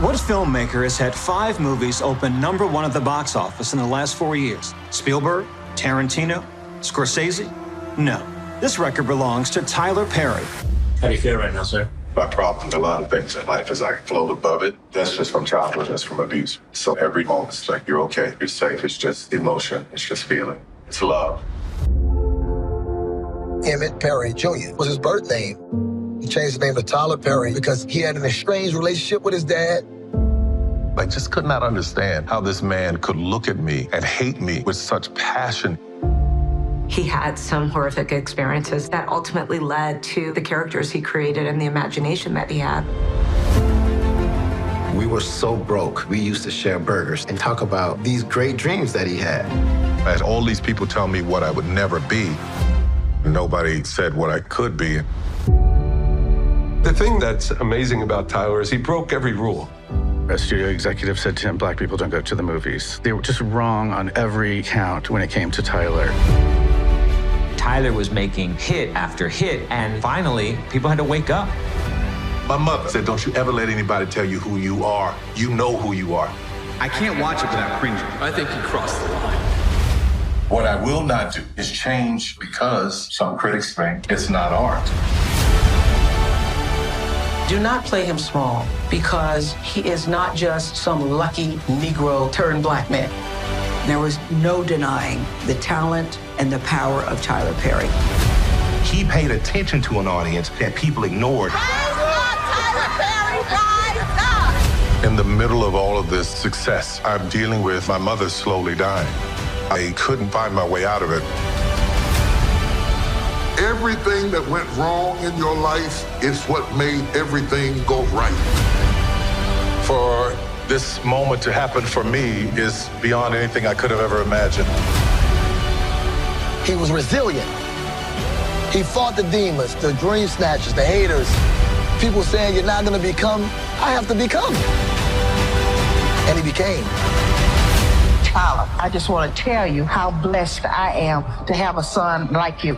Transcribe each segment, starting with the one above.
What filmmaker has had 5 movies open #1 at the box office in the last 4 years? Spielberg? Tarantino? Scorsese? No. This record belongs to Tyler Perry. How do you feel right now, sir? My problem with a lot of things in life is I float above it. That's just from childhood, that's from abuse. So every moment's like, you're okay, you're safe. It's just emotion, it's just feeling. It's love. Emmett Perry Jr. was his birth name. He changed his name to Tyler Perry because he had an estranged relationship with his dad. I just could not understand how this man could look at me and hate me with such passion. He had some horrific experiences that ultimately led to the characters he created and the imagination that he had. We were so broke. We used to share burgers and talk about these great dreams that he had. I had all these people tell me what I would never be. Nobody said what I could be. The thing that's amazing about Tyler is he broke every rule. A studio executive said to him, "Black people don't go to the movies." They were just wrong on every count when it came to Tyler. Tyler was making hit after hit, and finally, people had to wake up. My mother said, don't you ever let anybody tell you who you are. You know who you are. I can't watch it without cringing. I think he crossed the line. What I will not do is change because some critics think it's not art. Do not play him small, because he is not just some lucky Negro turned black man. There was no denying the talent and the power of Tyler Perry. He paid attention to an audience that people ignored. Rise up, Tyler Perry, rise up! In the middle of all of this success, I'm dealing with my mother slowly dying. I couldn't find my way out of it. Everything that went wrong in your life is what made everything go right. For this moment to happen for me is beyond anything I could have ever imagined. He was resilient. He fought the demons, the dream snatchers, the haters. People saying you're not gonna become, I have to become. And he became. Tyler, I just want to tell you how blessed I am to have a son like you.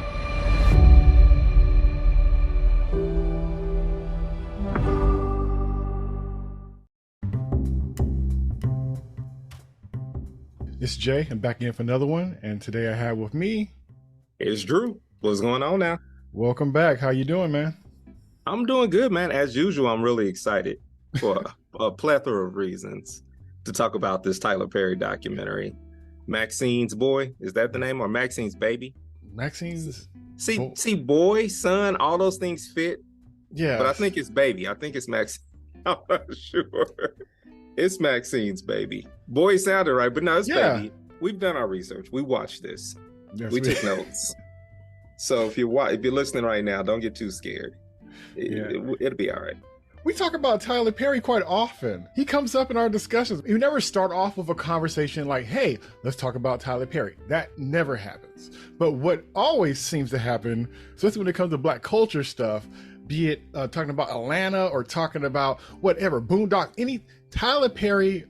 It's Jay. I'm back again for another one, and today I have with me... It's Drew. What's going on now? Welcome back. How you doing, man? I'm doing good, man. As usual, I'm really excited for a plethora of reasons to talk about this Tyler Perry documentary. Maxine's Boy, is that the name? Or Maxine's Baby? Maxine's... See, boy, son, all those things fit. Yeah. But I think it's baby. I think it's Maxine. I'm not sure. It's Maxine's Baby. Boy sounded right, but no, it's baby. We've done our research. We watched this. Yes, we took notes. So if you're listening right now, don't get too scared. It'll be all right. We talk about Tyler Perry quite often. He comes up in our discussions. We never start off with a conversation like, hey, let's talk about Tyler Perry. That never happens. But what always seems to happen, especially when it comes to Black culture stuff, be it talking about Atlanta or talking about whatever, Boondock, Tyler Perry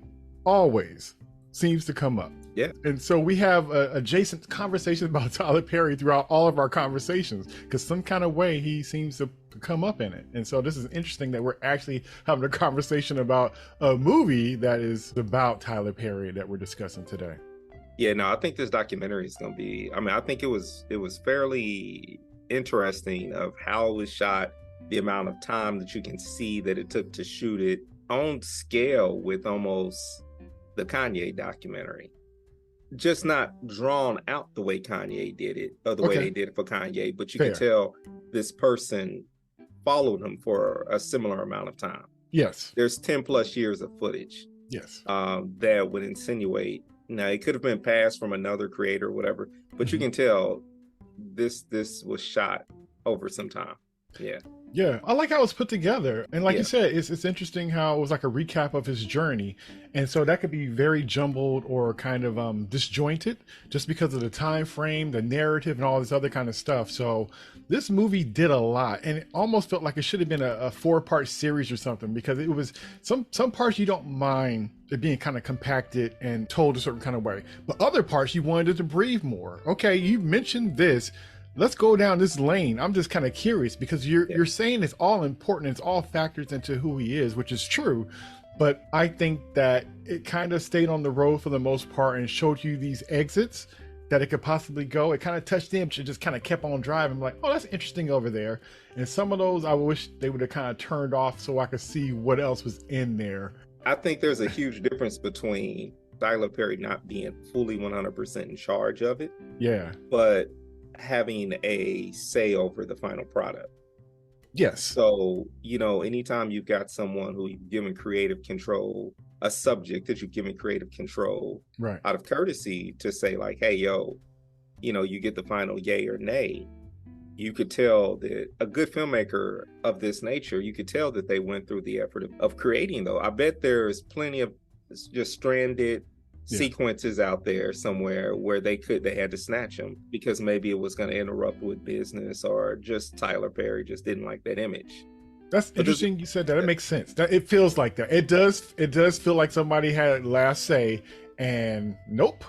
always seems to come up. Yeah. And so we have adjacent conversations about Tyler Perry throughout all of our conversations, because some kind of way he seems to come up in it. And so this is interesting that we're actually having a conversation about a movie that is about Tyler Perry that we're discussing today. Yeah, no, I think this documentary is going to be, I think it was fairly interesting of how it was shot, the amount of time that you can see that it took to shoot it on scale with almost the Kanye documentary. Just not drawn out the way Kanye did it, or the way they did it for Kanye, but you can tell this person followed him for a similar amount of time. Yes. There's 10 plus years of footage. Yes. That would insinuate, now it could have been passed from another creator or whatever, but you can tell this was shot over some time. Yeah. Yeah, I like how it's put together. And like you said, it's interesting how it was like a recap of his journey. And so that could be very jumbled or kind of disjointed just because of the time frame, the narrative, and all this other kind of stuff. So this movie did a lot, and it almost felt like it should have been a 4-part series or something, because it was some parts you don't mind it being kind of compacted and told a certain kind of way. But other parts you wanted it to breathe more. Okay, you mentioned this. Let's go down this lane. I'm just kind of curious, because you're saying it's all important. It's all factors into who he is, which is true. but I think that it kind of stayed on the road for the most part and showed you these exits that it could possibly go. It kind of touched them, she just kind of kept on driving. I'm like, oh, that's interesting over there. And some of those I wish they would have kind of turned off so I could see what else was in there. I think there's a huge difference between Tyler Perry not being fully 100% in charge of it, yeah, but having a say over the final product. Yes. So, anytime you've got someone who you've given creative control, a subject that you've given creative control, right, out of courtesy to say like, hey, yo, you get the final yay or nay. You could tell that a good filmmaker of this nature, you could tell that they went through the effort of creating, though. I bet there's plenty of just stranded sequences out there somewhere where they had to snatch them because maybe it was going to interrupt with business, or just Tyler Perry just didn't like that image. That's interesting you said that. It makes sense. That it feels like that. It does feel like somebody had last say, and nope.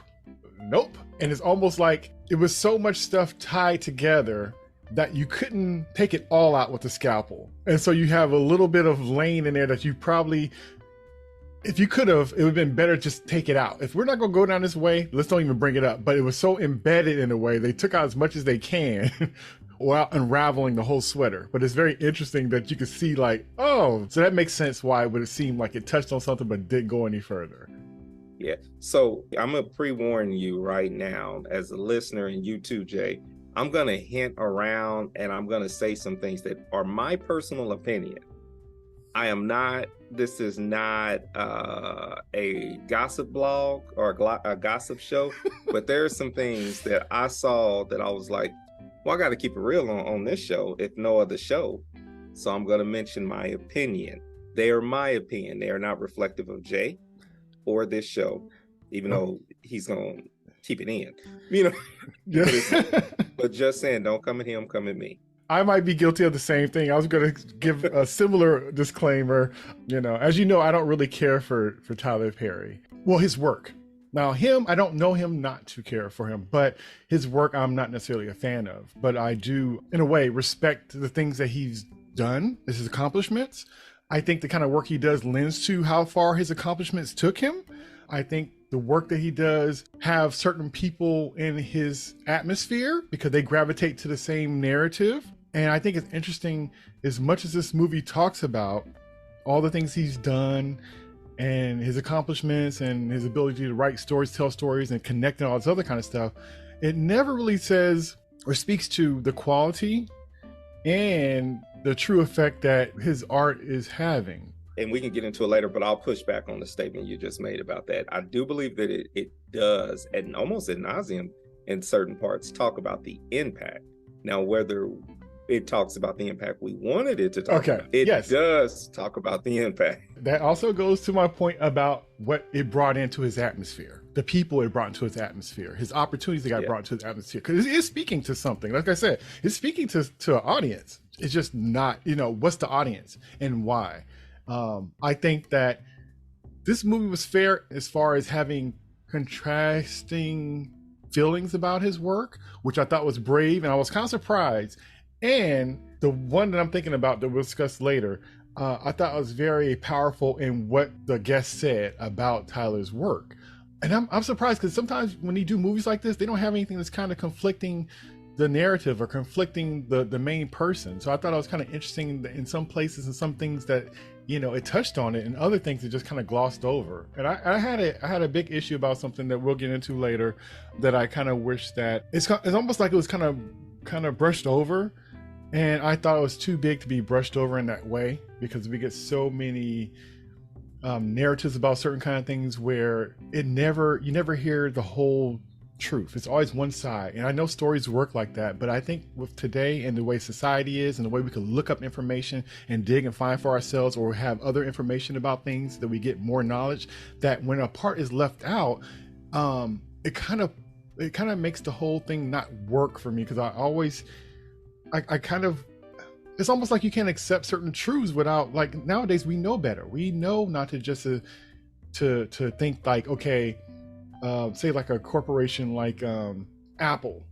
And it's almost like it was so much stuff tied together that you couldn't take it all out with the scalpel. And so you have a little bit of lane in there that you probably, if you could have, it would have been better just take it out. If we're not going to go down this way, let's don't even bring it up. But it was so embedded in a way, they took out as much as they can while unraveling the whole sweater. But it's very interesting that you could see like, oh, so that makes sense why it would have seemed like it touched on something but didn't go any further. Yeah. So I'm going to pre-warn you right now as a listener, and you too, Jay, I'm going to hint around and I'm going to say some things that are my personal opinion. This is not a gossip blog or a gossip show, but there are some things that I saw that I was like, well, I got to keep it real on this show, if no other show. So I'm going to mention my opinion. They are my opinion. They are not reflective of Jay or this show, even though he's going to keep it in, but just saying, don't come at him, come at me. I might be guilty of the same thing. I was going to give a similar disclaimer. As you know, I don't really care for Tyler Perry. Well, his work. Now, him, I don't know him not to care for him, but his work I'm not necessarily a fan of. But I do, in a way, respect the things that he's done, his accomplishments. I think the kind of work he does lends to how far his accomplishments took him. I think the work that he does have certain people in his atmosphere because they gravitate to the same narrative. And I think it's interesting, as much as this movie talks about all the things he's done and his accomplishments and his ability to write stories, tell stories, and connect and all this other kind of stuff, it never really says or speaks to the quality and the true effect that his art is having. And we can get into it later, but I'll push back on the statement you just made about that. I do believe that it does, and almost ad nauseum in certain parts, talk about the impact. Now, whether it talks about the impact we wanted it to talk about, it does talk about the impact. That also goes to my point about what it brought into his atmosphere, the people it brought into his atmosphere, his opportunities that got brought into his atmosphere. Because it is speaking to something. Like I said, it's speaking to an audience. It's just not, what's the audience and why? I think that this movie was fair as far as having contrasting feelings about his work, which I thought was brave, and I was kind of surprised. And the one that I'm thinking about that we'll discuss later, I thought was very powerful in what the guest said about Tyler's work. And I'm surprised because sometimes when you do movies like this, they don't have anything that's kind of conflicting the narrative or conflicting the main person. So I thought it was kind of interesting in some places and some things that, it touched on it, and other things it just kind of glossed over. And I had a big issue about something that we'll get into later that I kind of wish that it's almost like it was kind of brushed over. And I thought it was too big to be brushed over in that way, because we get so many narratives about certain kind of things where you never hear the whole truth. It's always one side. And I know stories work like that, but I think with today and the way society is and the way we can look up information and dig and find for ourselves, or have other information about things, that we get more knowledge, that when a part is left out, it kind of makes the whole thing not work for me. Because I kind of, it's almost like you can't accept certain truths without, like, nowadays we know better. We know not to just to think like, okay, say like a corporation like Apple,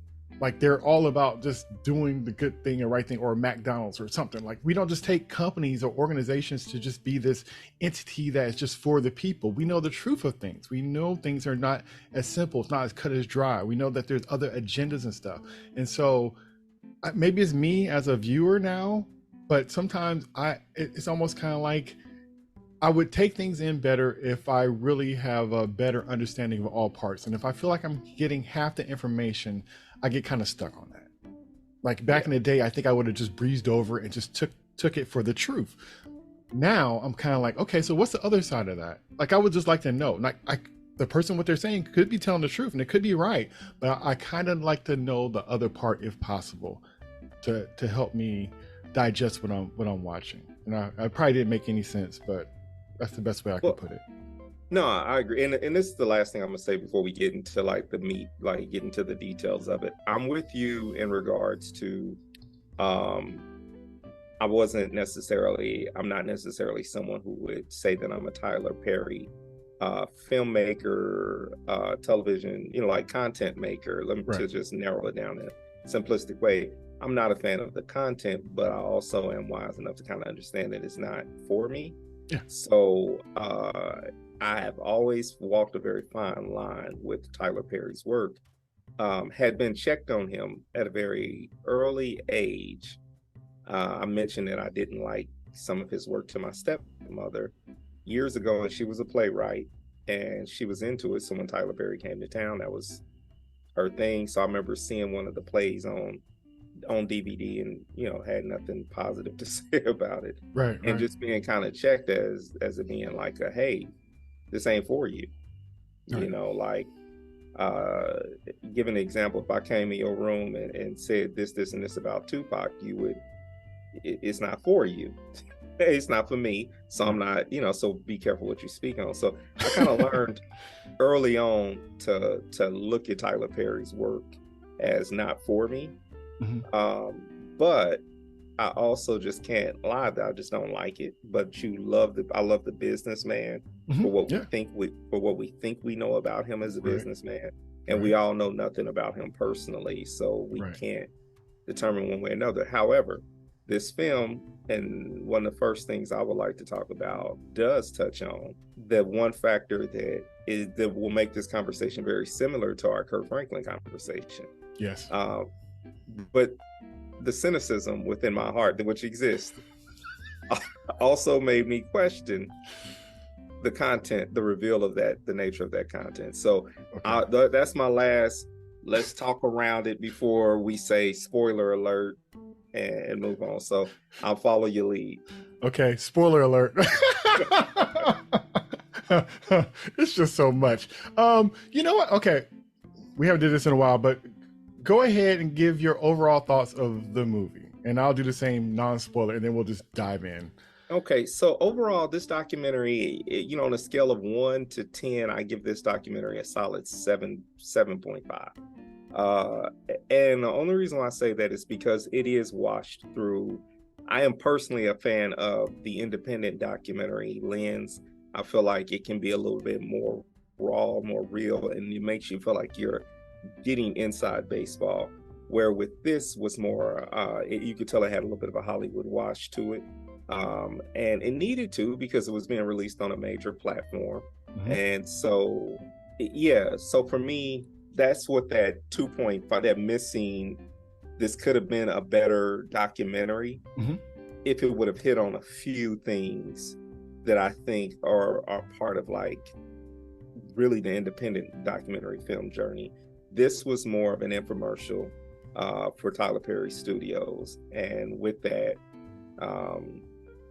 Like they're all about just doing the good thing and right thing, or McDonald's or something. Like we don't just take companies or organizations to just be this entity that is just for the people. We know the truth of things. We know things are not as simple. It's not as cut as dry. We know that there's other agendas and stuff. And so maybe it's me as a viewer now, but sometimes it's almost kind of like I would take things in better if I really have a better understanding of all parts. And if I feel like I'm getting half the information, I get kind of stuck on that. Like back in the day, I think I would have just breezed over and just took it for the truth. Now I'm kind of like, okay, so what's the other side of that? Like I would just like to know. Like the person, what they're saying could be telling the truth and it could be right, but I kind of like to know the other part if possible, to help me digest what I'm watching. And I probably didn't make any sense, but that's the best way I could put it. No, I agree. And this is the last thing I'm gonna say before we get into like the meat, like get into the details of it. I'm with you in regards to I'm not necessarily someone who would say that I'm a Tyler Perry filmmaker, television, like content maker. Let me to just narrow it down in a simplistic way. I'm not a fan of the content, but I also am wise enough to kind of understand that it's not for me. Yeah. So I have always walked a very fine line with Tyler Perry's work. Had been checked on him at a very early age. I mentioned that I didn't like some of his work to my stepmother years ago, and she was a playwright and she was into it. So when Tyler Perry came to town, that was her thing. So I remember seeing one of the plays on DVD and had nothing positive to say about it, and just being kind of checked as it being like hey, this ain't for you. Like give an example. If I came in your room and said this and this about Tupac, it's not for you. It's not for me, so I'm not, so be careful what you speak on. So I kind of learned early on to look at Tyler Perry's work as not for me. Mm-hmm. But I also just can't lie that I just don't like it. But I love the businessman, mm-hmm. for what we think we know about him as a businessman, and we all know nothing about him personally, so we can't determine one way or another. However, this film, and one of the first things I would like to talk about, does touch on the one factor that will make this conversation very similar to our Kirk Franklin conversation. Yes. But the cynicism within my heart, which exists, also made me question the content, the reveal of that, the nature of that content. So that's my last. Let's talk around it before we say spoiler alert and move on. So I'll follow your lead. Okay, spoiler alert. It's just so much. You know what? Okay, we haven't did this in a while, but go ahead and give your overall thoughts of the movie, and I'll do the same non-spoiler, and then we'll just dive in. Okay, so overall, this documentary, on a scale of 1 to 10, I give this documentary a solid 7.5. And the only reason why I say that is because it is washed through. I am personally a fan of the independent documentary lens. I feel like it can be a little bit more raw, more real, and it makes you feel like you're getting inside baseball. Where with this was more, you could tell it had a little bit of a Hollywood wash to it. And it needed to, because it was being released on a major platform. Mm-hmm. And so, so for me, that's what that 2.5, that missing, this could have been a better documentary, mm-hmm. if it would have hit on a few things that I think are part of like really the independent documentary film journey. This was more of an infomercial for Tyler Perry Studios. And with that,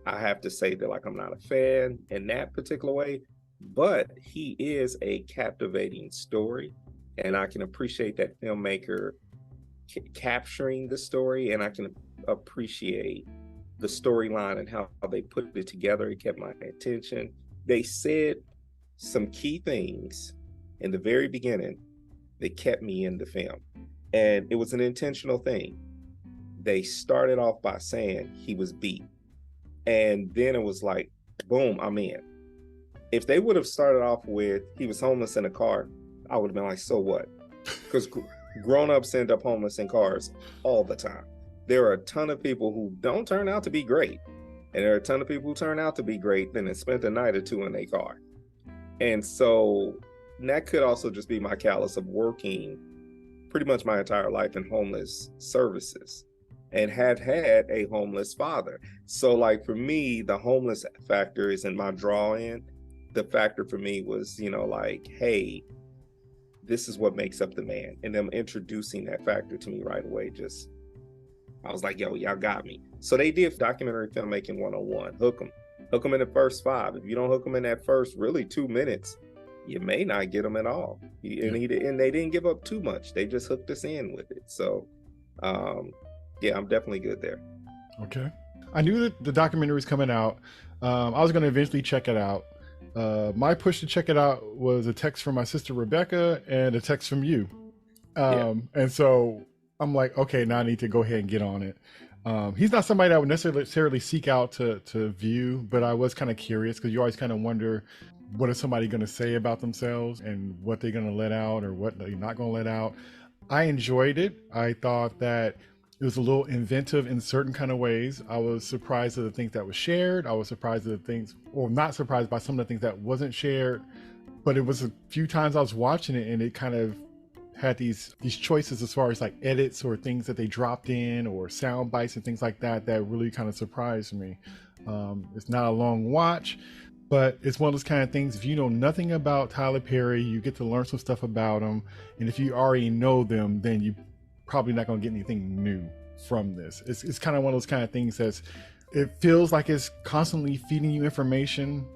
I have to say that I'm not a fan in that particular way, but he is a captivating story. And I can appreciate that filmmaker capturing the story, and I can appreciate the storyline and how they put it together. It kept my attention. They said some key things in the very beginning that kept me in the film. And it was an intentional thing. They started off by saying he was beat. And then it was like, boom, I'm in. If they would have started off with he was homeless in a car, I would have been like, so what? Because grown-ups end up homeless in cars all the time. There are a ton of people who don't turn out to be great. And there are a ton of people who turn out to be great, then have spent a night or two in their car. And so that could also just be my callous of working pretty much my entire life in homeless services and have had a homeless father. So like for me, the homeless factor isn't my draw in. The factor for me was, like, hey, this is what makes up the man. And them introducing that factor to me right away, I was like, yo, y'all got me. So they did documentary filmmaking 101. Hook them in the first 5. If you don't hook them in that first really 2 minutes, you may not get them at all. And they didn't give up too much. They just hooked us in with it. So yeah, I'm definitely good there. Okay. I knew that the documentary was coming out. I was going to eventually check it out. My push to check it out was a text from my sister Rebecca and a text from you. And so I'm like, okay, now I need to go ahead and get on it. He's not somebody that I would necessarily seek out to view, but I was kind of curious because you always kind of wonder, what is somebody going to say about themselves and what they're going to let out or what they're not going to let out. I enjoyed it. I thought that it was a little inventive in certain kind of ways. I was surprised at the things that was shared. I was surprised at the things, or not surprised by some of the things that wasn't shared. But it was a few times I was watching it and it kind of had these choices as far as like edits or things that they dropped in or sound bites and things like that really kind of surprised me. It's not a long watch, but it's one of those kind of things, if you know nothing about Tyler Perry, you get to learn some stuff about him. And if you already know them, then you probably not going to get anything new from this. It's kind of one of those kind of things it feels like it's constantly feeding you information,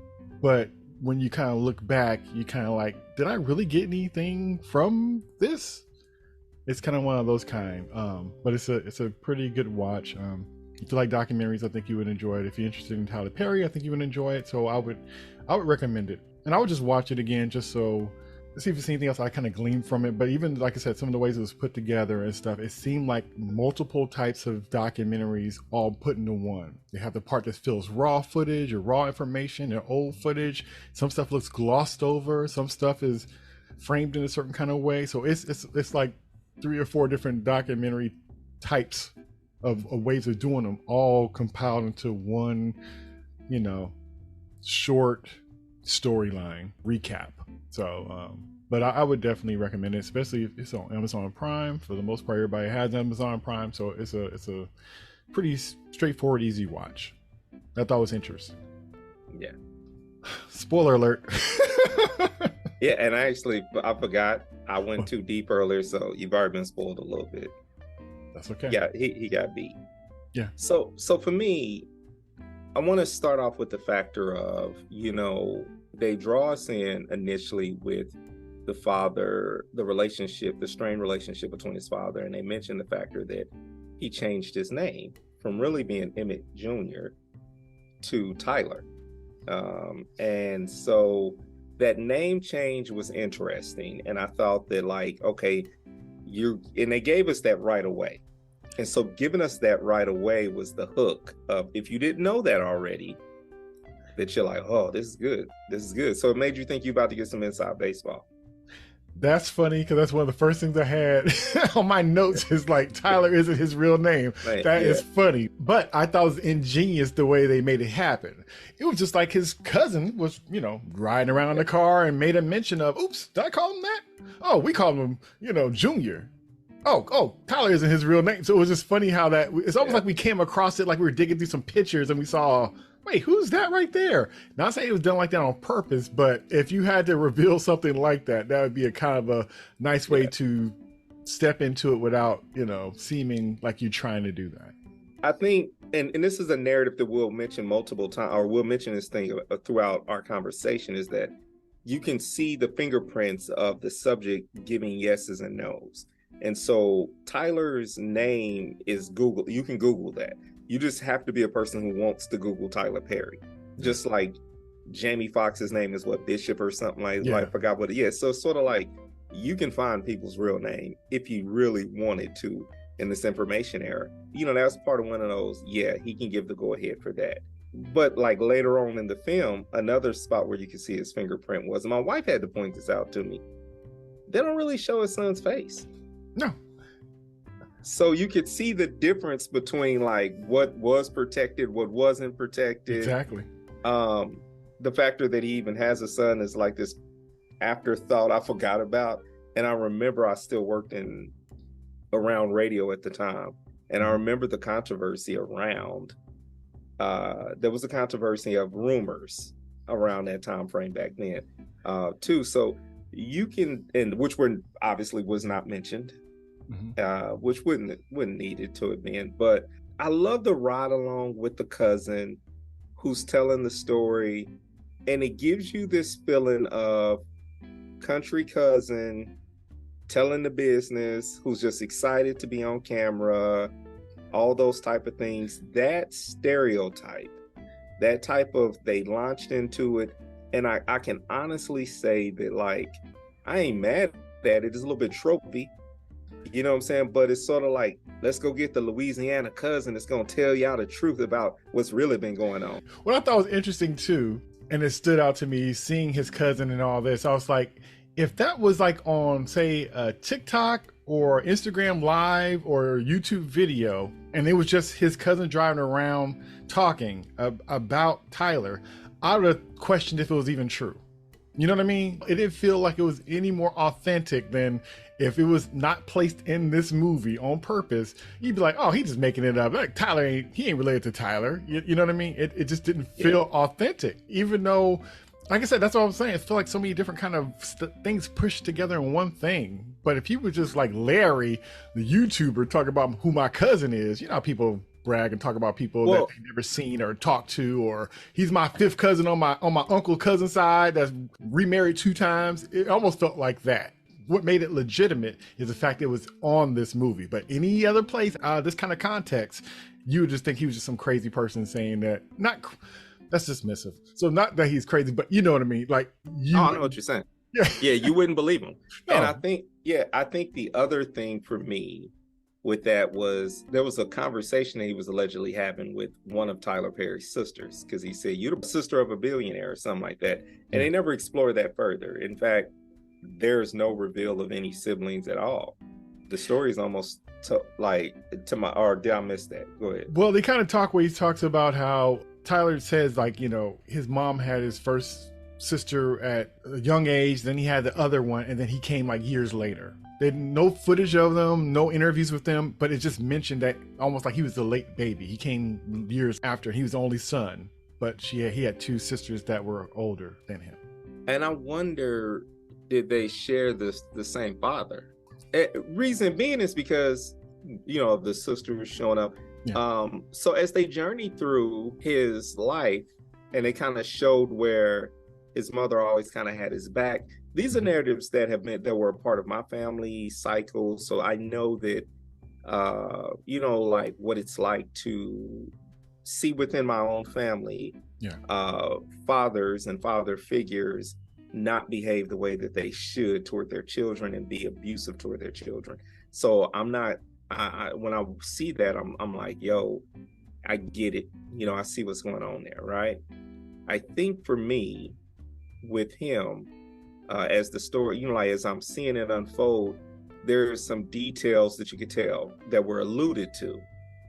but when you kind of look back, you kind of like, did I really get anything from this? It's kind of one of those kind, but it's a pretty good watch. If you like documentaries, I think you would enjoy it. If you're interested in Tyler Perry, I think you would enjoy it. So I would recommend it, and I would just watch it again just so see if there's anything else I kind of gleaned from it. But even like I said, some of the ways it was put together and stuff, it seemed like multiple types of documentaries all put into one. They have the part that feels raw footage or raw information or old footage. Some stuff looks glossed over. Some stuff is framed in a certain kind of way. So it's like 3 or 4 different documentary types of ways of doing them, all compiled into one, short storyline recap. So but I would definitely recommend it, especially if it's on Amazon Prime. For the most part, everybody has Amazon Prime, so it's a pretty straightforward, easy watch. I thought it was interesting. Yeah. Spoiler alert. Yeah, and I forgot I went too deep earlier, so you've already been spoiled a little bit. That's okay. Yeah, he got beat. Yeah. So for me, I want to start off with the factor of, they draw us in initially with the father, the strained relationship between his father, and they mention the factor that he changed his name from really being Emmett Jr. to Tyler. And so that name change was interesting. And I thought that and they gave us that right away. And so giving us that right away was the hook of, if you didn't know that already, that you're like, oh, this is good. This is good. So it made you think you're about to get some inside baseball. That's funny, because that's one of the first things I had on my notes is like, Tyler isn't his real name. Right, that is funny. But I thought it was ingenious the way they made it happen. It was just like his cousin was, riding around in the car and made a mention of, oops, did I call him that? Oh, we call him, Junior. Oh, Tyler isn't his real name. So it was just funny how it's almost like we came across it like we were digging through some pictures and we saw, wait, who's that right there? Not saying it was done like that on purpose, but if you had to reveal something like that, that would be a kind of a nice way to step into it without, seeming like you're trying to do that. I think, and this is a narrative that we'll mention multiple times, or we'll mention this thing throughout our conversation, is that you can see the fingerprints of the subject giving yeses and nos. And so Tyler's name is Google. You can Google that. You just have to be a person who wants to Google Tyler Perry. Just like Jamie Foxx's name is Bishop or something like that. I forgot what it is. So it's sort of like you can find people's real name if you really wanted to in this information era. That's part of one of those, he can give the go ahead for that. But like later on in the film, another spot where you can see his fingerprint was, and my wife had to point this out to me, they don't really show his son's face. No. So you could see the difference between like what was protected, what wasn't protected. Exactly. The factor that he even has a son is like this afterthought I forgot about. And I remember I still worked around radio at the time. And I remember the controversy around, there was a controversy of rumors around that time frame back then, too. So you can, and which were obviously was not mentioned, which wouldn't need it to have been. But I love the ride along with the cousin who's telling the story, and it gives you this feeling of country cousin telling the business, who's just excited to be on camera, all those type of things. That stereotype, that type of, they launched into it, and I can honestly say that, like, I ain't mad at it. It's a little bit tropey, you know what I'm saying? But it's sort of like, let's go get the Louisiana cousin that's going to tell y'all the truth about what's really been going on. What I thought was interesting too, and it stood out to me seeing his cousin and all this, I was like, if that was like on, say, TikTok or Instagram Live or YouTube video, and it was just his cousin driving around talking about Tyler, I would have questioned if it was even true. You know what I mean? It didn't feel like it was any more authentic than if it was not placed in this movie on purpose. You'd be like, oh, he's just making it up. Like, Tyler ain't related to Tyler. You know what I mean? It just didn't feel authentic, even though, like I said, that's what I'm saying. It felt like so many different kind of things pushed together in one thing. But if you were just like Larry, the YouTuber, talk about who my cousin is, you know how people brag and talk about people that they've never seen or talked to, or he's my fifth cousin on my uncle cousin side that's remarried 2 times. It almost felt like that. What made it legitimate is the fact that it was on this movie. But any other place, this kind of context, you would just think he was just some crazy person saying that. That's dismissive. So not that he's crazy, but you know what I mean? Like, I know what you're saying. Yeah, you wouldn't believe him. No. And I think the other thing for me with that was, there was a conversation that he was allegedly having with one of Tyler Perry's sisters, because he said, you're the sister of a billionaire or something like that. And they never explored that further. In fact, there's no reveal of any siblings at all. The story is almost or did I miss that? Go ahead. Well, they kind of talk where he talks about how Tyler says, like, you know, his mom had his first sister at a young age, then he had the other one, and then he came like years later. They no footage of them, no interviews with them, but it just mentioned that almost like he was the late baby. He came years after. He was the only son, but he had 2 sisters that were older than him. And I wonder, did they share the same father? Reason being is because, you know, the sister was showing up. Yeah. So as they journeyed through his life, and they kind of showed where his mother always kind of had his back. These are narratives that were a part of my family cycle. So I know that, you know, like what it's like to see within my own family, fathers and father figures not behave the way that they should toward their children and be abusive toward their children. So I'm not, when I see that, I'm like, yo, I get it. You know, I see what's going on there, right? I think for me, with him, as the story, you know, like as I'm seeing it unfold, there's some details that you could tell that were alluded to.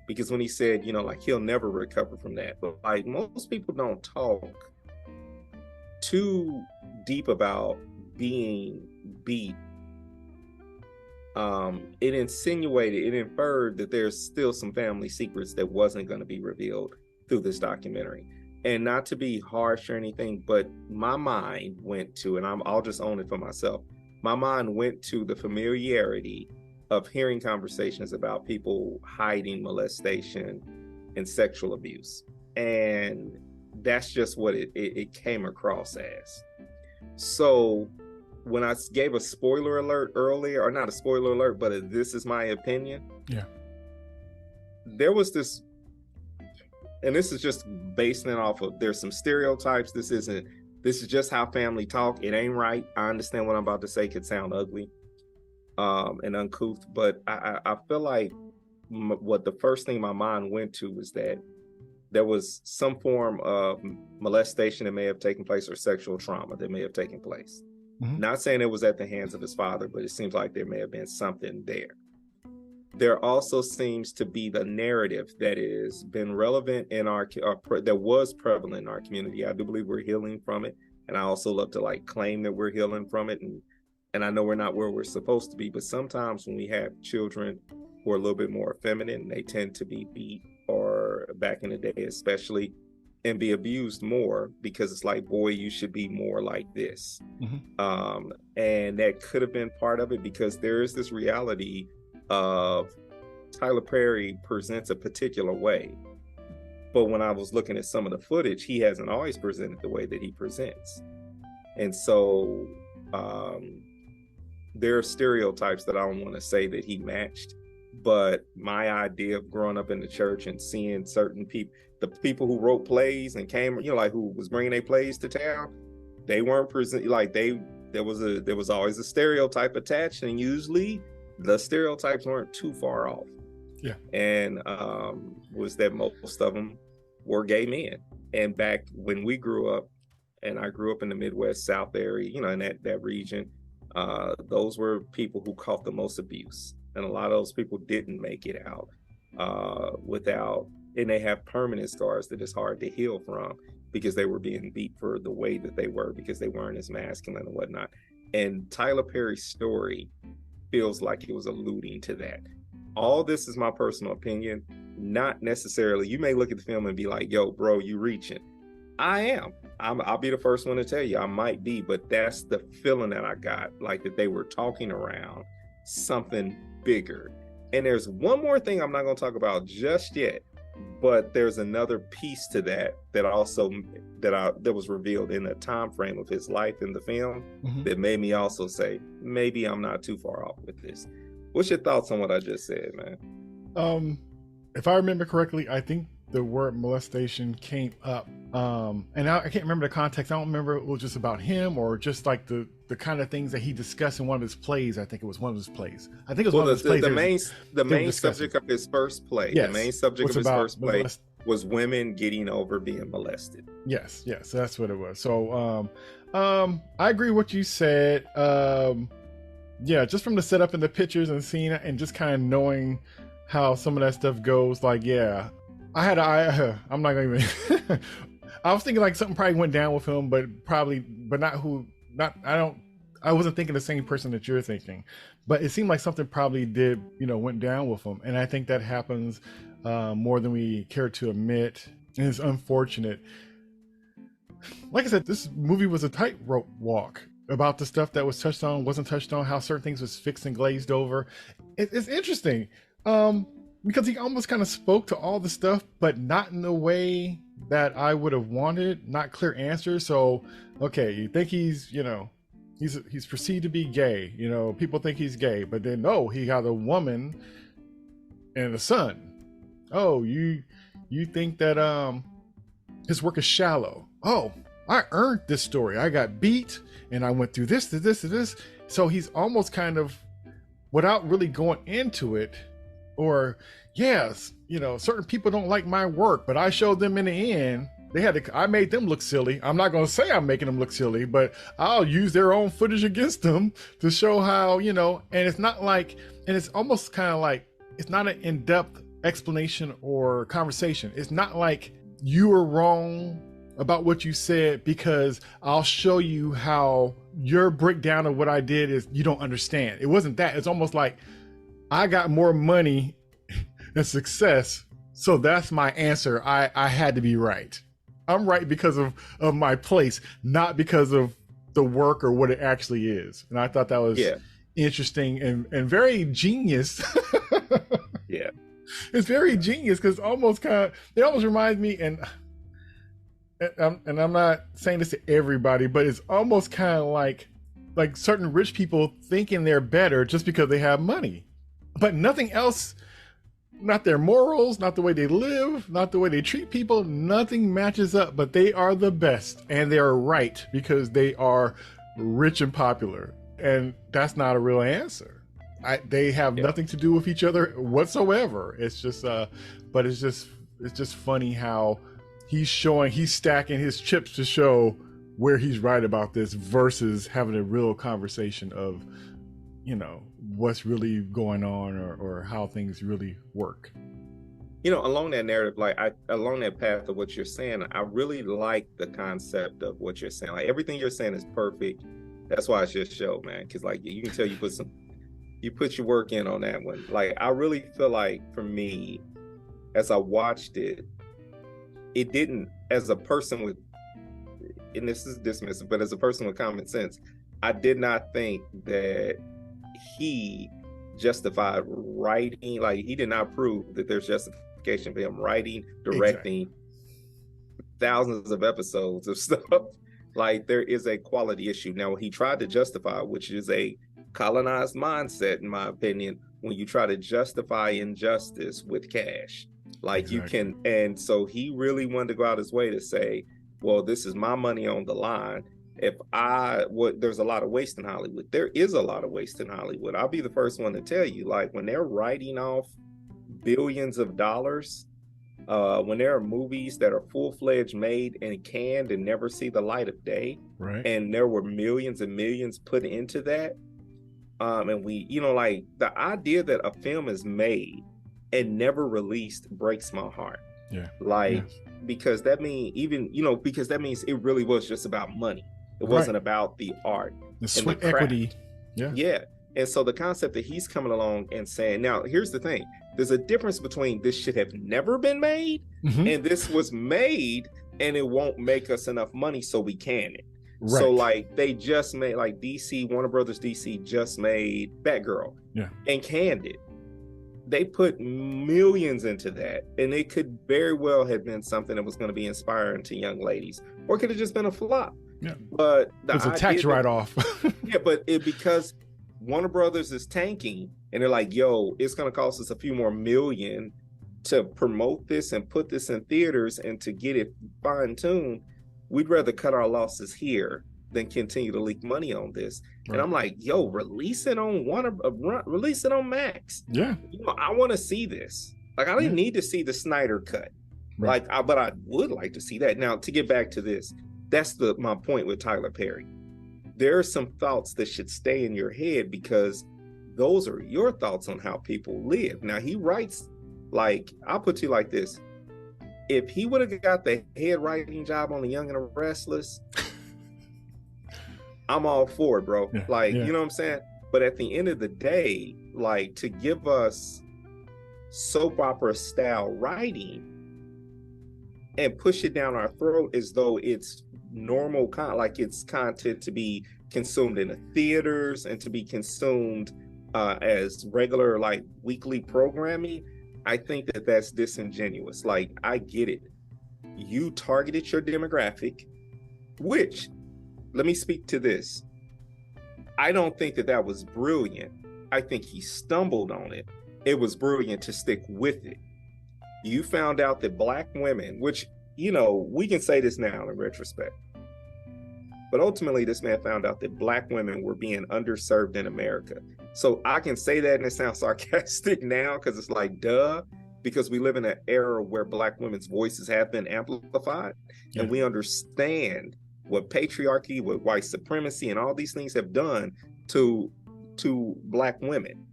Because when he said, you know, like he'll never recover from that. But like most people don't talk too deep about being beat. It inferred that there's still some family secrets that wasn't going to be revealed through this documentary. And not to be harsh or anything, but my mind went to, and I'll just own it for myself, my mind went to the familiarity of hearing conversations about people hiding molestation and sexual abuse. And that's just what it came across as. So when I gave a spoiler alert earlier, or not a spoiler alert, but this is my opinion. Yeah. There was this, and this is just basing it off of, there's some stereotypes. This is just how family talk. It ain't right. I understand what I'm about to say could sound ugly and uncouth, but I feel like what the first thing my mind went to was that there was some form of molestation that may have taken place or sexual trauma that may have taken place. Not saying it was at the hands of his father, but it seems like there may have been something there. There also seems to be the narrative that has been relevant in that was prevalent in our community. I do believe we're healing from it. And I also love to like claim that we're healing from it. And I know we're not where we're supposed to be, but sometimes when we have children who are a little bit more feminine, they tend to be beat, or back in the day especially, and be abused more, because it's like, boy, you should be more like this. And that could have been part of it, because there is this reality of Tyler Perry presents a particular way. But when I was looking at some of the footage, he hasn't always presented the way that he presents. And so there are stereotypes that I don't want to say that he matched, but my idea of growing up in the church and seeing certain people, the people who wrote plays and came, like who was bringing their plays to town, they weren't there was always a stereotype attached, and usually the stereotypes weren't too far off. Yeah. And was that most of them were gay men. And back when we grew up, and I grew up in the Midwest South area, in that region, those were people who caught the most abuse. And a lot of those people didn't make it out and they have permanent scars that it's hard to heal from, because they were being beat for the way that they were, because they weren't as masculine and whatnot. And Tyler Perry's story feels like it was alluding to that. All this is my personal opinion, not necessarily, you may look at the film and be like, yo, bro, you reaching. I am. I'll be the first one to tell you I might be, but that's the feeling that I got, like that they were talking around something bigger. And there's one more thing I'm not going to talk about just yet, but there's another piece to that also that was revealed in the time frame of his life in the film that made me also say, maybe I'm not too far off with this. What's your thoughts on what I just said, man? If I remember correctly, I think the word molestation came up, and I can't remember the context. I don't remember if it was just about him or just like the kind of things that he discussed in one of his plays. I think it was one of his plays. I think it was one of his plays. The main subject of his first play. Yes. The main subject of his first play was women getting over being molested. Yes, that's what it was. So, I agree with what you said. Yeah, just from the setup and the pictures and seeing it and just kind of knowing how some of that stuff goes, like, yeah, I'm not gonna even, I was thinking like something probably went down with him, but I wasn't thinking the same person that you're thinking, but it seemed like something probably did, went down with him. And I think that happens more than we care to admit. And it's unfortunate. Like I said, this movie was a tightrope walk about the stuff that was touched on, wasn't touched on, how certain things was fixed and glazed over. It's interesting because he almost kind of spoke to all the stuff, but not in the way that I would have wanted, not clear answers. So, okay, you think he's perceived to be gay, people think he's gay, but then no, he got a woman and a son. Oh, you think that his work is shallow. Oh, I earned this story. I got beat and I went through this to this to this. So he's almost kind of, without really going into it, or yes, certain people don't like my work, but I showed them in the end, I made them look silly. I'm not going to say I'm making them look silly, but I'll use their own footage against them to show how, and it's not like, and it's almost kind of like, it's not an in-depth explanation or conversation. It's not like you were wrong about what you said because I'll show you how your breakdown of what I did is you don't understand. It wasn't that. It's almost like I got more money and success, so that's my answer. I had to be right. I'm right because of my place, not because of the work or what it actually is. And I thought that was interesting and very genius. Yeah. It's very genius because it almost reminds me, and I'm not saying this to everybody, but it's almost kind of like certain rich people thinking they're better just because they have money, but nothing else, not their morals, not the way they live, not the way they treat people, nothing matches up, but they are the best and they are right because they are rich and popular. And that's not a real answer. They have nothing to do with each other whatsoever. It's just, but it's just funny how he's stacking his chips to show where he's right about this versus having a real conversation of, you know, what's really going on or how things really work. You know, along that narrative, along that path of what you're saying, I really like the concept of what you're saying. Like, everything you're saying is perfect. That's why it's your show, man. Because, like, you can tell you put your work in on that one. Like, I really feel like, for me, as I watched it, it didn't, as a person with, and this is dismissive, but as a person with common sense, I did not think that he justified writing, like, he did not prove that there's justification for him writing, directing thousands of episodes of stuff. Like, there is a quality issue. Now, he tried to justify, which is a colonized mindset, in my opinion, when you try to justify injustice with cash. Like, you can, and so he really wanted to go out his way to say, well, this is my money on the line. There's a lot of waste in Hollywood. There is a lot of waste in Hollywood. I'll be the first one to tell you, like, when they're writing off billions of dollars, when there are movies that are full-fledged made and canned and never see the light of day, right? And there were millions and millions put into that. And we, you know, like, the idea that a film is made and never released breaks my heart. Yeah. Like, because that means because that means it really was just about money. It wasn't about the art. The sweat equity. Yeah. Yeah. And so the concept that he's coming along and saying, now, here's the thing. There's a difference between this should have never been made and this was made and it won't make us enough money so we can it. Right. So, like, they just made, like, Warner Brothers DC just made Batgirl and canned it. They put millions into that, and it could very well have been something that was going to be inspiring to young ladies, or it could have just been a flop. Yeah. But it's a tax write-off. But because Warner Brothers is tanking, and they're like, yo, it's going to cost us a few more million to promote this and put this in theaters and to get it fine-tuned, we'd rather cut our losses here than continue to leak money on this. Right. And I'm like, yo, release it on release it on Max. Yeah. You know, I want to see this. Like, I didn't need to see the Snyder cut. Right. But I would like to see that. Now, to get back to this, that's my point with Tyler Perry. There are some thoughts that should stay in your head because those are your thoughts on how people live. Now, he writes, like, I'll put you like this. If he would have got the head writing job on The Young and the Restless, I'm all for it, bro. Yeah, you know what I'm saying? But at the end of the day, like, to give us soap opera style writing and push it down our throat as though it's normal, like it's content to be consumed in the theaters and to be consumed as regular, like, weekly programming, I think that that's disingenuous. Like, I get it. You targeted your demographic, which, let me speak to this. I don't think that was brilliant. I think he stumbled on it. It was brilliant to stick with it. You found out that Black women, which, you know, we can say this now in retrospect, but ultimately this man found out that Black women were being underserved in America. So I can say that and it sounds sarcastic now because it's like, duh, because we live in an era where Black women's voices have been amplified and we understand what patriarchy, what white supremacy, and all these things have done to Black women.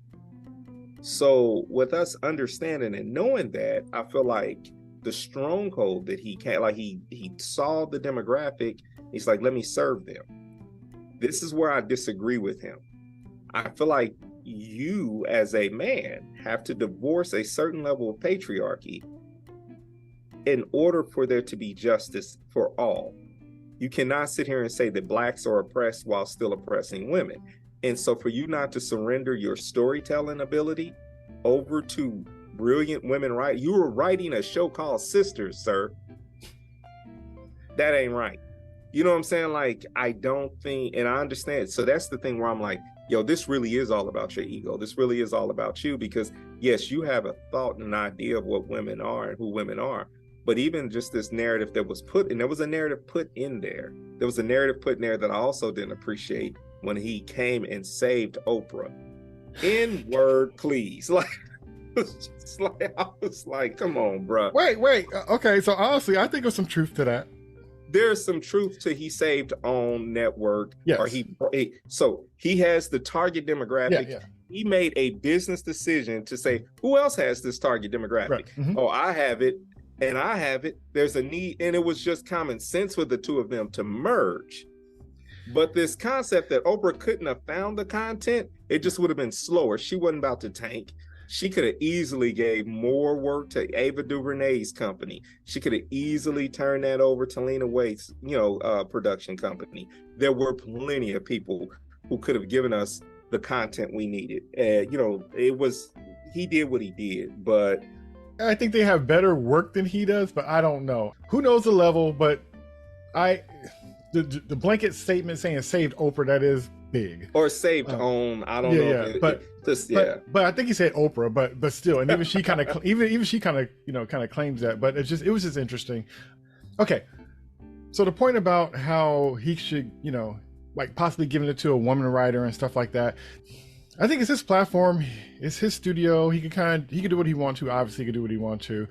So with us understanding and knowing that, I feel like the stronghold that he can, like, he saw the demographic, he's like, let me serve them. This is where I disagree with him. I feel like you as a man have to divorce a certain level of patriarchy in order for there to be justice for all. You cannot sit here and say that Blacks are oppressed while still oppressing women. And so for you not to surrender your storytelling ability over to brilliant women, right? You were writing a show called Sisters, sir. That ain't right. You know what I'm saying? Like, I don't think, and I understand. So that's the thing where I'm like, yo, this really is all about your ego. This really is all about you because, yes, you have a thought and an idea of what women are and who women are. But even just this narrative that was put, and there was a narrative put in there. There was a narrative put in there that I also didn't appreciate when he came and saved Oprah. N-word, please. Like, just like, I was like, come on, bro. Wait. Okay, so honestly, I think there's some truth to that. there's some truth to he saved on network. Yes. Or so he has the target demographic. Yeah. He made a business decision to say, who else has this target demographic? Right. Mm-hmm. Oh, I have it, and I have it. There's a need, and it was just common sense for the two of them to merge. But this concept that Oprah couldn't have found the content, it just would have been slower. She wasn't about to tank. She could have easily gave more work to Ava DuVernay's company. She could have easily turned that over to Lena Waithe's, production company. There were plenty of people who could have given us the content we needed. He did what he did, but I think they have better work than he does, but I don't know. Who knows the level, but the blanket statement saying saved Oprah, that is big. Or saved on, I don't know. Yeah, but I think he said Oprah, but still, and even she kind of claims that, but it was just interesting. Okay, so the point about how he should, possibly giving it to a woman writer and stuff like that, I think it's his platform, it's his studio. He can do what he wants to. Obviously, he can do what he wants to.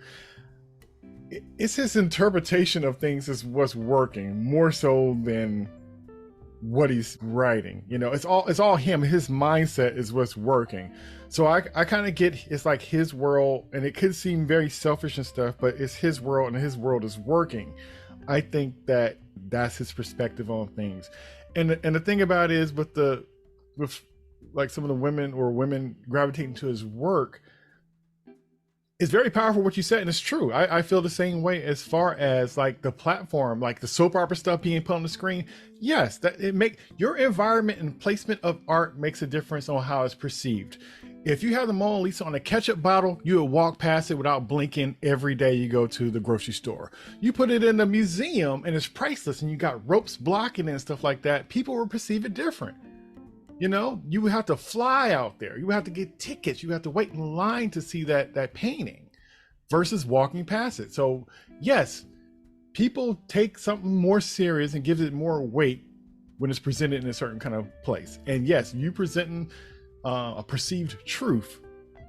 It's his interpretation of things is what's working more so than what he's writing. It's all him. His mindset is what's working. So I kind of get, it's like his world, and it could seem very selfish and stuff, but it's his world and his world is working. I think that's his perspective on things. And the thing about it is with like some of the women gravitating to his work, it's very powerful what you said, and it's true. I feel the same way as far as like the platform, like the soap opera stuff being put on the screen. Yes, that your environment and placement of art makes a difference on how it's perceived. If you have the Mona Lisa on a ketchup bottle, you would walk past it without blinking every day you go to the grocery store. You put it in a museum and it's priceless, and you got ropes blocking it and stuff like that, people will perceive it different. You would have to fly out there. You would have to get tickets. You have to wait in line to see that painting versus walking past it. So yes, people take something more serious and give it more weight when it's presented in a certain kind of place. And yes, you presenting a perceived truth,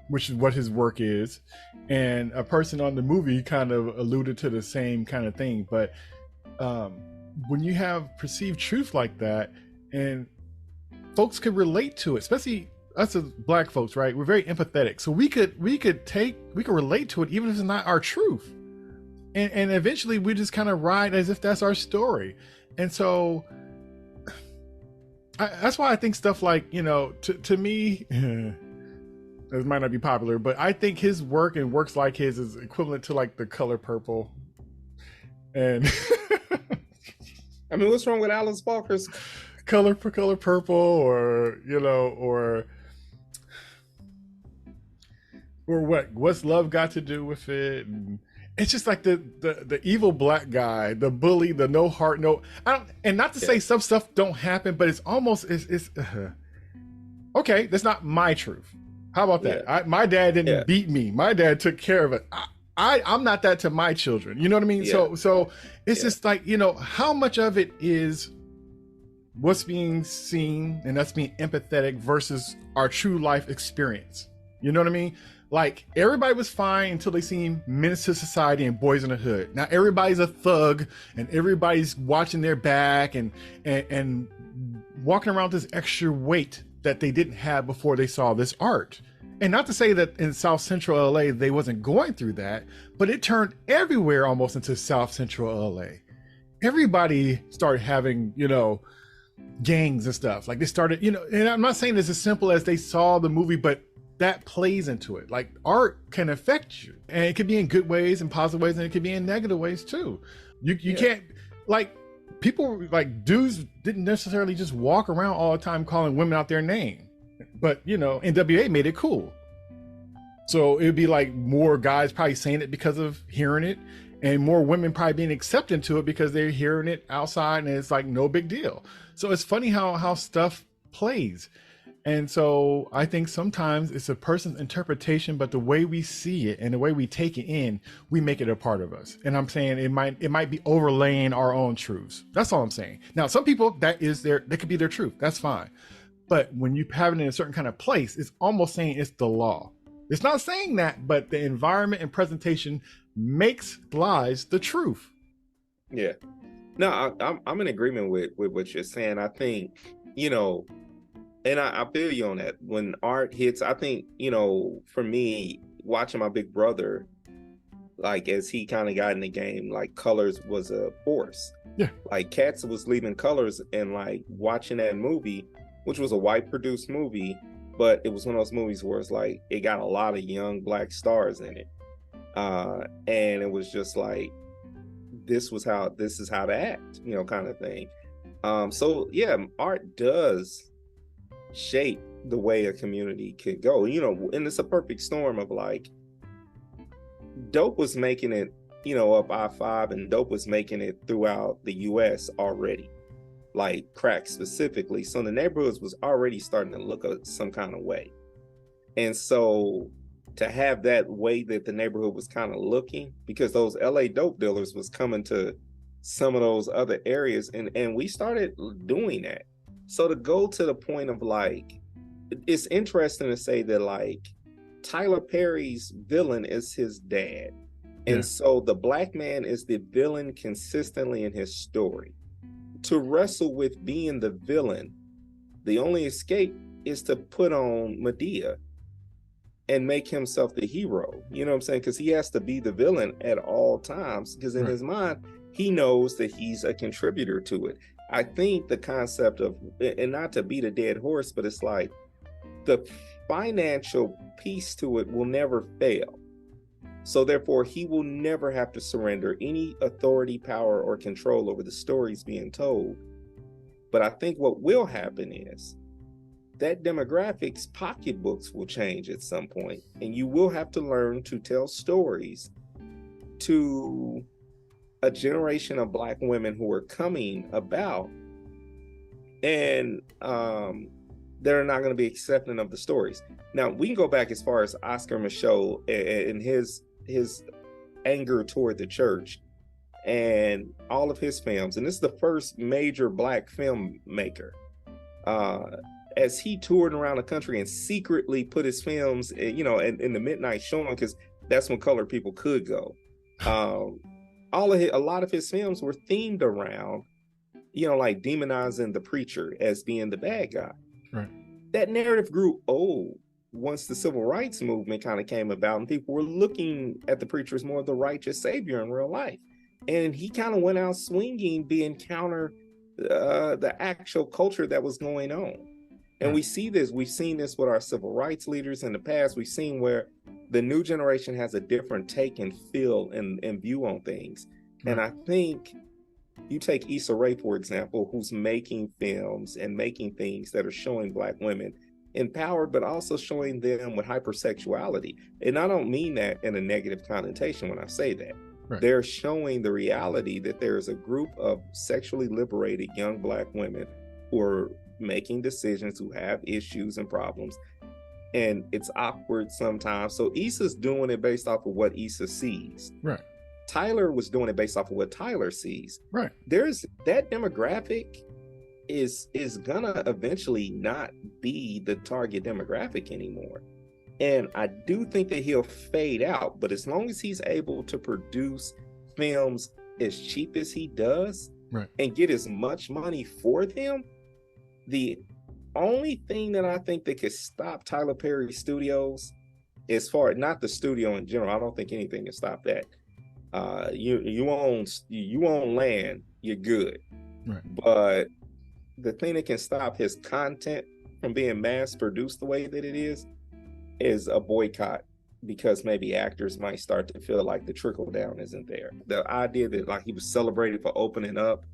which is what his work is. And a person on the movie kind of alluded to the same kind of thing. But when you have perceived truth like that, and folks could relate to it, especially us as black folks, right? We're very empathetic. So we could relate to it even if it's not our truth. And eventually we just kind of ride as if that's our story. And so that's why I think stuff like, to me, it might not be popular, but I think his work and works like his is equivalent to like The Color Purple. And I mean, what's wrong with Alice Walker's Color Purple, or what's love got to do with it? And it's just like the evil black guy, the bully, the no heart, and not to say some stuff don't happen, but it's almost okay. That's not my truth. How about that? Yeah. My dad didn't beat me. My dad took care of it. I'm not that to my children. You know what I mean? Yeah. So it's just like, how much of it is what's being seen and that's being empathetic versus our true life experience. You know what I mean? Like, everybody was fine until they seen Menace to Society and Boys in the Hood. Now everybody's a thug and everybody's watching their back and walking around with this extra weight that they didn't have before they saw this art. And not to say that in South Central LA they wasn't going through that, but it turned everywhere almost into South Central LA. Everybody started having, gangs and stuff. Like, they started, and I'm not saying it's as simple as they saw the movie, but that plays into it. Like, art can affect you, and it could be in good ways and positive ways, and it could be in negative ways too. You can't, like, people, like, dudes didn't necessarily just walk around all the time calling women out their name, but NWA made it cool. So it'd be like more guys probably saying it because of hearing it, and more women probably being accepted to it because they're hearing it outside and it's like no big deal. So it's funny how stuff plays. And so I think sometimes it's a person's interpretation, but the way we see it and the way we take it in, we make it a part of us. And I'm saying it might be overlaying our own truths. That's all I'm saying. Now, some people, that could be their truth. That's fine. But when you have it in a certain kind of place, it's almost saying it's the law. It's not saying that, but the environment and presentation makes lies the truth. Yeah. No, I'm in agreement with what you're saying. I think, you know, and I feel you on that. When art hits, I think, you know, for me, watching my big brother, like as he kind of got in the game, like Colors was a force. Yeah. Like Cats was leaving Colors, and like watching that movie, which was a white produced movie, but it was one of those movies where it's like it got a lot of young black stars in it. And it was just like, this is how to act, you know, kind of thing. So yeah, art does shape the way a community could go, you know, and it's a perfect storm of like, Dope was making it, you know, up I-5, and Dope was making it throughout the US already, like crack specifically. So the neighborhoods was already starting to look some kind of way. And so to have that way that the neighborhood was kind of looking, because those LA dope dealers was coming to some of those other areas, and we started doing that. So to go to the point of like, it's interesting to say that like Tyler Perry's villain is his dad. And so the black man is the villain consistently in his story. To wrestle with being the villain, the only escape is to put on Medea and make himself the hero. You know what I'm saying? Because he has to be the villain at all times, because in his mind, he knows that he's a contributor to it. I think the concept of, and not to beat a dead horse, but it's like the financial piece to it will never fail. So therefore, he will never have to surrender any authority, power, or control over the stories being told. But I think what will happen is that demographics pocketbooks will change at some point, and you will have to learn to tell stories to a generation of Black women who are coming about, and they're not going to be accepting of the stories. Now, we can go back as far as Oscar Micheaux and his anger toward the church and all of his films. And this is the first major Black filmmaker. As he toured around the country and secretly put his films, you know, in the midnight showing, because that's when colored people could go. A lot of his films were themed around, you know, like demonizing the preacher as being the bad guy. Right. That narrative grew old once the civil rights movement kind of came about, and people were looking at the preacher as more of the righteous savior in real life. And he kind of went out swinging, being counter the actual culture that was going on. And we've seen this with our civil rights leaders in the past. We've seen where the new generation has a different take and feel and view on things. And I think you take Issa Rae, for example, who's making films and making things that are showing Black women empowered, but also showing them with hypersexuality. And I don't mean that in a negative connotation when I say that. Right. They're showing the reality that there's a group of sexually liberated young Black women who are making decisions, who have issues and problems. And it's awkward sometimes. So Issa's doing it based off of what Issa sees. Right. Tyler was doing it based off of what Tyler sees. Right. There's that demographic is gonna eventually not be the target demographic anymore. And I do think that he'll fade out, but as long as he's able to produce films as cheap as he does, right, and get as much money for them, the only thing that I think that could stop Tyler Perry Studios, as far as not the studio in general, I don't think anything can stop that. You own land, you're good. Right. But the thing that can stop his content from being mass produced the way that it is a boycott, because maybe actors might start to feel like the trickle down isn't there. The idea that like he was celebrated for opening up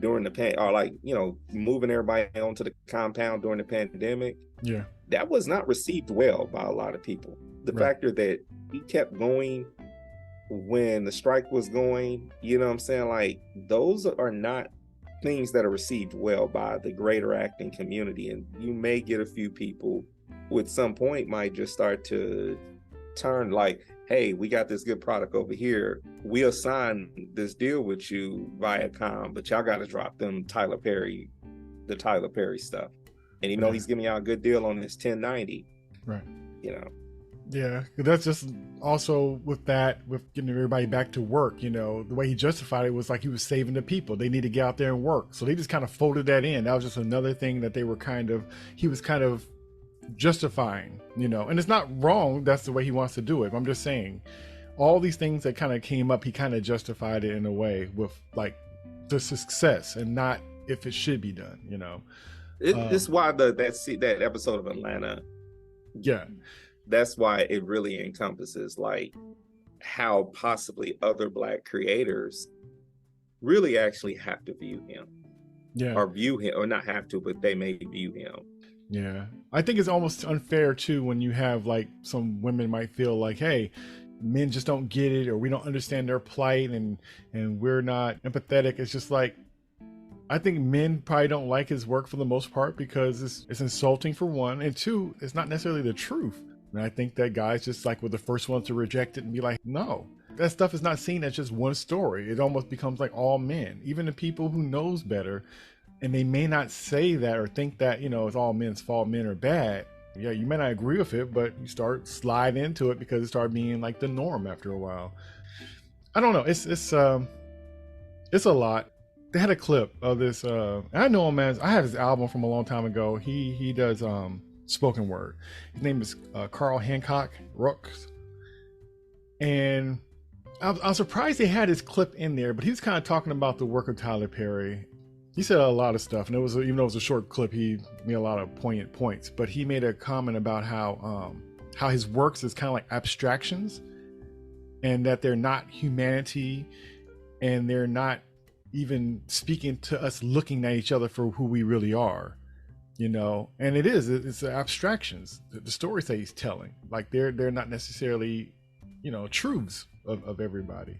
during the or like, you know, moving everybody onto the compound during the pandemic. Yeah. That was not received well by a lot of people. The factor that he kept going when the strike was going, you know what I'm saying? Like, those are not things that are received well by the greater acting community. And you may get a few people who at some point might just start to turn like, hey, we got this good product over here. We'll sign this deal with you Viacom, but y'all got to drop the Tyler Perry stuff. And even though he's giving y'all a good deal on this 1090, right? You know, Yeah, that's just also with getting everybody back to work, the way he justified it was like he was saving the people. They need to get out there and work. So they just kind of folded that in. That was just another thing that he was kind of justifying, and it's not wrong. That's the way he wants to do it. But I'm just saying all these things that kind of came up, he kind of justified it in a way with like the success and not if it should be done, This is why that episode of Atlanta, yeah, that's why it really encompasses like how possibly other Black creators really actually have to view him. Yeah. Or view him, or not have to, but they may view him. Yeah. I think it's almost unfair too when you have like some women might feel like, hey, men just don't get it, or we don't understand their plight, and we're not empathetic. It's just like, I think men probably don't like his work for the most part because it's insulting for one, and two, it's not necessarily the truth. And I think that guys just like were the first ones to reject it and be like, no, that stuff is not seen as just one story. It almost becomes like all men, even the people who knows better. And they may not say that or think that, it's all men's fault, men are bad. Yeah, you may not agree with it, but you start slide into it because it started being like the norm after a while. I don't know. It's a lot. They had a clip of this. I know him as, I have his album from a long time ago. He does spoken word. His name is Carl Hancock Rooks. And I was surprised they had his clip in there, but he was kind of talking about the work of Tyler Perry. He said a lot of stuff, and even though it was a short clip, he made a lot of poignant points. But he made a comment about how his works is kind of like abstractions, and that they're not humanity, and they're not even speaking to us, looking at each other for who we really are, And it's abstractions. The stories that he's telling, like they're not necessarily, truths of everybody,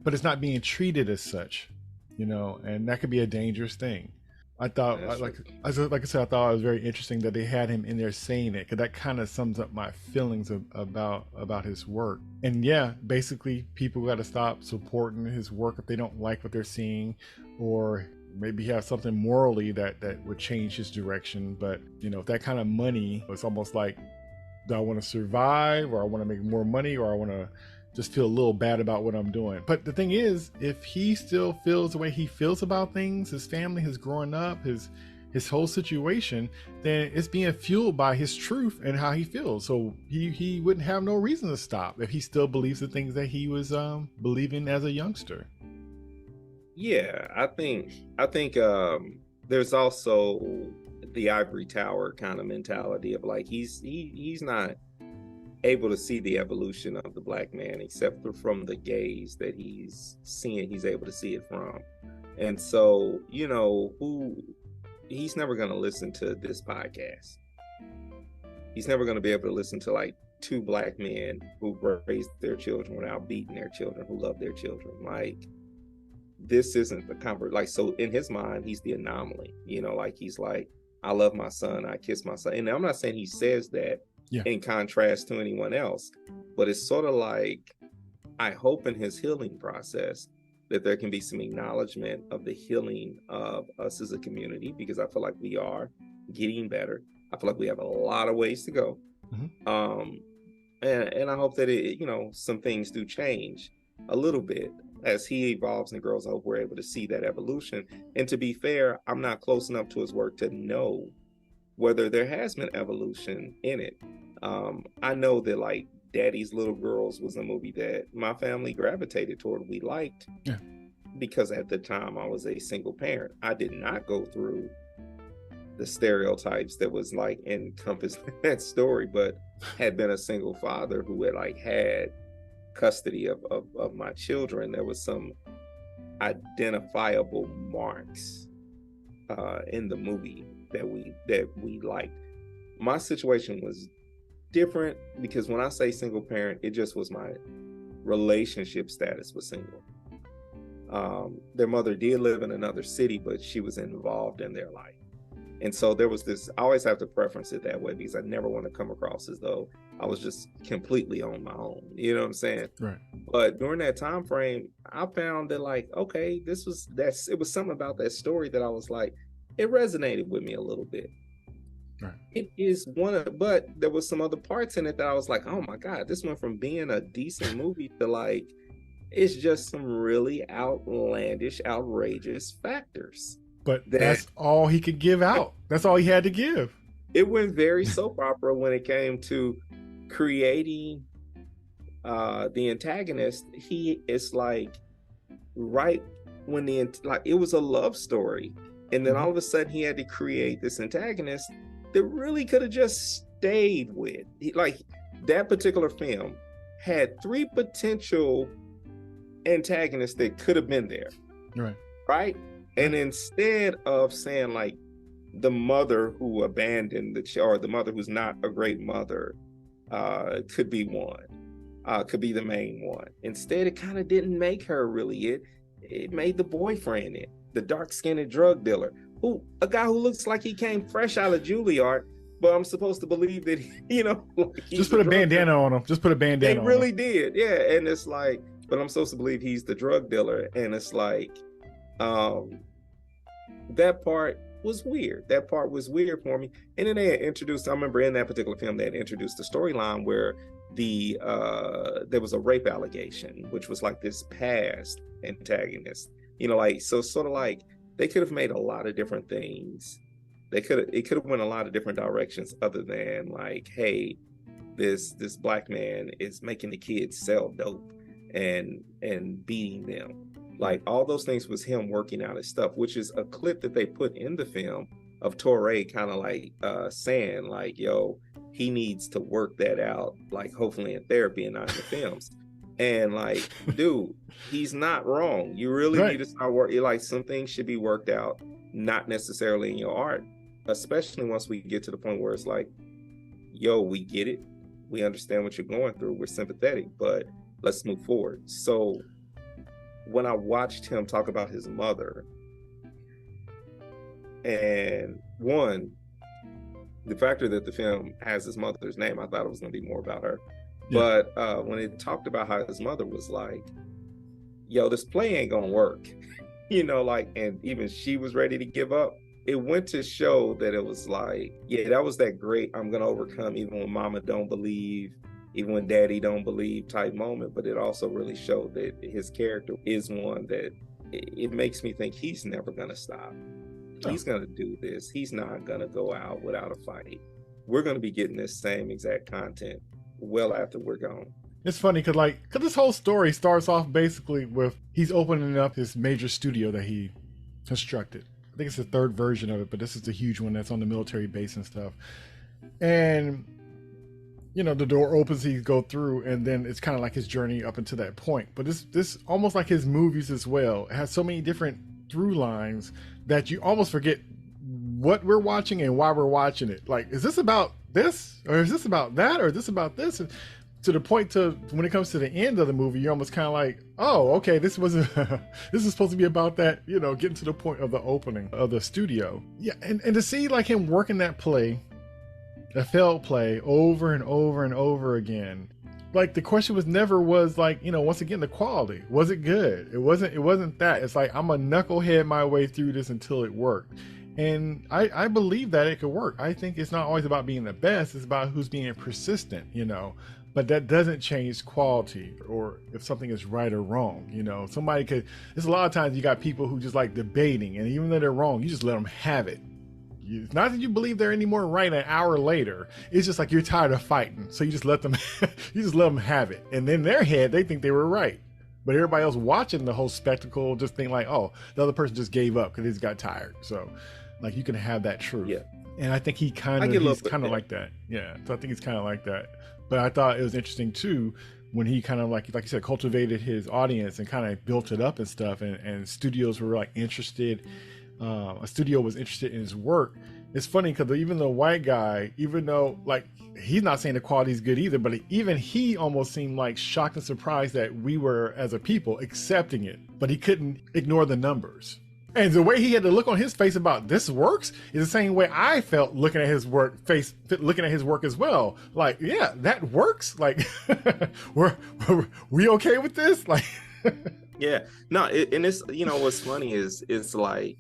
but it's not being treated as such. And that could be a dangerous thing. I thought, like I said, I thought it was very interesting that they had him in there saying it, because that kind of sums up my feelings about his work. And yeah, basically, people got to stop supporting his work if they don't like what they're seeing, or maybe have something morally that would change his direction. But if that kind of money, it's almost like, do I want to survive, or I want to make more money, or I want to just feel a little bad about what I'm doing. But the thing is, if he still feels the way he feels about things, his family, his growing up, his whole situation, then it's being fueled by his truth and how he feels. So he wouldn't have no reason to stop if he still believes the things that he was believing as a youngster. Yeah, I think there's also the ivory tower kind of mentality of like he's not able to see the evolution of the Black man except from the gaze that he's seeing. He's able to see it from, and so he's never going to listen to this podcast. He's never going to be able to listen to like two Black men who raised their children without beating their children, who love their children. Like, this isn't the comfort. Like, so in his mind, he's the anomaly. Like he's like, I love my son, I kiss my son. And I'm not saying he says that in contrast to anyone else, but it's sort of like, I hope in his healing process that there can be some acknowledgement of the healing of us as a community, because I feel like we are getting better. I feel like we have a lot of ways to go. Mm-hmm. And I hope that some things do change a little bit as he evolves and grows. I hope we're able to see that evolution. And to be fair, I'm not close enough to his work to know whether there has been evolution in it. I know that like Daddy's Little Girls was a movie that my family gravitated toward. We liked, because at the time I was a single parent. I did not go through the stereotypes that was like encompassed in that story, but had been a single father who had like had custody of my children. There was some identifiable marks in the movie that we liked. My situation was different, because when I say single parent, it just was my relationship status was single. Their mother did live in another city, but she was involved in their life. And so there was this, I always have to preference it that way, because I never want to come across as though I was just completely on my own. You know what I'm saying? Right. But during that time frame, I found that like, okay, it was something about that story that I was like, it resonated with me a little bit. It is but there was some other parts in it that I was like, oh my God, this went from being a decent movie to like, it's just some really outlandish, outrageous factors. But that's all he could give out. That's all he had to give. It went very soap opera when it came to creating the antagonist. He is like, right when it was a love story. And then all of a sudden he had to create this antagonist that really could have just stayed with. Like that particular film had 3 potential antagonists that could have been there. Right? And instead of saying like the mother who abandoned the child, or the mother who's not a great mother, could be one, could be the main one. Instead, it kind of didn't make her really it. It made the boyfriend it, the dark-skinned drug dealer, a guy who looks like he came fresh out of Juilliard, but I'm supposed to believe that, like just put a bandana on him. Just put a bandana on him. They really did, yeah. And it's like, but I'm supposed to believe he's the drug dealer, and it's like, that part was weird. That part was weird for me. And then they had introduced, I remember in that particular film, they had introduced the storyline where there was a rape allegation, which was like this past antagonist. Like, so sort of like they could have made a lot of different things. It could have went a lot of different directions other than like, hey, this black man is making the kids sell dope and beating them. Like all those things was him working out his stuff, which is a clip that they put in the film of Torre kind of like saying like, yo, he needs to work that out, like hopefully in therapy and not in the films. And like, dude, he's not wrong. You really need to start working. Like some things should be worked out, not necessarily in your art, especially once we get to the point where it's like, yo, we get it. We understand what you're going through. We're sympathetic, but let's move forward. So when I watched him talk about his mother, and one, the factor that the film has his mother's name, I thought it was going to be more about her. Yeah. But when it talked about how his mother was like, yo, this play ain't going to work, like, and even she was ready to give up. It went to show that it was like, yeah, that was that great, I'm going to overcome even when mama don't believe, even when daddy don't believe type moment. But it also really showed that his character is one that it makes me think he's never going to stop. He's going to do this. He's not going to go out without a fight. We're going to be getting this same exact content well after we're gone. It's funny because this whole story starts off basically with he's opening up his major studio that he constructed. I think it's the 3rd version of it, but this is the huge one that's on the military base and stuff. And the door opens, he go through, and then it's kind of like his journey up until that point. But this almost like his movies as well. It has so many different through lines that you almost forget what we're watching and why we're watching it. Like, is this about this, or is this about that, or is this about this? And to the point to when it comes to the end of the movie, you're almost kind of like, oh, okay, this wasn't this is supposed to be about that, getting to the point of the opening of the studio. Yeah, and to see like him working that play, a failed play, over and over and over again. Like the question was like, once again, the quality. Was it good? It wasn't that. It's like, I'm a knucklehead my way through this until it worked. And I believe that it could work. I think it's not always about being the best. It's about who's being persistent, but that doesn't change quality or if something is right or wrong. Somebody could, there's a lot of times you got people who just like debating, and even though they're wrong, you just let them have it. It's not that you believe they're any more right an hour later. It's just like you're tired of fighting, so you just let them have it. And in their head, they think they were right, but everybody else watching the whole spectacle just think like, oh, the other person just gave up because he just got tired. So, like, you can have that truth. Yeah. And I think he's kind of like that. Yeah. So I think he's kind of like that. But I thought it was interesting too when he kind of like you said, cultivated his audience and kind of built it up and stuff, and studios were like interested. A studio was interested in his work. It's funny because even the white guy, even though like he's not saying the quality is good either, but even he almost seemed like shocked and surprised that we were as a people accepting it, but he couldn't ignore the numbers. And the way he had to look on his face about this works is the same way I felt looking at his work as well. Like, yeah, that works. Like, we okay with this? Like, yeah, no. And it's, what's funny is it's like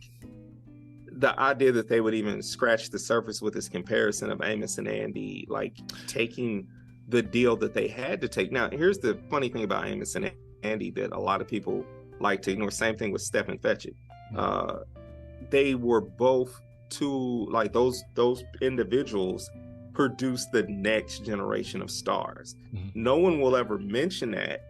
the idea that they would even scratch the surface with this comparison of Amos and Andy, like taking the deal that they had to take. Now, here's the funny thing about Amos and Andy that a lot of people like to ignore. Same thing with Stephen Fetchit. They were both two, like those individuals produced the next generation of stars. No one will ever mention that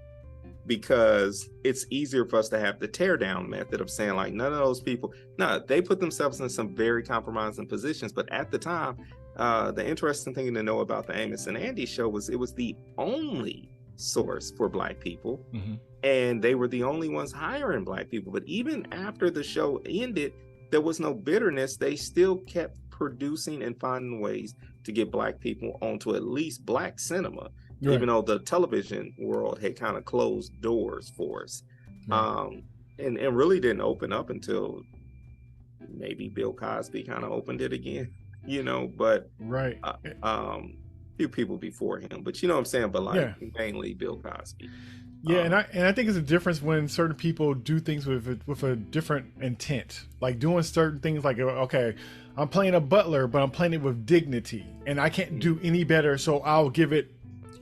because it's easier for us to have the tear down method of saying like none of those people. No, they put themselves in some very compromising positions, but at the time, the interesting thing to know about the Amos and Andy show was it was the only source for Black people, and they were the only ones hiring Black people. But even after the show ended, there was no bitterness. They still kept producing and finding ways to get Black people onto at least Black cinema, even though the television world had kind of closed doors for us, and really didn't open up until maybe Bill Cosby kind of opened it again. But few people before him, but you know what I'm saying, but like mainly Bill Cosby. And I think it's a difference when certain people do things with a different intent, like doing certain things like, okay, I'm playing a butler, but I'm playing it with dignity, and I can't do any better, so I'll give it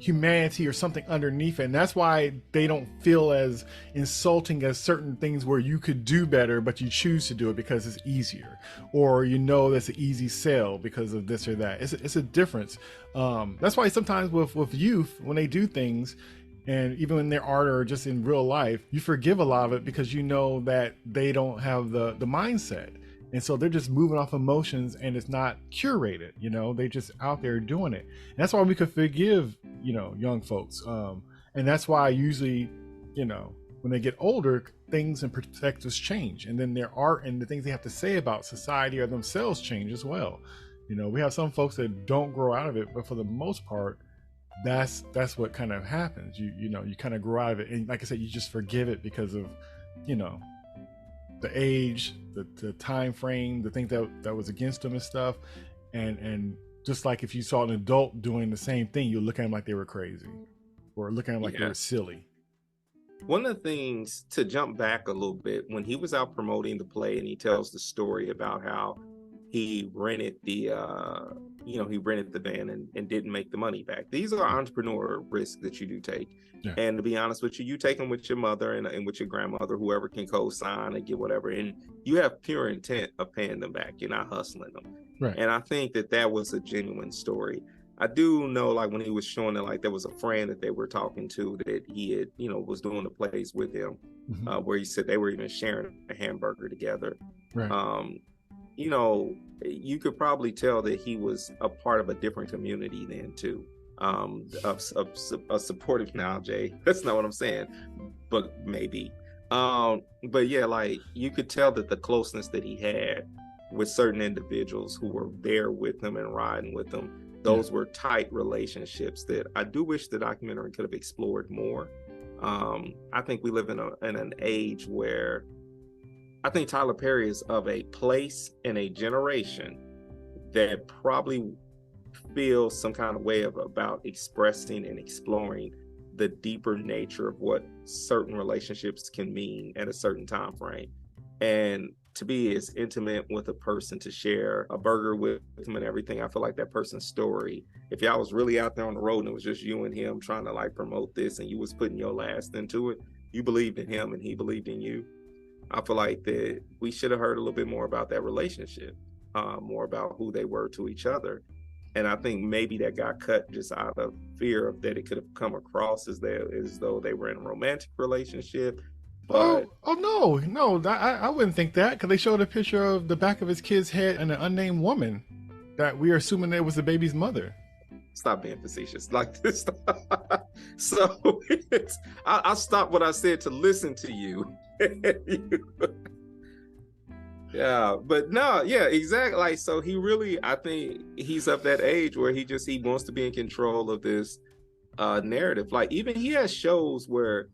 humanity or something underneath it. And that's why they don't feel as insulting as certain things where you could do better, but you choose to do it because it's easier, or that's an easy sell because of this or that. It's a difference. That's why sometimes with youth, when they do things, and even in their art or just in real life, you forgive a lot of it because you know that they don't have the mindset. And so they're just moving off emotions, and it's not curated, they just out there doing it. And that's why we could forgive, young folks. And that's why usually, when they get older, things and perspectives change. And then their art and the things they have to say about society or themselves change as well. We have some folks that don't grow out of it, but for the most part, that's what kind of happens. You kind of grow out of it. And like I said, you just forgive it because of, the age, the time frame, the things that was against them and stuff. And just like if you saw an adult doing the same thing, you look at them like they were crazy, or look at them like they were silly. One of the things, to jump back a little bit, when he was out promoting the play and he tells the story about how he rented the van and didn't make the money back. These are entrepreneur risks that you do take. Yeah. And to be honest with you, you take them with your mother and with your grandmother, whoever can co-sign and get whatever. And you have pure intent of paying them back. You're not hustling them. Right. And I think that was a genuine story. I do know, like when he was showing it, like there was a friend that they were talking to that he had, was doing the plays with him, where he said they were even sharing a hamburger together. Right. You could probably tell that he was a part of a different community then too. A supportive, now, Jay, that's not what I'm saying, but maybe. But yeah, like you could tell that the closeness that he had with certain individuals who were there with him and riding with him, those were tight relationships that I do wish the documentary could have explored more. I think we live in an age where I think Tyler Perry is of a place and a generation that probably feels some kind of way about expressing and exploring the deeper nature of what certain relationships can mean at a certain time frame. And to be as intimate with a person, to share a burger with them and everything, I feel like that person's story, if y'all was really out there on the road and it was just you and him trying to like promote this and you was putting your last into it, you believed in him and he believed in you. I feel like that we should have heard a little bit more about that relationship, more about who they were to each other. And I think maybe that got cut just out of fear of that it could have come across as though they were in a romantic relationship. But no, I wouldn't think that, because they showed a picture of the back of his kid's head and an unnamed woman that we are assuming that was the baby's mother. Stop being facetious like this. So I stopped what I said to listen to you. Yeah, but no, yeah, exactly. Like, so he really, I think he's of that age where he wants to be in control of this narrative. Like, even he has shows where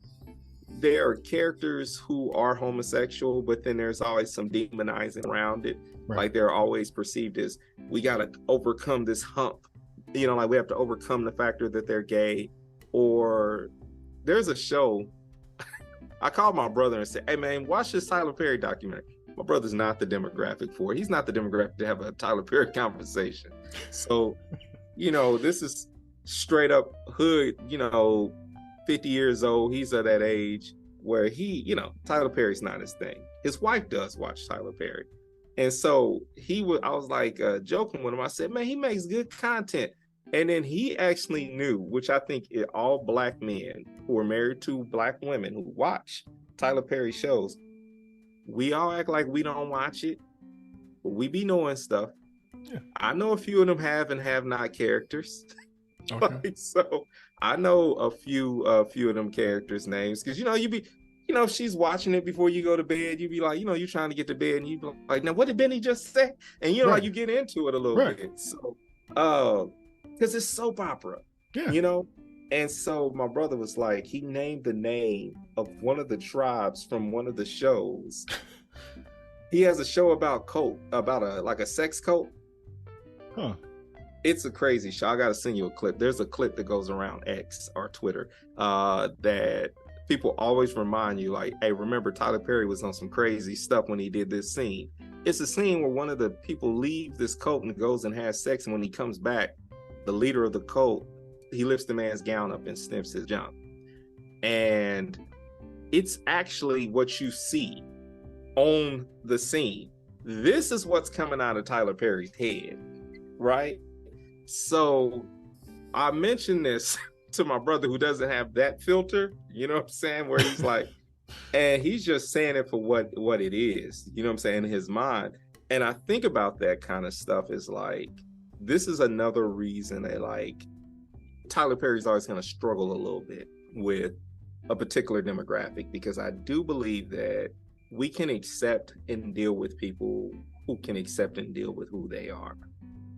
there are characters who are homosexual, but then there's always some demonizing around it. Right. Like they're always perceived as, we got to overcome this hump. Like we have to overcome the factor that they're gay. Or there's a show, I called my brother and said, hey man, watch this Tyler Perry documentary. My brother's not the demographic for it. He's not the demographic to have a Tyler Perry conversation. So, this is straight up hood, 50 years old. He's at that age where Tyler Perry's not his thing. His wife does watch Tyler Perry. And so I was like joking with him. I said, man, he makes good content. And then he actually knew, which I think all Black men who are married to Black women who watch Tyler Perry shows, we all act like we don't watch it, but we be knowing stuff. Yeah. I know a few of them have and have not characters. Okay. So I know a few of them characters' names, because if she's watching it before you go to bed, you be like, you're trying to get to bed, and you be like, now what did Benny just say? And like you get into it a little bit. So because it's soap opera, And so my brother was like, he named the name of one of the tribes from one of the shows. He has a show about a sex cult. Huh. It's a crazy show. I gotta send you a clip. There's a clip that goes around X or Twitter that people always remind you, like, hey, remember Tyler Perry was on some crazy stuff when he did this scene. It's a scene where one of the people leaves this cult and goes and has sex, and when he comes back, the leader of the cult, he lifts the man's gown up and sniffs his junk. And it's actually what you see on the scene. This is what's coming out of Tyler Perry's head, right? So I mentioned this to my brother who doesn't have that filter, you know what I'm saying? Where he's like, and he's just saying it for what it is, you know what I'm saying, in his mind. And I think about that kind of stuff is like, this is another reason that like Tyler Perry's always going to struggle a little bit with a particular demographic, because I do believe that we can accept and deal with people who can accept and deal with who they are.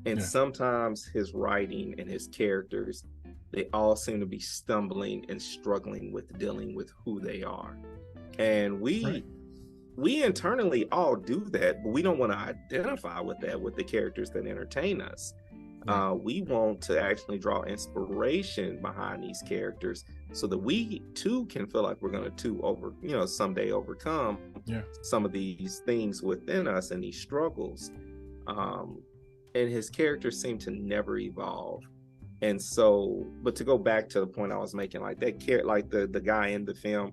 And sometimes his writing and his characters, they all seem to be stumbling and struggling with dealing with who they are. And we internally all do that, but we don't want to identify with that with the characters that entertain us. We want to actually draw inspiration behind these characters so that we too can feel like we're going to someday overcome some of these things within us and these struggles. And his characters seem to never evolve. And so, but to go back to the point I was making, like that like the guy in the film,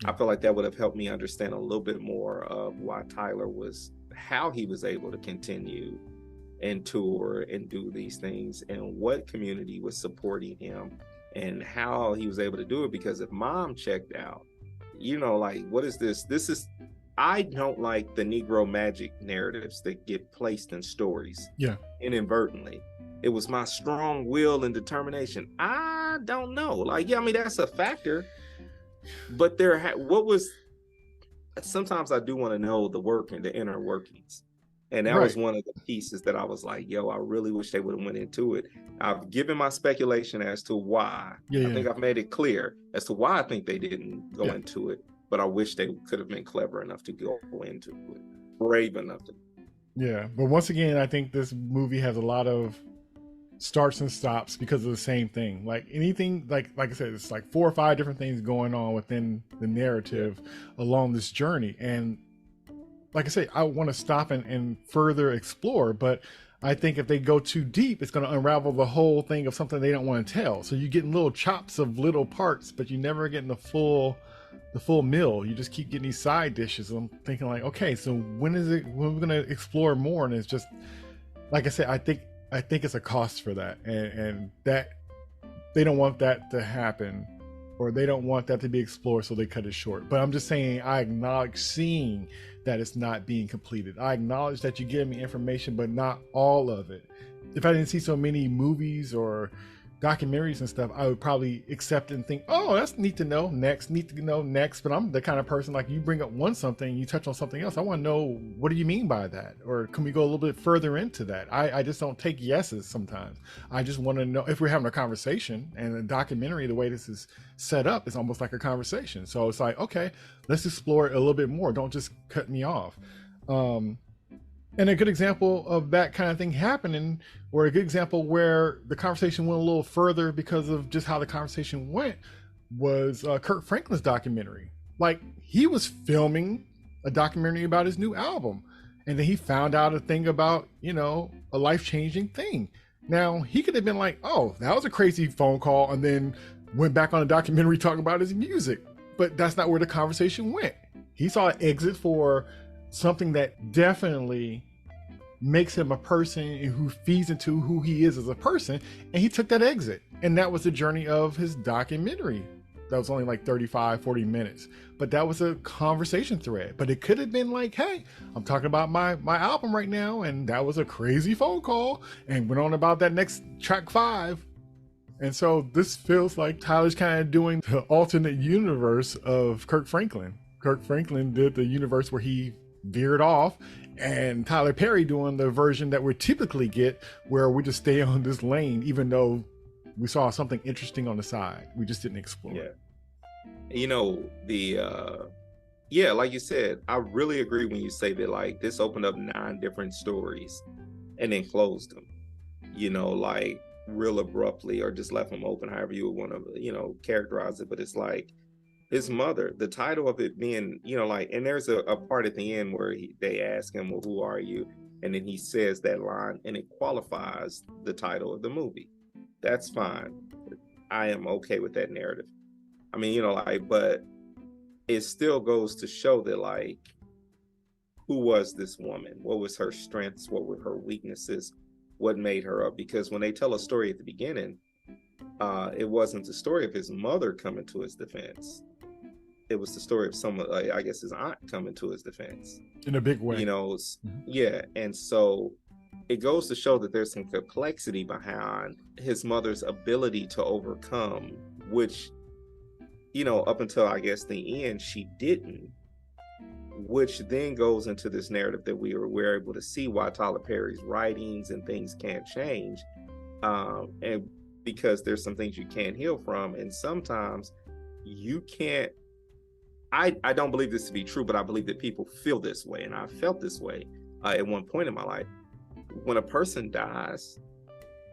I feel like that would have helped me understand a little bit more of why how he was able to continue and tour and do these things, and what community was supporting him, and how he was able to do it. Because if mom checked out, like, what is this? I don't like the Negro magic narratives that get placed in stories. Yeah. Inadvertently. It was my strong will and determination. I don't know. Like, that's a factor. But sometimes I do want to know the inner workings. And that was one of the pieces that I was like, I really wish they would have went into it. I've given my speculation as to why. I think I've made it clear as to why I think they didn't go into it. But I wish they could have been clever enough to go into it, brave enough to. Yeah, but once again, I think this movie has a lot of starts and stops because of the same thing. Like anything, like I said, it's like 4 or 5 different things going on within the narrative along this journey. And like I say, I want to stop and further explore, but I think if they go too deep, it's going to unravel the whole thing of something they don't want to tell. So you're getting little chops of little parts, but you're never getting the full meal. You just keep getting these side dishes. I'm thinking like, okay, so when are we going to explore more? And it's just, like I said, I think it's a cost for that. And that they don't want that to happen, or they don't want that to be explored, so they cut it short. But I'm just saying, I acknowledge seeing that it's not being completed. I acknowledge that you give me information, but not all of it. If I didn't see so many movies or documentaries and stuff, I would probably accept it and think, oh, that's neat to know next. But I'm the kind of person, like, you bring up something, you touch on something else, I want to know, what do you mean by that? Or can we go a little bit further into that? I just don't take yeses sometimes. I just want to know if we're having a conversation, and a documentary, the way this is set up, is almost like a conversation. So it's like, okay, let's explore it a little bit more. Don't just cut me off. And a good example of that kind of thing happening, or a good example where the conversation went a little further because of just how the conversation went, was Kirk Franklin's documentary. Like, he was filming a documentary about his new album. And then he found out a thing about, a life-changing thing. Now, he could have been like, oh, that was a crazy phone call, and then went back on a documentary talking about his music. But that's not where the conversation went. He saw an exit for something that definitely makes him a person who feeds into who he is as a person, and he took that exit. And that was the journey of his documentary. That was only like 35, 40 minutes. But that was a conversation thread. But it could have been like, hey, I'm talking about my album right now, and that was a crazy phone call, and went on about that next track 5. And so this feels like Tyler's kind of doing the alternate universe of Kirk Franklin. Kirk Franklin did the universe where he veered off, and Tyler Perry doing the version that we typically get where we just stay on this lane, even though we saw something interesting on the side. We just didn't explore it. Like you said, I really agree when you say that, like, this opened up 9 different stories and then closed them, like real abruptly, or just left them open, however you would want to, characterize it. But it's like his mother, the title of it being, and there's a part at the end where they ask him, well, who are you? And then he says that line, and it qualifies the title of the movie. That's fine. I am okay with that narrative. I mean, but it still goes to show that, like, who was this woman? What was her strengths? What were her weaknesses? What made her up? Because when they tell a story at the beginning, it wasn't the story of his mother coming to his defense. It was the story of someone, I guess his aunt, coming to his defense. In a big way. Yeah. And so it goes to show that there's some complexity behind his mother's ability to overcome, which, up until, I guess, the end, she didn't, which then goes into this narrative that we're able to see why Tyler Perry's writings and things can't change. And because there's some things you can't heal from. And sometimes you can't, I don't believe this to be true, but I believe that people feel this way. And I felt this way at one point in my life. When a person dies,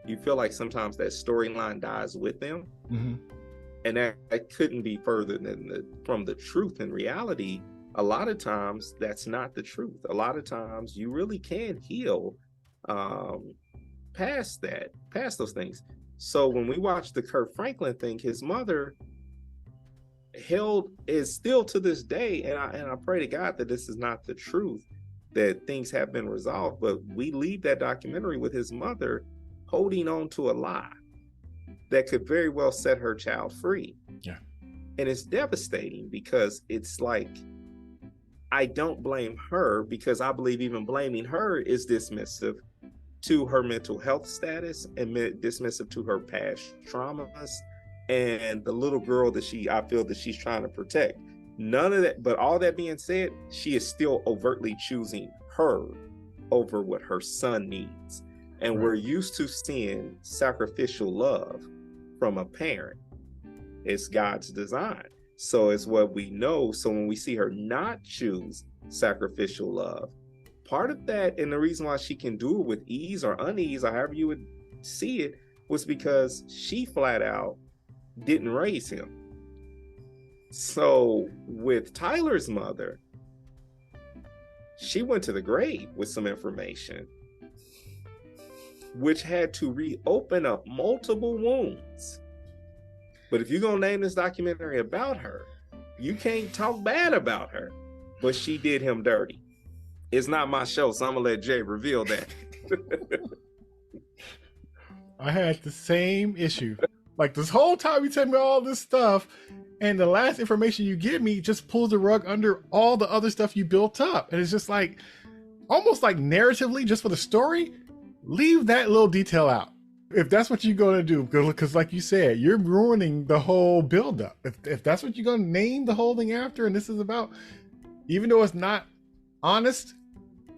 you feel like sometimes that storyline dies with them. Mm-hmm. And that couldn't be further than from the truth. In reality, a lot of times that's not the truth. A lot of times you really can heal past those things. So when we watch the Kirk Franklin thing, his mother is still to this day, and I pray to God that this is not the truth, that things have been resolved, but we leave that documentary with his mother holding on to a lie that could very well set her child free. Yeah. And it's devastating, because it's like, I don't blame her, because I believe even blaming her is dismissive to her mental health status and dismissive to her past traumas and the little girl that I feel that she's trying to protect. None of that, but all that being said, she is still overtly choosing her over what her son needs. And We're used to seeing sacrificial love from a parent. It's God's design. So it's what we know. So when we see her not choose sacrificial love, part of that, and the reason why she can do it with ease or unease, or however you would see it, was because she flat out didn't raise him. So with Tyler's mother, she went to the grave with some information, which had to reopen up multiple wounds. But if you're going to name this documentary about her, you can't talk bad about her. But she did him dirty. It's not my show, so I'm going to let Jay reveal that. I had the same issue. Like, this whole time you tell me all this stuff, and the last information you give me just pulls the rug under all the other stuff you built up. And it's just like, almost like narratively, just for the story, leave that little detail out. If that's what you're going to do, because like you said, you're ruining the whole buildup. If that's what you're going to name the whole thing after, and this is about, even though it's not honest,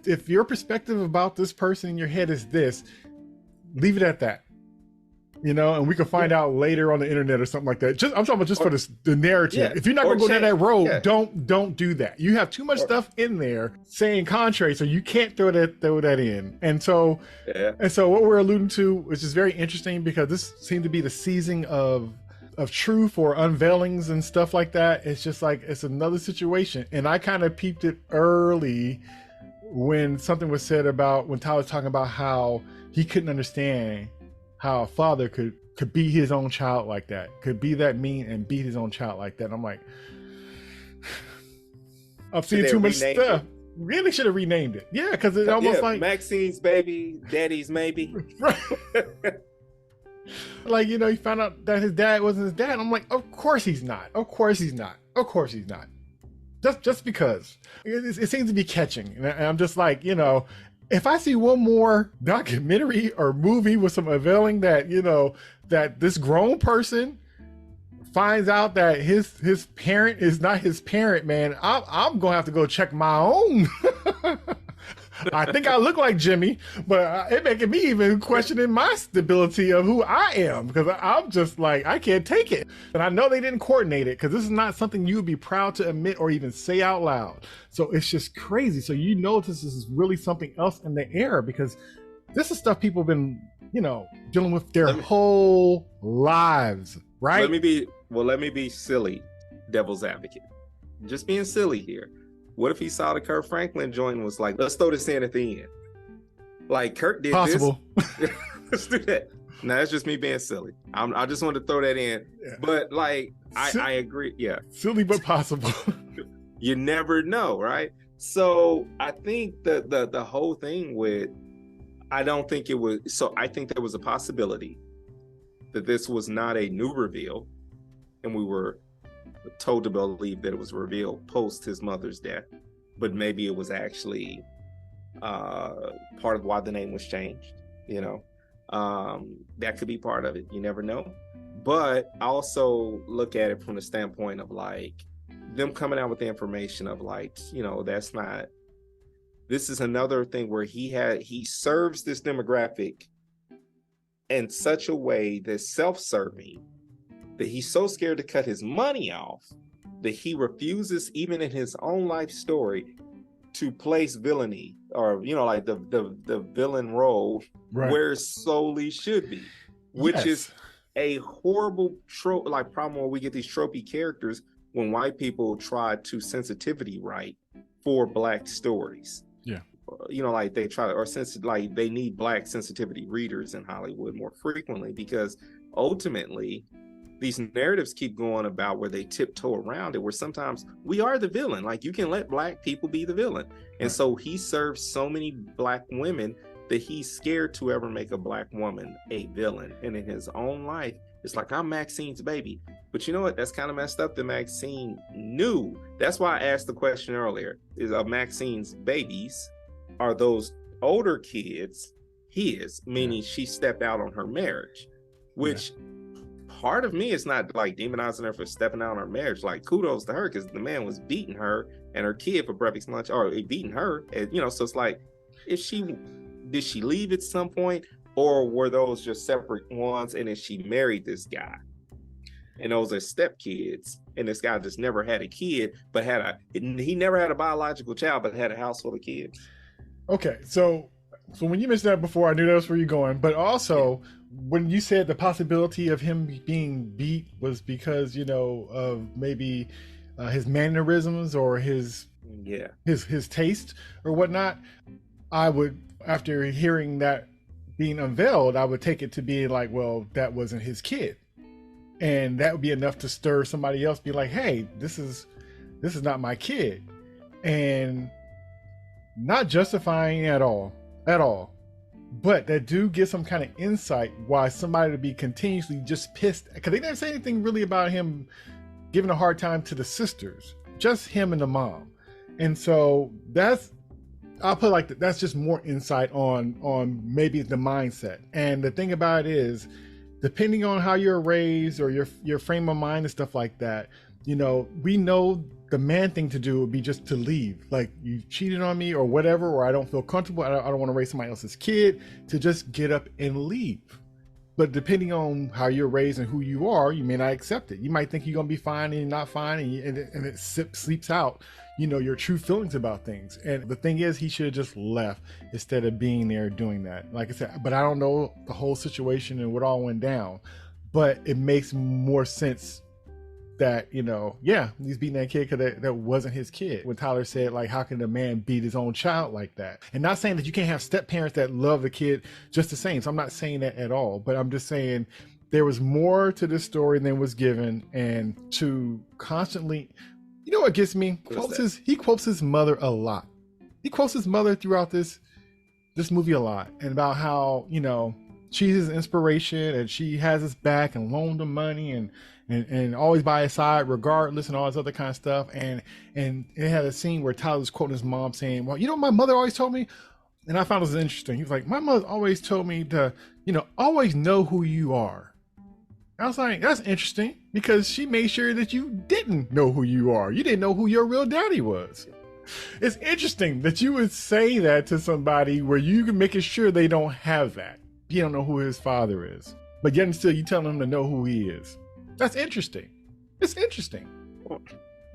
if your perspective about this person in your head is this, leave it at that. And we can find out later on the internet or something like that. I'm talking about just for the narrative. Yeah. If you're not going to go down that road, don't do that. You have too much stuff in there saying contrary, so you can't throw that in. And so, what we're alluding to, which is very interesting, because this seemed to be the season of of truth or unveilings and stuff like that, it's just like, it's another situation. And I kind of peeped it early when something was said about, when Tyler was talking about how he couldn't understand how a father could beat his own child like that, could be that mean and beat his own child like that. And I'm like, I've seen too much stuff. Really should have renamed it. Yeah, because it's almost like Maxine's baby, Daddy's maybe. Right. Like, you know, he found out that his dad wasn't his dad. I'm like, of course he's not. Of course he's not. Of course he's not. Just because it seems to be catching. And I'm just like, you know, if I see one more documentary or movie with some unveiling that, you know, that this grown person finds out that his parent is not his parent, man, I'm gonna have to go check my own. I think I look like Jimmy, but it making me even questioning my stability of who I am, because I'm just like, I can't take it. And I know they didn't coordinate it, because this is not something you would be proud to admit or even say out loud. So it's just crazy. So you know this is really something else in the air, because this is stuff people have been, you know, dealing with their whole lives, right? Let me be silly, devil's advocate. Just being silly here. What if he saw the Kurt Franklin joint and was like, let's throw this in at the end? Like, Kurt did possible. This. Let's do that. No, that's just me being silly. I just wanted to throw that in. Yeah. But like, I agree. Yeah. Silly, but possible. You never know, right? So I think the whole thing with, I don't think it was, so I think there was a possibility that this was not a new reveal, and we were told to believe that it was revealed post his mother's death, but maybe it was actually part of why the name was changed. You know, that could be part of it. You never know. But I also look at it from the standpoint of like them coming out with the information of like, you know, this is another thing where he serves this demographic in such a way that's self-serving, that he's so scared to cut his money off that he refuses, even in his own life story, to place villainy or, you know, like the villain role where it solely should be, which is a horrible problem where we get these tropey characters when white people try to sensitivity write for Black stories. Yeah. You know, like they try to, or like they need Black sensitivity readers in Hollywood more frequently, because ultimately these narratives keep going about where they tiptoe around it, where sometimes we are the villain. Like, you can let Black people be the villain. And so he serves so many Black women that he's scared to ever make a Black woman a villain. And in his own life, it's like, I'm Maxine's baby. But you know what? That's kind of messed up that Maxine knew. That's why I asked the question earlier, is of Maxine's babies, are those older kids his, meaning she stepped out on her marriage, which part of me is not like demonizing her for stepping out on her marriage. Like, kudos to her, because the man was beating her and her kid for breakfast, lunch, or beating her. And, you know, so it's like, did she leave at some point, or were those just separate ones? And then she married this guy, and those are stepkids. And this guy just never had a kid, but he never had a biological child, but had a house full of kids. Okay, so when you mentioned that before, I knew that's where you're going. But also, when you said the possibility of him being beat was because, you know, of maybe his mannerisms or his taste or whatnot, I would, after hearing that being unveiled, I would take it to be like, well, that wasn't his kid, and that would be enough to stir somebody else, be like, hey, this is not my kid, and not justifying at all. But that do give some kind of insight why somebody would be continuously just pissed, because they didn't say anything really about him giving a hard time to the sisters, just him and the mom. And so I'll put it like that, that's just more insight on maybe the mindset. And the thing about it is, depending on how you're raised or your frame of mind and stuff like that, you know, we know the man thing to do would be just to leave. Like, you cheated on me or whatever, or I don't feel comfortable, I don't want to raise somebody else's kid, to just get up and leave. But depending on how you're raised and who you are, you may not accept it. You might think you're going to be fine and you're not fine, and it sleeps out, you know, your true feelings about things. And the thing is, he should have just left instead of being there doing that. Like I said, but I don't know the whole situation and what all went down. but it makes more sense that, you know, yeah, he's beating that kid because that wasn't his kid. When Tyler said, like, how can a man beat his own child like that? And not saying that you can't have step parents that love the kid just the same. So I'm not saying that at all, but I'm just saying there was more to this story than was given. And to constantly, you know what gets me? He quotes his mother a lot. He quotes his mother throughout this movie a lot, and about how, you know, she's his inspiration and she has his back and loaned him money and always by his side regardless and all this other kind of stuff. And it had a scene where Tyler was quoting his mom saying, well, you know what my mother always told me? And I found this interesting. He was like, my mother always told me to, you know, always know who you are. I was like, that's interesting, because she made sure that you didn't know who you are. You didn't know who your real daddy was. It's interesting that you would say that to somebody where you can make sure they don't have that. You don't know who his father is, but yet and still you tell him to know who he is. That's interesting. It's interesting.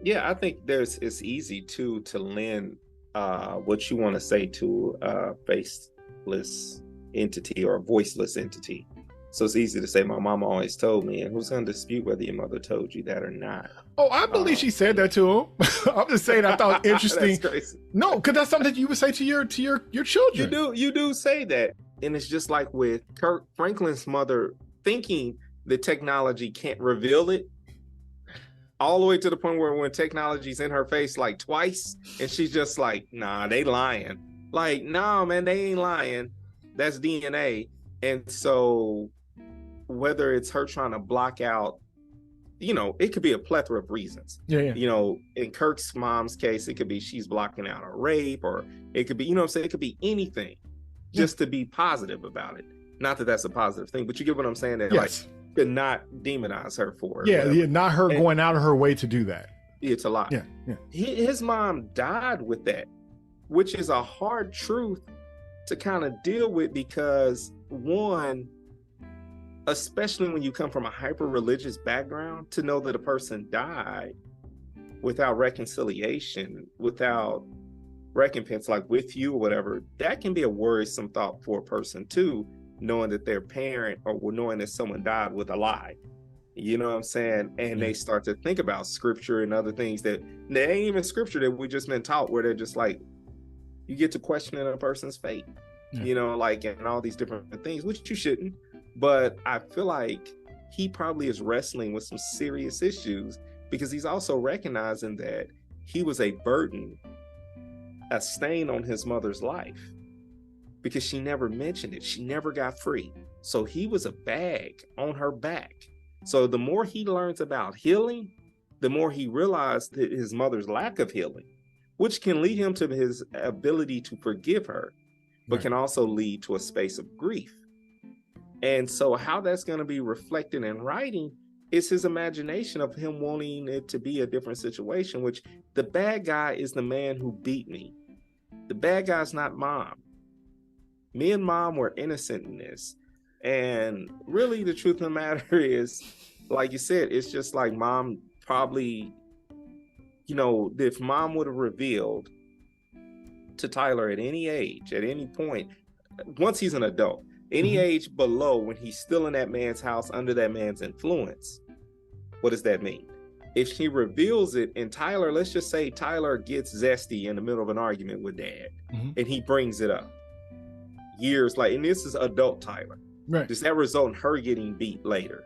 Yeah, I think it's easy to lend what you want to say to a faceless entity or a voiceless entity. So it's easy to say, my mama always told me, and who's going to dispute whether your mother told you that or not? Oh, I believe she said that to him. I'm just saying, I thought it was interesting. That's crazy. No, because that's something that you would say to your children. You do say that. And it's just like with Kirk Franklin's mother thinking that technology can't reveal it, all the way to the point where when technology's in her face like twice, and she's just like, nah, they lying. Like, nah, man, they ain't lying. That's DNA. And so whether it's her trying to block out, you know, it could be a plethora of reasons. Yeah. You know, in Kirk's mom's case, it could be she's blocking out a rape, or it could be, you know what I'm saying? It could be anything just to be positive about it. Not that that's a positive thing, but you get what I'm saying? That yes. Like, to not demonize her for it. Yeah, not her going out of her way to do that. It's a lot. Yeah. His mom died with that, which is a hard truth to kind of deal with, because one, especially when you come from a hyper-religious background, to know that a person died without reconciliation, without recompense, like with you or whatever, that can be a worrisome thought for a person too, knowing that their parent, or knowing that someone died with a lie. You know what I'm saying? And they start to think about scripture and other things that they ain't even scripture that we just been taught, where they're just like, you get to questioning a person's faith. You know, like, and all these different things, which you shouldn't. But I feel like he probably is wrestling with some serious issues, because he's also recognizing that he was a burden, a stain on his mother's life, because she never mentioned it. She never got free. So he was a bag on her back. So the more he learns about healing, the more he realized that his mother's lack of healing, which can lead him to his ability to forgive her, but can also lead to a space of grief. And so how that's going to be reflected in writing is his imagination of him wanting it to be a different situation, which the bad guy is the man who beat me. The bad guy's not mom. Me and mom were innocent in this. And really the truth of the matter is, like you said, it's just like mom probably, you know, if mom would have revealed to Tyler at any age, at any point, once he's an adult, any age below, when he's still in that man's house under that man's influence, what does that mean? If she reveals it, and Tyler, let's just say Tyler gets zesty in the middle of an argument with dad, and he brings it up years later, and this is adult Tyler. Right. Does that result in her getting beat later?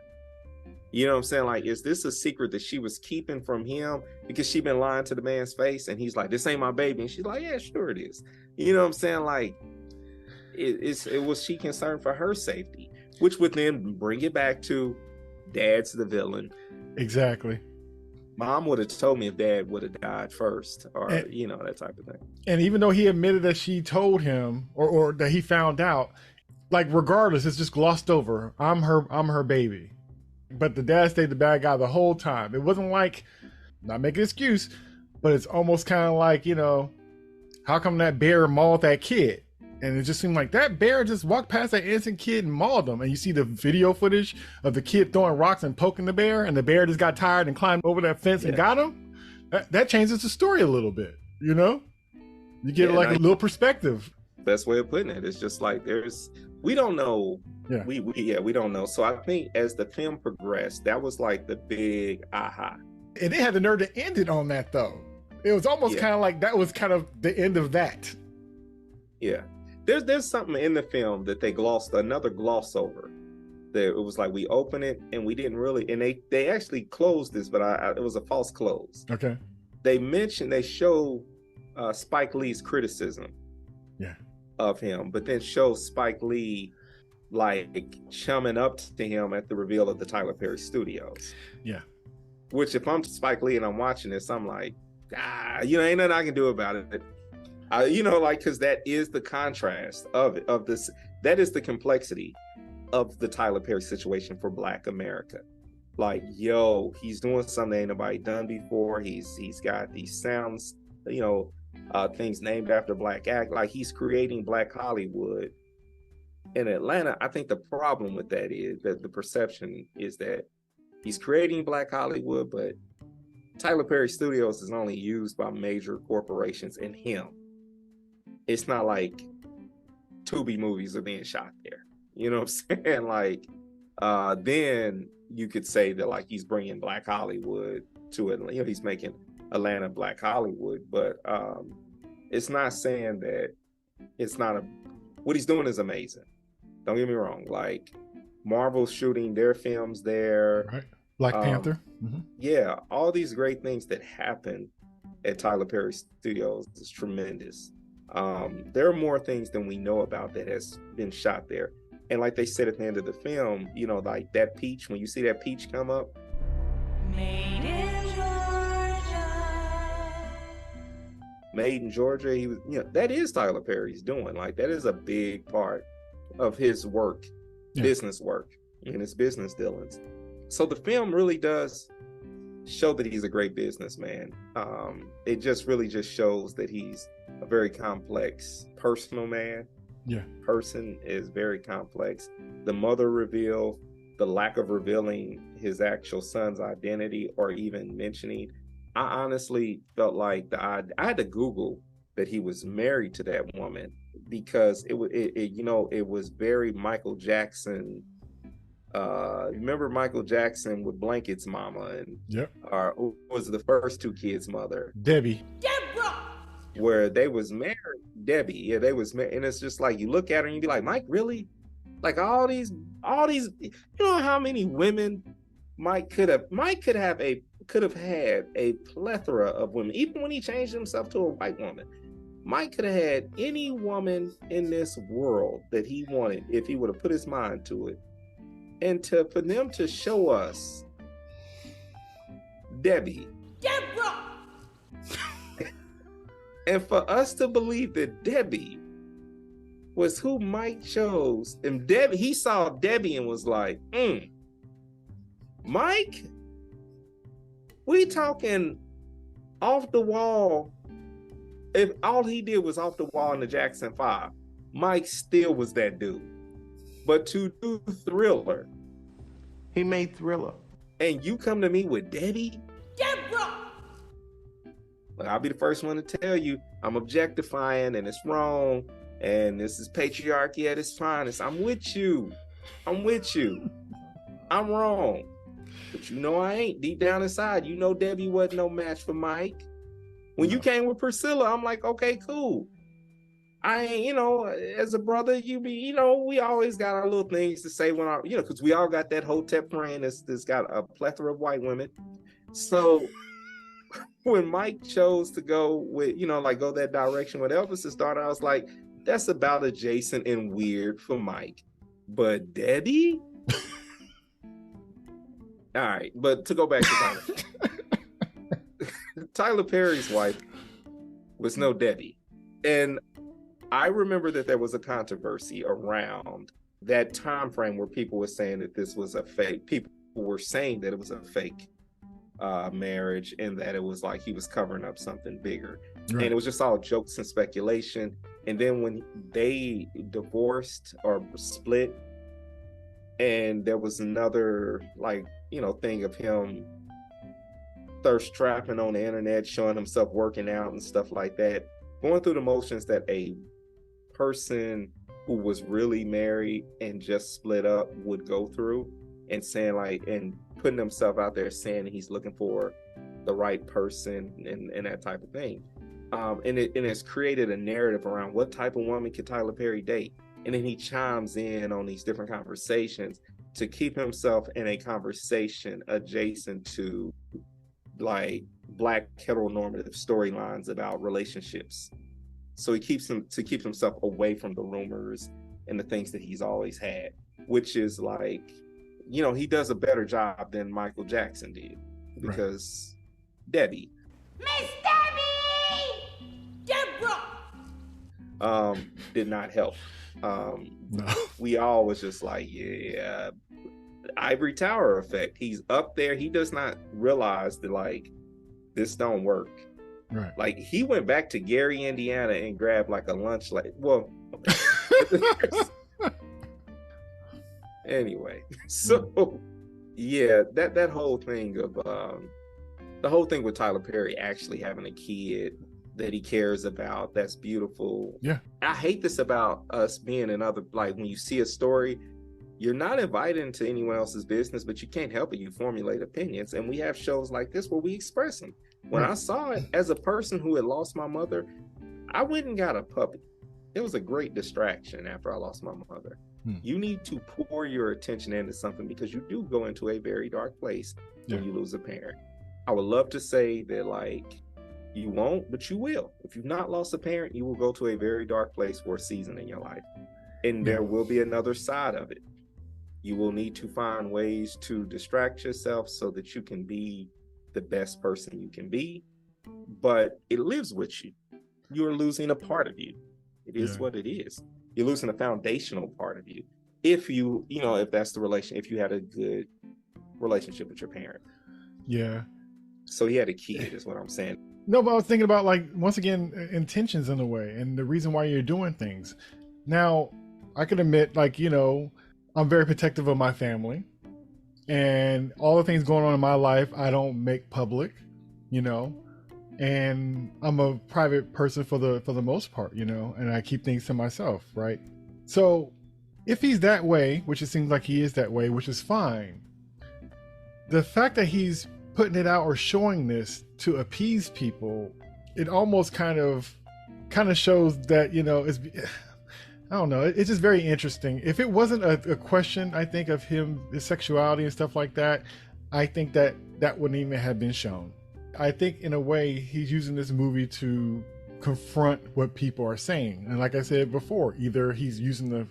You know what I'm saying? Like, is this a secret that she was keeping from him because she been lying to the man's face? And he's like, this ain't my baby. And she's like, yeah, sure it is. You know what I'm saying? Like, was she concerned for her safety? Which would then bring it back to dad's the villain. Exactly. Mom would have told me if dad would have died first, or, you know, that type of thing. And even though he admitted that she told him, or that he found out, like, regardless, it's just glossed over. I'm her baby. But the dad stayed the bad guy the whole time. It wasn't like, not making an excuse, but it's almost kind of like, you know, how come that bear mauled that kid? And it just seemed like that bear just walked past that innocent kid and mauled him. And you see the video footage of the kid throwing rocks and poking the bear, and the bear just got tired and climbed over that fence and got him. That changes the story a little bit, you know? You get like a little perspective. Best way of putting it. It's just like we don't know Yeah. We don't know. So I think as the film progressed, that was like the big aha. And they had the nerve to end it on that, though. It was almost kind of like that was kind of the end of that. Yeah. There's something in the film that they gloss over. That it was like we open it and we didn't really, and they actually closed this, but it was a false close. Okay. They show Spike Lee's criticism of him, but then show Spike Lee like chumming up to him at the reveal of the Tyler Perry Studios. Yeah. Which if I'm Spike Lee and I'm watching this, I'm like, ain't nothing I can do about it. Because that is the contrast of this. That is the complexity of the Tyler Perry situation for Black America. Like, he's doing something ain't nobody done before. He's got these sounds, things named after Black act. Like he's creating Black Hollywood. In Atlanta, I think the problem with that is that the perception is that he's creating Black Hollywood, but Tyler Perry Studios is only used by major corporations and him. It's not like Tubi movies are being shot there. You know what I'm saying? Like, then you could say that like he's bringing Black Hollywood to it. He's making Atlanta Black Hollywood, but it's not saying that it's not what he's doing is amazing. Don't get me wrong. Like Marvel's shooting their films there. Right. Black Panther. Mm-hmm. Yeah. All these great things that happen at Tyler Perry Studios is tremendous. There are more things than we know about that has been shot there. And like they said at the end of the film, like that peach, when you see that peach come up. Made in Georgia, he was, that is Tyler Perry's doing. Like that is a big part of his work, business work, and his business dealings. So the film really does show that he's a great businessman. It just really shows that he's a very complex personal man. Yeah. Person is very complex. The mother reveal, the lack of revealing his actual son's identity or even mentioning. I honestly felt like I had to Google that he was married to that woman because it was very Michael Jackson. Remember Michael Jackson with Blanket's mama and who was the first two kids' mother? Debbie. Where they was married, Debbie. Yeah, they was married, and it's just like you look at her and you be like, Mike, really? Like all these, how many women Mike could have had a plethora of women, even when he changed himself to a white woman. Mike could have had any woman in this world that he wanted if he would have put his mind to it. And for them to show us Debbie. And for us to believe that Debbie was who Mike chose, and he saw Debbie and was like, Mike, we talking off the wall. If all he did was off the wall in the Jackson 5, Mike still was that dude. But to do Thriller, he made Thriller. And you come to me with Debbie? I'll be the first one to tell you I'm objectifying and it's wrong and this is patriarchy at its finest. I'm with you. I'm wrong. But I ain't. Deep down inside, Debbie wasn't no match for Mike. When you came with Priscilla, I'm like, okay, cool. I ain't, as a brother, we always got our little things to say when because we all got that Hotep friend that's got a plethora of white women. So when Mike chose to go with, go that direction with Elvis's daughter, I was like, that's about adjacent and weird for Mike. But Debbie? All right, but to go back to Tyler. Tyler Perry's wife was no Debbie. And I remember that there was a controversy around that time frame where people were saying that this was a fake. People were saying that it was a fake marriage and that it was like he was covering up something bigger. Right. And it was just all jokes and speculation. And then when they divorced or split, and there was another thing of him thirst trapping on the internet, showing himself working out and stuff like that, going through the motions that a person who was really married and just split up would go through, and saying like, and putting himself out there saying he's looking for the right person and that type of thing. And it's created a narrative around what type of woman could Tyler Perry date. And then he chimes in on these different conversations to keep himself in a conversation adjacent to like Black heteronormative storylines about relationships. So he keeps himself away from the rumors and the things that he's always had, which is like, you know, he does a better job than Michael Jackson did, because Debbie. Miss Debbie! Deborah! Did not help. No. We all was just like, yeah, Ivory Tower effect. He's up there. He does not realize that like this don't work. Right. Like he went back to Gary, Indiana, and grabbed like a lunch. Like, well, anyway. So yeah, that whole thing of the whole thing with Tyler Perry actually having a kid that he cares about, that's beautiful. Yeah. I hate this about us being in other, like when you see a story, you're not invited into anyone else's business, but you can't help it. You formulate opinions. And we have shows like this where we express them. When I saw it, as a person who had lost my mother, I went and got a puppy. It was a great distraction after I lost my mother. You need to pour your attention into something, because you do go into a very dark place when you lose a parent. I would love to say that like, you won't, but you will. If you've not lost a parent, you will go to a very dark place for a season in your life. And there will be another side of it. You will need to find ways to distract yourself so that you can be the best person you can be. But it lives with you. You're losing a part of you. It is what it is. You're losing a foundational part of you. If you know, if that's the relation, if you had a good relationship with your parent. Yeah. So he had a kid, is what I'm saying. No, but I was thinking about, like, once again, intentions in a way, and the reason why you're doing things. Now, I can admit, like, you know, I'm very protective of my family, and all the things going on in my life, I don't make public, you know, and I'm a private person for the most part, you know, and I keep things to myself, right? So if he's that way, which it seems like he is that way, which is fine, the fact that he's putting it out or showing this to appease people, it almost kind of shows that, you know, it's, I don't know, it's just very interesting. If it wasn't a question, I think, of him, his sexuality and stuff like that, I think that wouldn't even have been shown. I think in a way he's using this movie to confront what people are saying. And like I said before, either he's using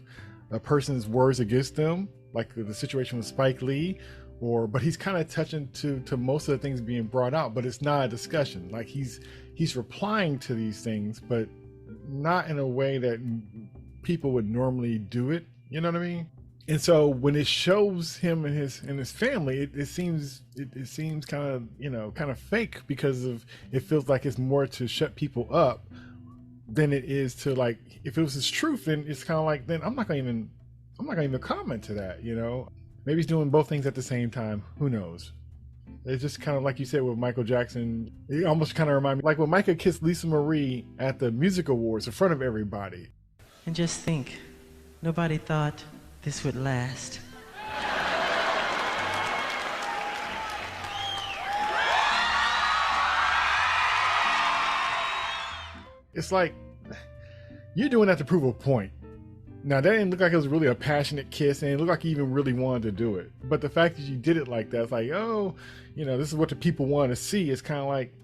a person's words against them, like the situation with Spike Lee, but he's kind of touching to most of the things being brought out, but it's not a discussion. Like he's replying to these things, but not in a way that people would normally do it. You know what I mean? And so when it shows him and his family, it seems kind of, you know, kind of fake, because it feels like it's more to shut people up than it is to, like, if it was his truth, then it's kind of like, then I'm not gonna even comment to that, you know. Maybe he's doing both things at the same time. Who knows? It's just kind of like you said with Michael Jackson. It almost kind of reminds me, like when Michael kissed Lisa Marie at the music awards in front of everybody. And just think, nobody thought this would last. It's like, you're doing that to prove a point. Now, that didn't look like it was really a passionate kiss, and it looked like he even really wanted to do it. But the fact that you did it like that, it's like, oh, you know, this is what the people want to see. It's kind of like,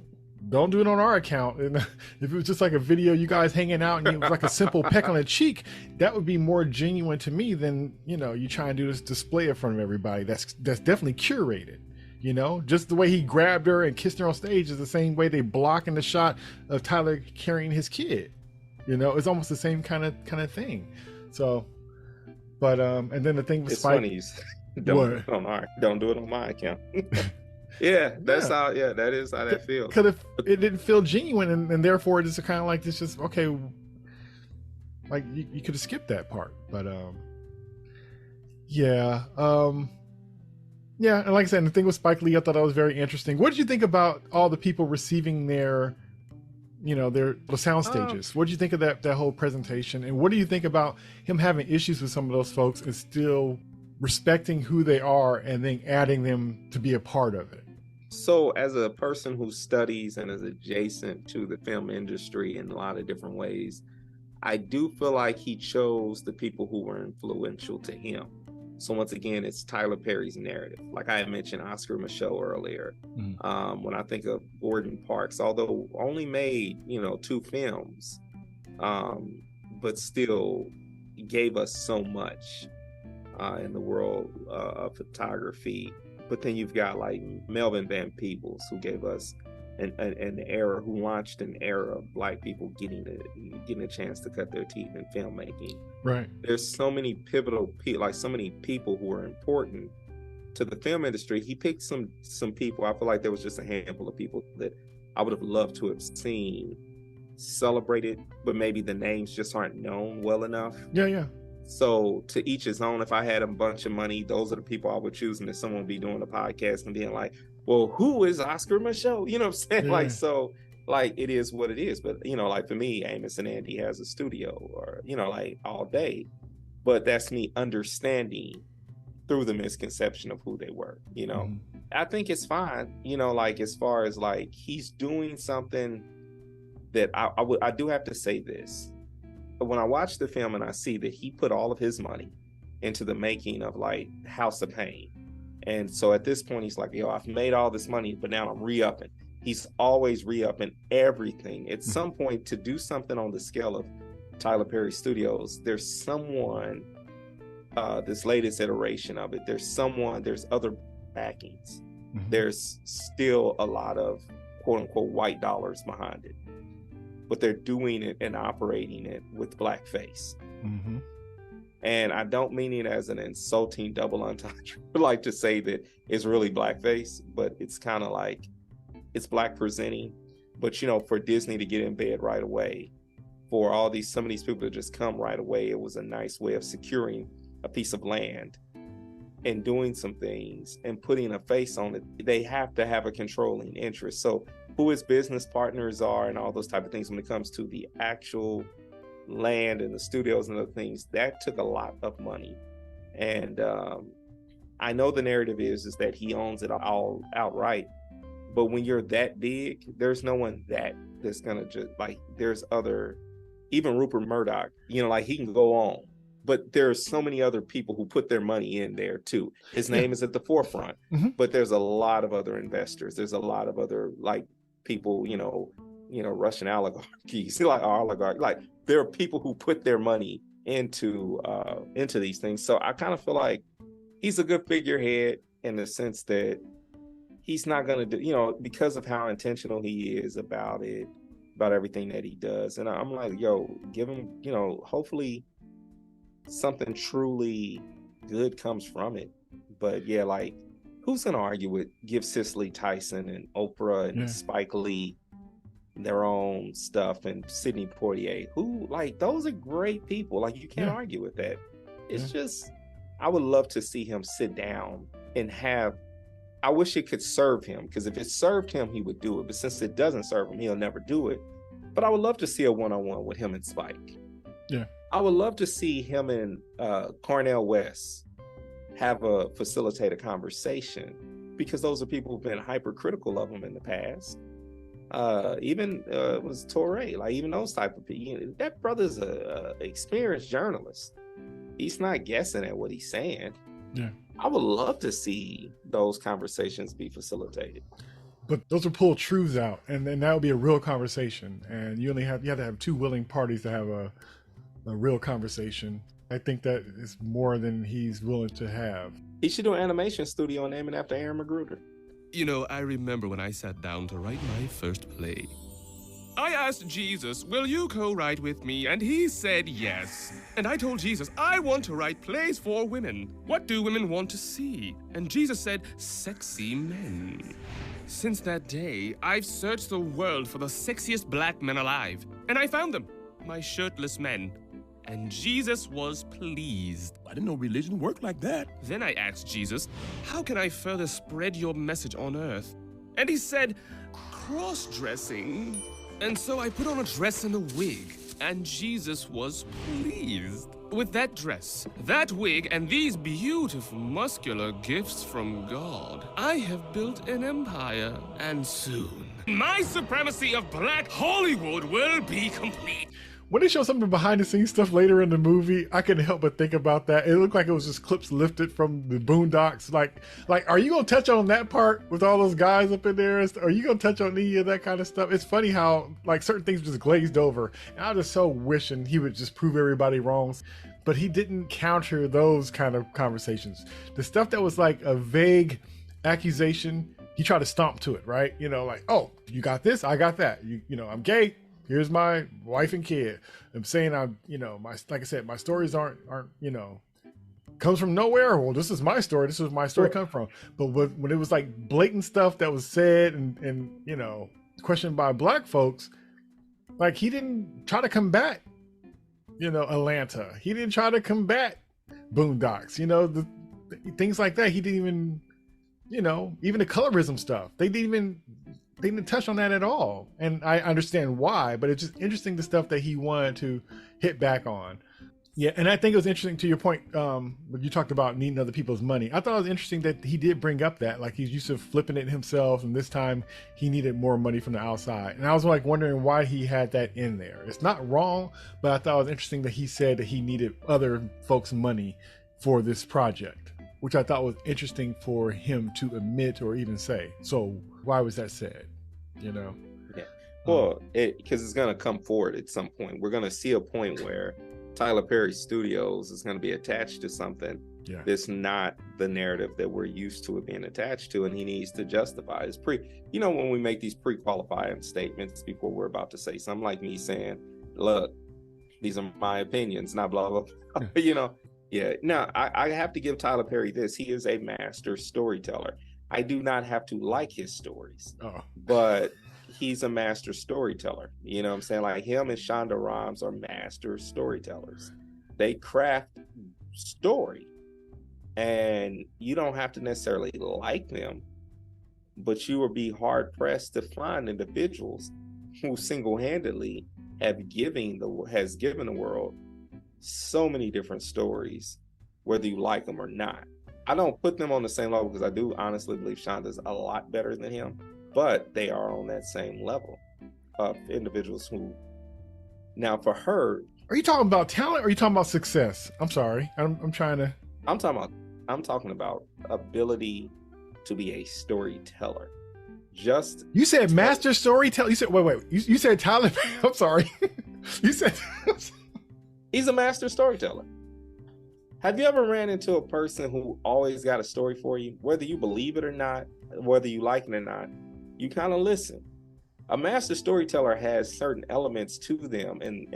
don't do it on our account. And if it was just like a video, you guys hanging out, and it was like a simple peck on the cheek, that would be more genuine to me than, you know, you try and do this display in front of everybody. That's definitely curated. You know, just the way he grabbed her and kissed her on stage is the same way they block in the shot of Tyler carrying his kid. You know, it's almost the same kind of thing. So, but and then the thing with it's Spike, funny. Don't do it on my account. Yeah, that's how. Yeah, that is how that feels. Because it didn't feel genuine, and therefore it's kind of like, it's just okay. Like you could have skipped that part, but yeah, yeah. And like I said, the thing with Spike Lee, I thought that was very interesting. What did you think about all the people receiving their the sound stages. What do you think of that whole presentation? And what do you think about him having issues with some of those folks and still respecting who they are and then adding them to be a part of it? So as a person who studies and is adjacent to the film industry in a lot of different ways, I do feel like he chose the people who were influential to him. So once again, it's Tyler Perry's narrative. Like I had mentioned Oscar Micheaux earlier. When I think of Gordon Parks, although only made, 2 films, but still gave us so much in the world of photography. But then you've got like Melvin Van Peebles, who gave us an era, who launched an era of Black people getting a chance to cut their teeth in filmmaking. Right. There's so many pivotal people, like so many people who are important to the film industry. He picked some people. I feel like there was just a handful of people that I would have loved to have seen celebrated, but maybe the names just aren't known well enough. Yeah. So to each his own. If I had a bunch of money, those are the people I would choose, and if someone would be doing a podcast and being like, well, who is Oscar Micheaux? You know what I'm saying? Yeah. Like it is what it is. But like for me, Amos and Andy has a studio, or like all day. But that's me understanding through the misconception of who they were. I think it's fine. Like as far as like he's doing something that I do have to say this. But when I watch the film and I see that he put all of his money into the making of like House of Pain. And so at this point, he's like, I've made all this money, but now I'm re-upping. He's always re-upping everything. At some point, to do something on the scale of Tyler Perry Studios, there's someone, this latest iteration of it, there's other backings. There's still a lot of quote unquote white dollars behind it, but they're doing it and operating it with blackface. And I don't mean it as an insulting double entendre, like to say that it's really blackface, but it's kind of like it's black presenting. But for Disney to get in bed right away, for some of these people to just come right away, it was a nice way of securing a piece of land and doing some things and putting a face on it. They have to have a controlling interest. So who his business partners are and all those type of things when it comes to the actual land and the studios and other things, that took a lot of money. And I know the narrative is that he owns it all outright, but when you're that big, there's no one that's gonna just like, there's other, even Rupert Murdoch, like he can go on, but there's so many other people who put their money in there too. His name is at the forefront, but there's a lot of other investors. There's a lot of other like people, Russian oligarchies, like there are people who put their money into these things. So I kind of feel like he's a good figurehead in the sense that he's not going to do, because of how intentional he is about it, about everything that he does. And I'm like, give him, hopefully something truly good comes from it. But yeah, like who's going to argue with give Cicely Tyson and Oprah and Spike Lee their own stuff, and Sidney Poitier, who like those are great people. Like you can't argue with that. It's just, I would love to see him sit down and I wish it could serve him, because if it served him, he would do it. But since it doesn't serve him, he'll never do it. But I would love to see a one-on-one with him and Spike. Yeah. I would love to see him and Cornel West facilitate a conversation, because those are people who've been hypercritical of him in the past. Even was Torre, like even those type of people. That brother's a experienced journalist. He's not guessing at what he's saying. Yeah. I would love to see those conversations be facilitated. But those are pulled truths out, and then that would be a real conversation. And you have to have 2 willing parties to have a real conversation. I think that is more than he's willing to have. He should do an animation studio and name it after Aaron Magruder. I remember when I sat down to write my first play. I asked Jesus, will you co-write with me? And he said yes. And I told Jesus, I want to write plays for women. What do women want to see? And Jesus said, sexy men. Since that day, I've searched the world for the sexiest black men alive. And I found them, my shirtless men. And Jesus was pleased. I didn't know religion worked like that. Then I asked Jesus, how can I further spread your message on earth? And he said, cross-dressing. And so I put on a dress and a wig, and Jesus was pleased. With that dress, that wig, and these beautiful muscular gifts from God, I have built an empire, and soon, my supremacy of Black Hollywood will be complete. When they show some of the behind the scenes stuff later in the movie, I couldn't help but think about that. It looked like it was just clips lifted from the Boondocks. Like, are you gonna touch on that part with all those guys up in there? Are you gonna touch on any of that kind of stuff? It's funny how like certain things just glazed over. And I was just so wishing he would just prove everybody wrong. But he didn't counter those kind of conversations. The stuff that was like a vague accusation, he tried to stomp to it, right? You know, like, oh, you got this, I got that. You know, I'm gay. Here's my wife and kid. I'm saying I'm, you know, like I said, my stories aren't, you know, comes from nowhere. Well, this is my story. This is where my story come from. But when it was like blatant stuff that was said and you know, questioned by Black folks, like he didn't try to combat, you know, Atlanta. He didn't try to combat Boondocks. You know, the things like that. He didn't even, you know, even the colorism stuff. They didn't touch on that at all. And I understand why, but it's just interesting the stuff that he wanted to hit back on. Yeah, and I think it was interesting to your point, when you talked about needing other people's money. I thought it was interesting that he did bring up that, like he's used to flipping it himself, and this time he needed more money from the outside. And I was like wondering why he had that in there. It's not wrong, but I thought it was interesting that he said that he needed other folks' money for this project, which I thought was interesting for him to admit or even say. So why was that said? You know? Yeah. Well, because it's going to come forward at some point. We're going to see a point where Tyler Perry Studios is going to be attached to something that's not the narrative that we're used to it being attached to, and he needs to justify his you know, when we make these pre-qualifying statements before we're about to say something, like me saying, look, these are my opinions, not blah, blah, blah. You know? Yeah. Now, I have to give Tyler Perry this. He is a master storyteller. I do not have to like his stories, but he's a master storyteller. You know what I'm saying? Like him and Shonda Rhimes are master storytellers. They craft story, and you don't have to necessarily like them, but you will be hard pressed to find individuals who single-handedly has given the world so many different stories, whether you like them or not. I don't put them on the same level because I do honestly believe Shonda's a lot better than him, but they are on that same level of individuals who, now for her. Are you talking about talent or are you talking about success? I'm sorry. I'm talking about ability to be a storyteller. You said master storyteller. You said, wait. You said Tyler. I'm sorry. You said he's a master storyteller. Have you ever ran into a person who always got a story for you, whether you believe it or not, whether you like it or not? You kind of listen. A master storyteller has certain elements to them and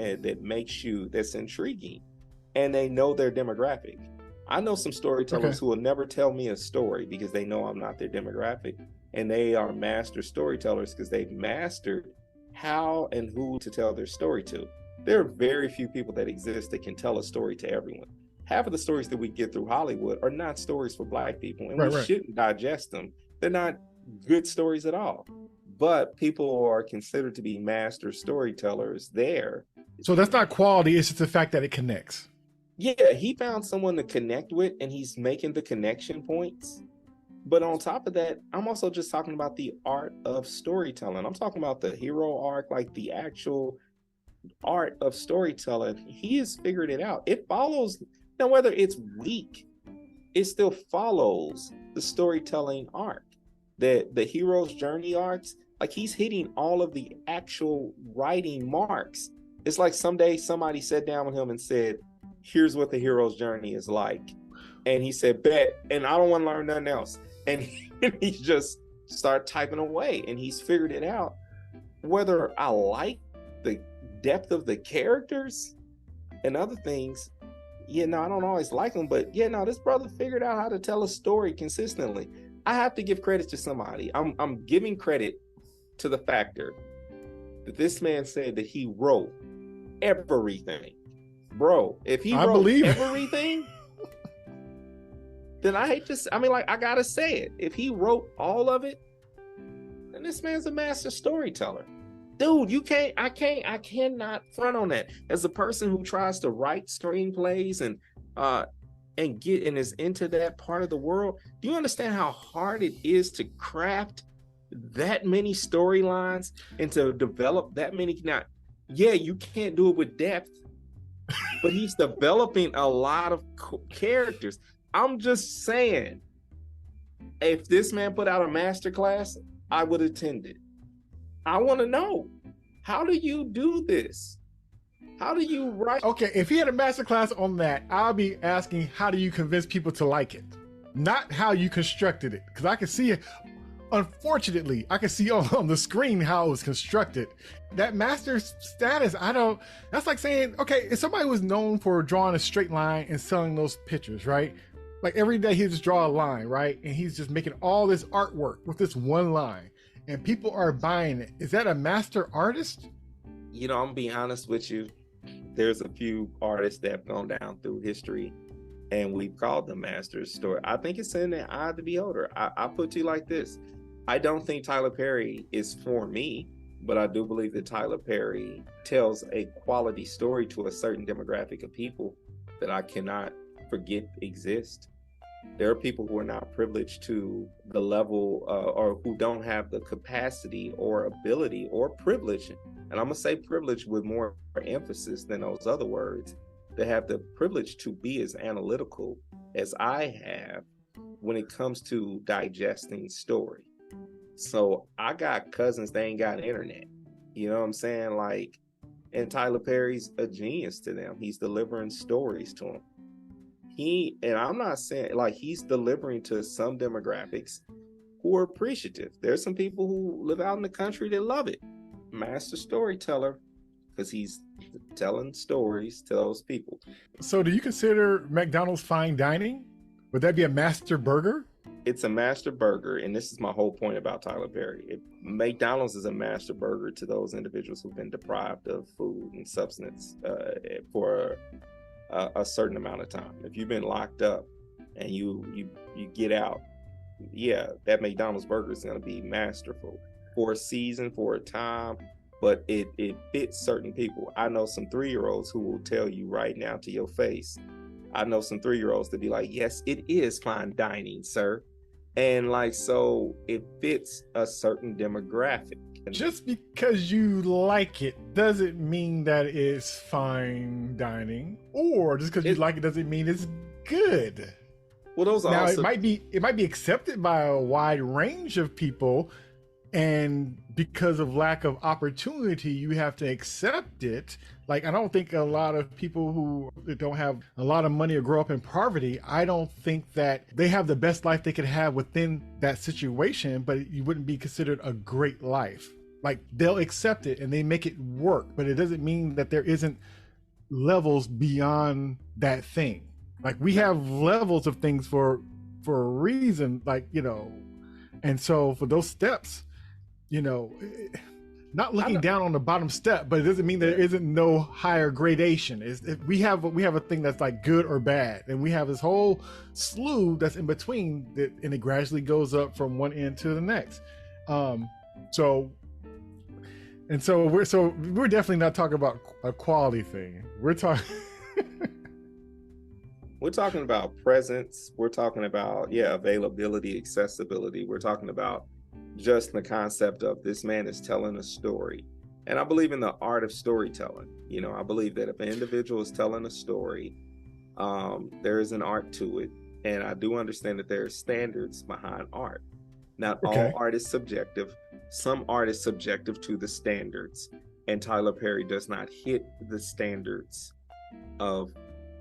that's intriguing, and they know their demographic. I know some storytellers who will never tell me a story because they know I'm not their demographic, and they are master storytellers because they've mastered how and who to tell their story to. There are very few people that exist that can tell a story to everyone. Half of the stories that we get through Hollywood are not stories for Black people, and we shouldn't digest them. They're not good stories at all. But people are considered to be master storytellers there. So that's not quality, it's just the fact that it connects. Yeah, he found someone to connect with, and he's making the connection points. But on top of that, I'm also just talking about the art of storytelling. I'm talking about the hero arc, like the actual art of storytelling. He has figured it out. It follows. Now, whether it's weak, it still follows the storytelling arc. The hero's journey arcs, like he's hitting all of the actual writing marks. It's like someday somebody sat down with him and said, here's what the hero's journey is like. And he said, bet, and I don't want to learn nothing else. And he just started typing away, and he's figured it out. Whether I like the depth of the characters and other things, I don't always like them, but this brother figured out how to tell a story consistently. I have to give credit to somebody. I'm giving credit to the factor that this man said that he wrote everything. Bro, if he wrote everything, then I gotta say it. If he wrote all of it, then this man's a master storyteller. dude, I cannot front on that. As a person who tries to write screenplays and is into that part of the world, do you understand how hard it is to craft that many storylines and to develop that many? Now, yeah, you can't do it with depth, but he's developing a lot of characters. I'm just saying, if this man put out a masterclass, I would attend it. I want to know, how do you do this? How do you write? Okay, if he had a masterclass on that, I'll be asking, how do you convince people to like it? Not how you constructed it. Because I can see it, unfortunately, I can see on the screen how it was constructed. That master status, that's like saying, okay, if somebody was known for drawing a straight line and selling those pictures, right? Like every day he'll just draw a line, right? And he's just making all this artwork with this one line. And people are buying it. Is that a master artist? You know, I'm gonna be honest with you. There's a few artists that have gone down through history and we've called them masters. Story. I think it's in the eye of the beholder. I put to you like this. I don't think Tyler Perry is for me, but I do believe that Tyler Perry tells a quality story to a certain demographic of people that I cannot forget exist. There are people who are not privileged to the level or who don't have the capacity or ability or privilege, and I'm gonna say privilege with more emphasis than those other words, that have the privilege to be as analytical as I have when it comes to digesting story. So I got cousins, they ain't got internet. You know what I'm saying? Like, and Tyler Perry's a genius to them. He's delivering stories to them. And I'm not saying, like, he's delivering to some demographics who are appreciative. There's some people who live out in the country that love it. Master storyteller, because he's telling stories to those people. So do you consider McDonald's fine dining? Would that be a master burger? It's a master burger, and this is my whole point about Tyler Perry. McDonald's is a master burger to those individuals who've been deprived of food and substance for a certain amount of time. If you've been locked up and you get out, yeah, that McDonald's burger is going to be masterful for a season, for a time, but it fits certain people. I know some 3-year-olds who will tell you right now to your face. I know some 3-year-olds to be like, yes, it is fine dining, sir. And like, so it fits a certain demographic. Just because you like it doesn't mean that it's fine dining, or just because you like it doesn't mean it's good. Well, those are now also... it might be accepted by a wide range of people, and because of lack of opportunity, you have to accept it. Like, I don't think a lot of people who don't have a lot of money or grow up in poverty, I don't think that they have the best life they could have within that situation, but it wouldn't be considered a great life. Like, they'll accept it and they make it work, but it doesn't mean that there isn't levels beyond that thing. Like, we have levels of things for a reason, like, you know, and so for those steps, you know, not looking down on the bottom step, but it doesn't mean there isn't no higher gradation. We have a thing that's like good or bad, and we have this whole slew that's in between that, and it gradually goes up from one end to the next. So we're definitely not talking about a quality thing. We're talking about presence. We're talking about availability, accessibility. We're talking about just the concept of this man is telling a story. And I believe in the art of storytelling. You know, I believe that if an individual is telling a story, there is an art to it. And I do understand that there are standards behind art. Not all art is subjective. Some art is subjective to the standards. And Tyler Perry does not hit the standards of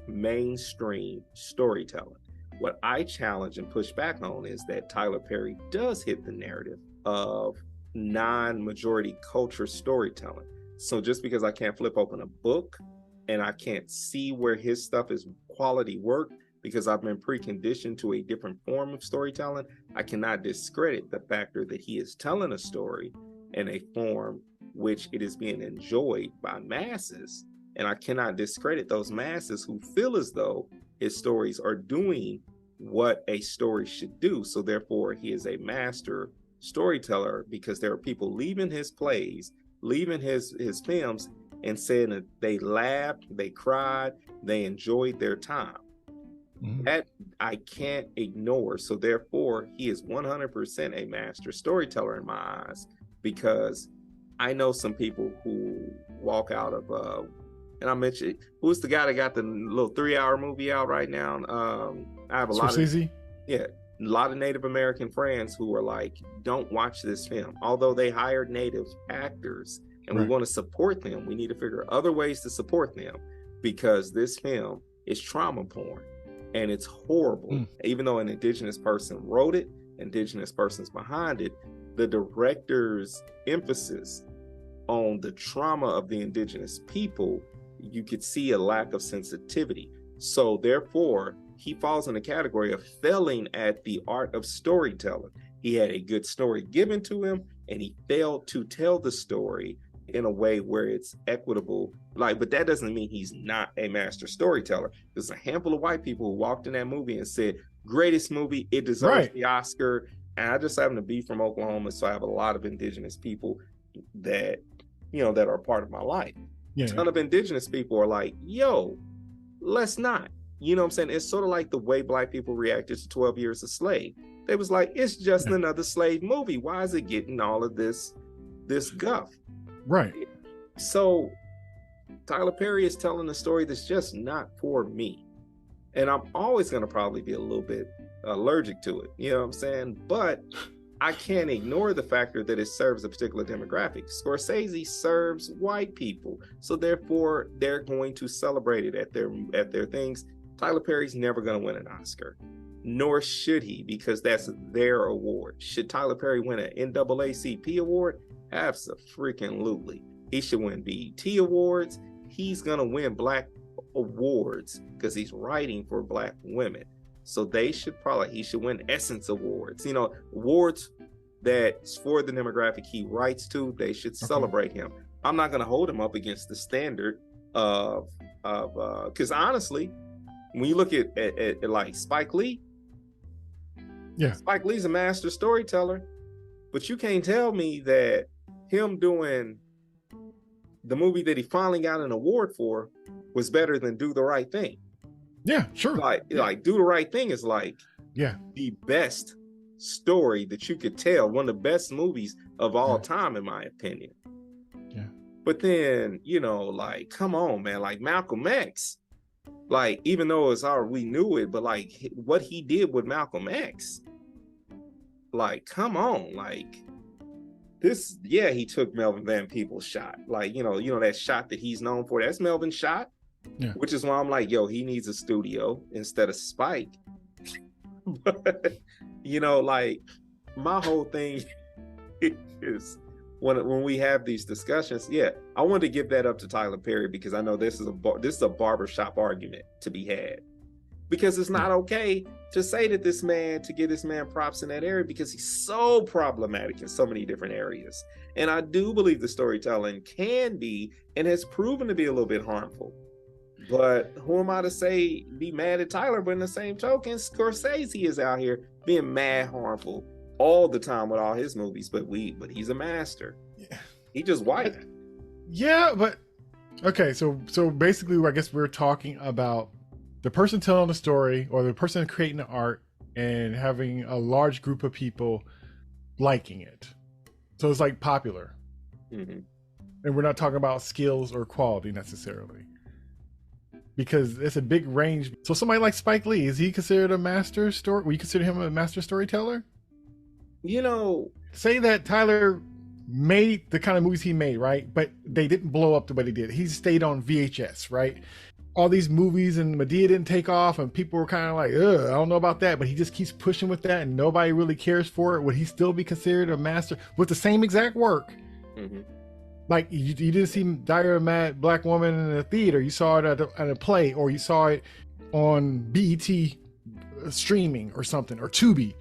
mainstream storytelling. What I challenge and push back on is that Tyler Perry does hit the narrative of non-majority culture storytelling. So just because I can't flip open a book and I can't see where his stuff is quality work because I've been preconditioned to a different form of storytelling, I cannot discredit the factor that he is telling a story in a form which it is being enjoyed by masses. And I cannot discredit those masses who feel as though his stories are doing what a story should do. So therefore, he is a master storyteller because there are people leaving his plays leaving his films and saying that they laughed, they cried, they enjoyed their time. That I can't ignore. So therefore, he is 100% a master storyteller in my eyes, because I know some people who walk out of, and I mentioned, who's the guy that got the little 3-hour movie out right now? I have a lot of, a lot of Native American friends who are like, don't watch this film. Although they hired Native actors and we want to support them, we need to figure other ways to support them, because this film is trauma porn. And it's horrible. Even though an Indigenous person wrote it, Indigenous person's behind it, the director's emphasis on the trauma of the Indigenous people, you could see a lack of sensitivity. So therefore, he falls in the category of failing at the art of storytelling. He had a good story given to him, and he failed to tell the story in a way where it's equitable. But that doesn't mean he's not a master storyteller. There's a handful of white people who walked in that movie and said, greatest movie, it deserves the Oscar. And I just happen to be from Oklahoma, so I have a lot of Indigenous people that, that are part of my life. A ton of Indigenous people are like, yo, let's not. You know what I'm saying? It's sort of like the way Black people reacted to 12 Years a Slave. They was like, it's just another slave movie. Why is it getting all of this guff? Right. So Tyler Perry is telling a story that's just not for me. And I'm always going to probably be a little bit allergic to it. You know what I'm saying? But I can't ignore the factor that it serves a particular demographic. Scorsese serves white people. So therefore, they're going to celebrate it at their things. Tyler Perry's never going to win an Oscar. Nor should he, because that's their award. Should Tyler Perry win an NAACP award? Absolutely. He should win BET awards. He's gonna win Black awards because he's writing for Black women. So he should win Essence awards. Awards that's for the demographic he writes to. They should celebrate him. I'm not gonna hold him up against the standard of because honestly, when you look at like Spike Lee, Spike Lee's a master storyteller, but you can't tell me that him doing the movie that he finally got an award for was better than Do the Right Thing. Yeah, sure. Like Do the Right Thing is like the best story that you could tell, one of the best movies of all time, in my opinion. Yeah. But then, like, come on, man, like Malcolm X, like, even though it's hard, we knew it, but like what he did with Malcolm X, like, come on, like, this, he took Melvin Van Peebles' shot. Like, that shot that he's known for, that's Melvin's shot. Yeah. Which is why I'm like, yo, he needs a studio instead of Spike. But, like, my whole thing is when we have these discussions, I want to give that up to Tyler Perry, because I know this is a barbershop argument to be had. Because it's not okay to say that to give this man props in that area, because he's so problematic in so many different areas. And I do believe the storytelling can be, and has proven to be, a little bit harmful. But who am I to say be mad at Tyler? But in the same token, Scorsese is out here being mad harmful all the time with all his movies. But he's a master. Yeah. He just white. Yeah, but okay. So basically, I guess we're talking about the person telling the story, or the person creating the art, and having a large group of people liking it. So it's like popular. Mm-hmm. And we're not talking about skills or quality necessarily, because it's a big range. So somebody like Spike Lee, is he considered a master story? Would you consider him a master storyteller? Say that Tyler made the kind of movies he made, right? But they didn't blow up the way they did. He stayed on VHS, right? All these movies, and Medea didn't take off, and people were kind of like, I don't know about that, but he just keeps pushing with that, and nobody really cares for it. Would he still be considered a master with the same exact work? Mm-hmm. Like, you didn't see Diary of a Mad Black Woman in a theater. You saw it at a play, or you saw it on BET streaming or something, or Tubi.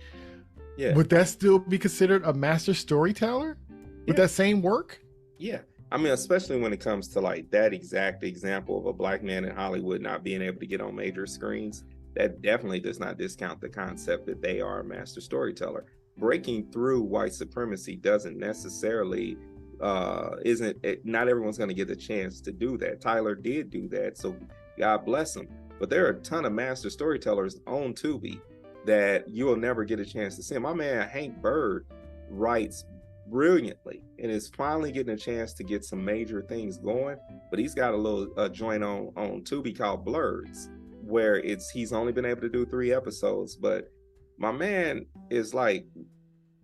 Yeah. Would that still be considered a master storyteller with that same work? Yeah. I mean, especially when it comes to like that exact example of a Black man in Hollywood not being able to get on major screens, that definitely does not discount the concept that they are a master storyteller. Breaking through white supremacy doesn't necessarily not everyone's going to get the chance to do that. Tyler did do that, so God bless him. But there are a ton of master storytellers on Tubi that you'll never get a chance to see. My man Hank Bird writes brilliantly and is finally getting a chance to get some major things going. But he's got a little joint on Tubi called Blurs, where he's only been able to do 3 episodes. But my man is like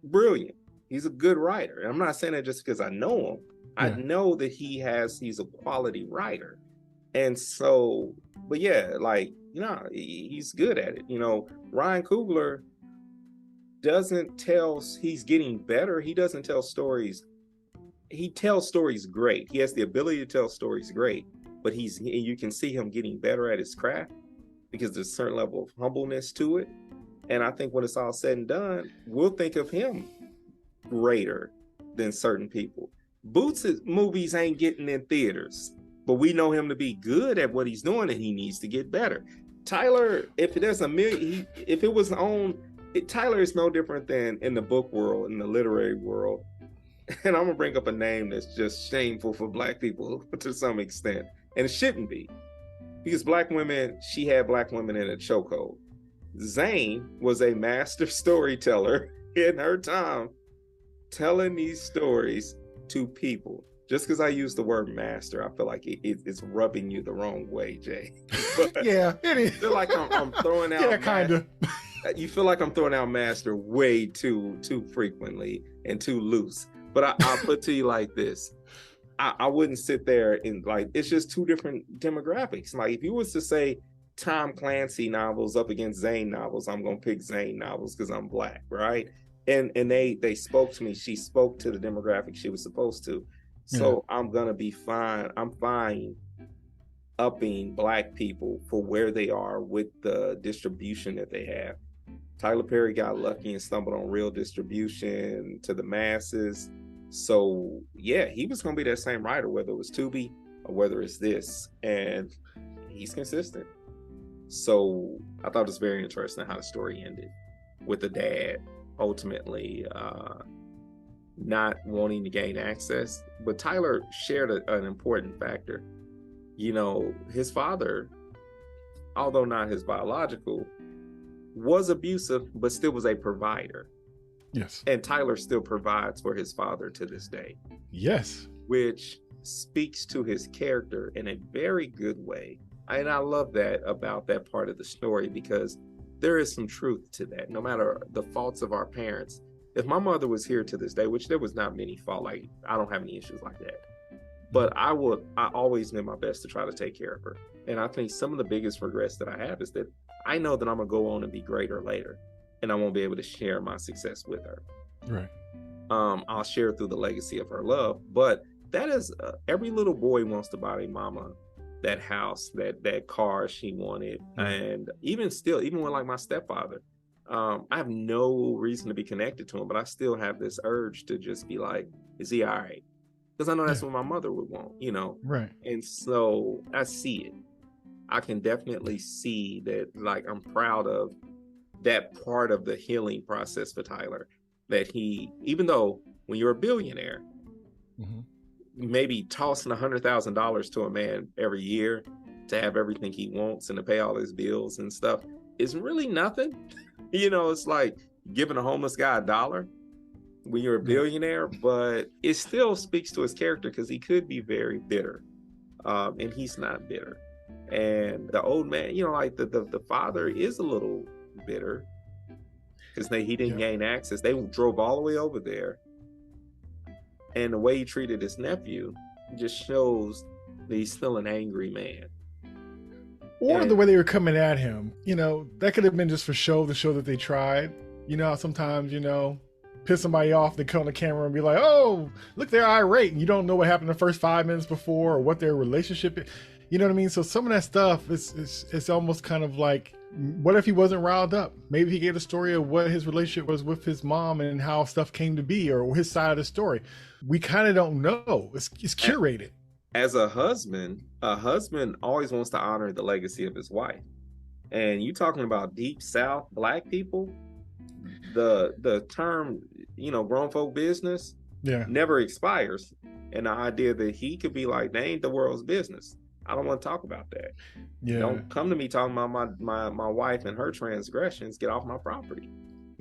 brilliant. He's a good writer. And I'm not saying that just because I know him. Yeah. I know that he's a quality writer. And so, but yeah, like, he's good at it. Ryan Coogler he's getting better. He doesn't tell stories. He tells stories great. He has the ability to tell stories great, but you can see him getting better at his craft because there's a certain level of humbleness to it. And I think when it's all said and done, we'll think of him greater than certain people. Boots' movies ain't getting in theaters, but we know him to be good at what he's doing, and he needs to get better. Tyler, if there's Tyler is no different than in the book world, in the literary world. And I'm gonna bring up a name that's just shameful for Black people to some extent, and it shouldn't be, because she had Black women in a chokehold. Zane was a master storyteller in her time, telling these stories to people. Just because I use the word master, I feel like it's rubbing you the wrong way, Jay. But yeah, it is. I feel like I'm throwing out. Yeah, kind of. You feel like I'm throwing out master way too frequently and too loose. But I'll put to you like this. I wouldn't sit there and it's just 2 different demographics. Like if you was to say Tom Clancy novels up against Zane novels, I'm gonna pick Zane novels because I'm Black, right? And they spoke to me. She spoke to the demographic she was supposed to. So I'm gonna be fine. I'm fine upping Black people for where they are with the distribution that they have. Tyler Perry got lucky and stumbled on real distribution to the masses. So yeah, he was gonna be that same writer, whether it was Tubi or whether it's this, and he's consistent. So I thought it was very interesting how the story ended with the dad ultimately not wanting to gain access. But Tyler shared an important factor. His father, although not his biological, was abusive, but still was a provider. Yes. And Tyler still provides for his father to this day. Yes. Which speaks to his character in a very good way. And I love that about that part of the story, because there is some truth to that. No matter the faults of our parents, if my mother was here to this day, which there was not many fault, like I don't have any issues like that, but I always did my best to try to take care of her. And I think some of the biggest regrets that I have is that I know that I'm gonna go on and be greater later, and I won't be able to share my success with her. Right. I'll share through the legacy of her love, but that is every little boy wants to buy their mama that house, that car she wanted. And even with like my stepfather, I have no reason to be connected to him, but I still have this urge to just be like, is he all right? Because I know that's what my mother would want, Right. And so I see it. I can definitely see that, like, I'm proud of that part of the healing process for Tyler, that he, even though when you're a billionaire, maybe tossing $100,000 to a man every year to have everything he wants and to pay all his bills and stuff is really nothing. It's like giving a homeless guy $1 when you're a billionaire, but it still speaks to his character because he could be very bitter, and he's not bitter. And the old man, like the father is a little bitter because he didn't gain access. They drove all the way over there, and the way he treated his nephew just shows that he's still an angry man. Or the way they were coming at him, that could have been just for show, the show that they tried. Sometimes, piss somebody off, they come on the camera and be like, oh, look, they're irate. And you don't know what happened the first 5 minutes before or what their relationship is. You know what I mean? So some of that stuff it's almost kind of like, what if he wasn't riled up? Maybe he gave a story of what his relationship was with his mom and how stuff came to be, or his side of the story. We kind of don't know. It's curated. As a husband always wants to honor the legacy of his wife. And you talking about deep South Black people, the term, grown folk business, never expires. And the idea that he could be like, they ain't the world's business. I don't want to talk about that. Yeah. Don't come to me talking about my wife and her transgressions. Get off my property.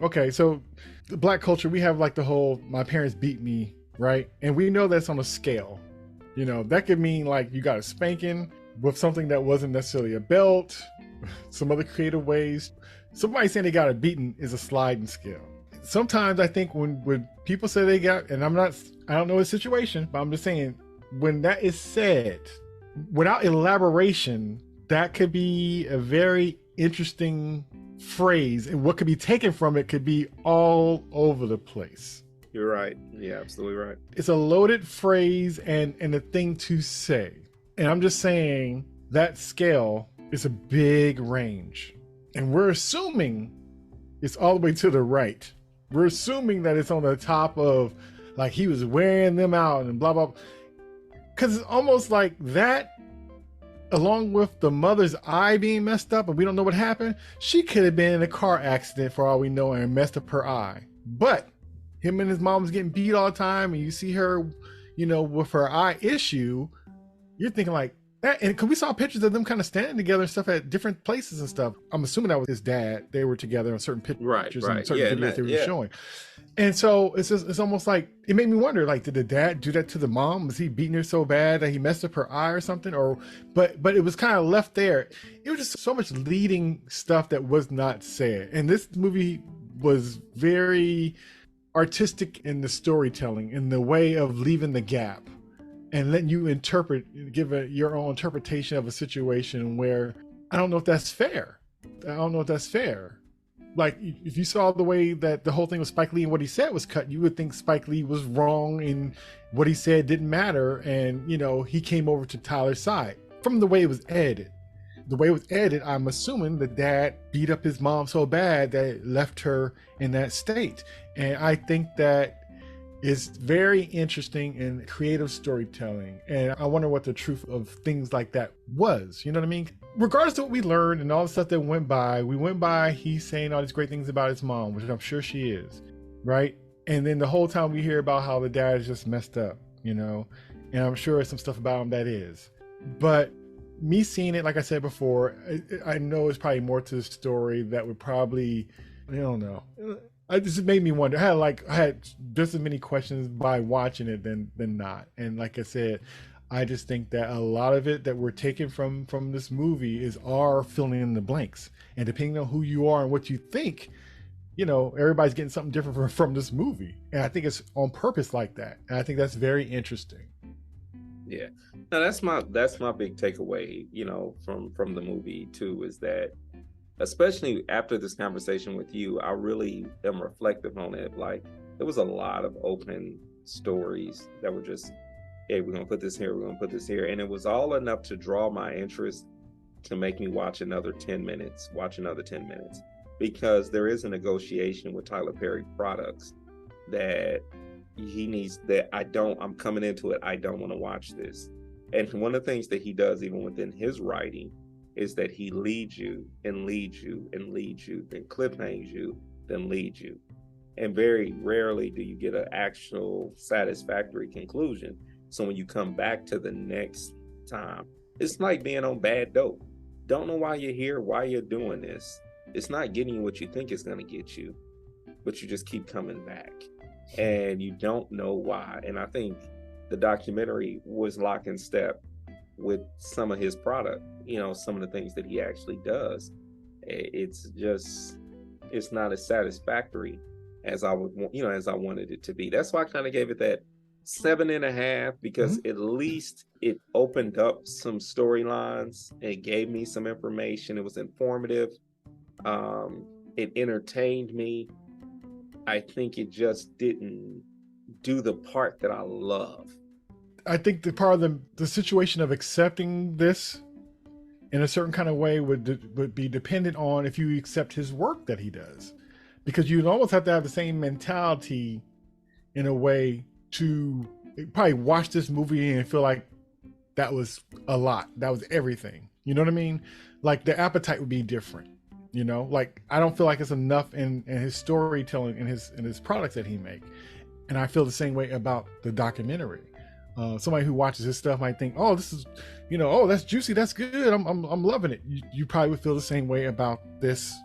Okay, so the Black culture, we have like the whole "my parents beat me," right? And we know that's on a scale. You know, that could mean like you got a spanking with something that wasn't necessarily a belt, some other creative ways. Somebody saying they got a beating is a sliding scale. Sometimes I think when people say they got, and I don't know the situation, but I'm just saying, when that is said, without elaboration, that could be a very interesting phrase, and what could be taken from it could be all over the place. You're right. Yeah, absolutely right. It's a loaded phrase and a thing to say. And I'm just saying that scale is a big range. And we're assuming it's all the way to the right. We're assuming that it's on the top of, like, he was wearing them out and blah, blah. Because it's almost like that, along with the mother's eye being messed up and we don't know what happened, she could have been in a car accident for all we know and messed up her eye. But him and his mom was getting beat all the time, and you see her, you know, with her eye issue, you're thinking like that. And because we saw pictures of them kind of standing together and stuff at different places and stuff. I'm assuming that was his dad. They were together on certain pictures and certain videos they were showing. And so it's almost like, it made me wonder, like, did the dad do that to the mom? Was he beating her so bad that he messed up her eye or something? Or, but it was kind of left there. It was just so much leading stuff that was not said. And this movie was very artistic in the storytelling, in the way of leaving the gap and letting you interpret, give your own interpretation of a situation where I don't know if that's fair. Like, if you saw the way that the whole thing with Spike Lee and what he said was cut, you would think Spike Lee was wrong and what he said didn't matter. And, you know, he came over to Tyler's side from the way it was edited. The way it was edited, I'm assuming the dad beat up his mom so bad that it left her in that state. And I think that is very interesting in creative storytelling. And I wonder what the truth of things like that was. You know what I mean? Regardless of what we learned and all the stuff that went by, he's saying all these great things about his mom, which I'm sure she is, right? And then the whole time we hear about how the dad is just messed up, you know? And I'm sure there's some stuff about him that is. But me seeing it, like I said before, I know it's probably more to the story that would probably, I don't know. It just made me wonder. I had just as many questions by watching it than not. And like I said, I just think that a lot of it that we're taking from this movie is our filling in the blanks. And depending on who you are and what you think, you know, everybody's getting something different from this movie. And I think it's on purpose like that. And I think that's very interesting. Yeah. Now that's my big takeaway, you know, from the movie too, is that especially after this conversation with you, I really am reflective on it. Like, there was a lot of open stories that were just, hey, we're gonna put this here, we're gonna put this here. And it was all enough to draw my interest to make me watch another 10 minutes, because there is a negotiation with Tyler Perry Products that he needs, that I'm coming into it, I don't want to watch this. And one of the things that he does even within his writing is that he leads you and leads you and leads you, then cliffhangs you, then leads you. And very rarely do you get an actual satisfactory conclusion. So when you come back to the next time, it's like being on bad dope. Don't know why you're here, why you're doing this. It's not getting you what you think it's going to get you, but you just keep coming back and you don't know why. And I think the documentary was lock in step with some of his product, you know, some of the things that he actually does. It's not as satisfactory as I would want, you know, as I wanted it to be. That's why I kind of gave it that 7.5, because at least it opened up some storylines. It gave me some information. It was informative. It entertained me. I think it just didn't do the part that I love. I think the part of the situation of accepting this in a certain kind of way would be dependent on if you accept his work that he does, because you'd almost have to have the same mentality in a way to probably watch this movie and feel like that was a lot, that was everything. You know what I mean? Like, the appetite would be different. You know, like, I don't feel like it's enough in his storytelling and his products that he make. And I feel the same way about the documentary. Somebody who watches his stuff might think, oh, this is, oh, that's juicy, that's good, I'm loving it. You probably would feel the same way about this,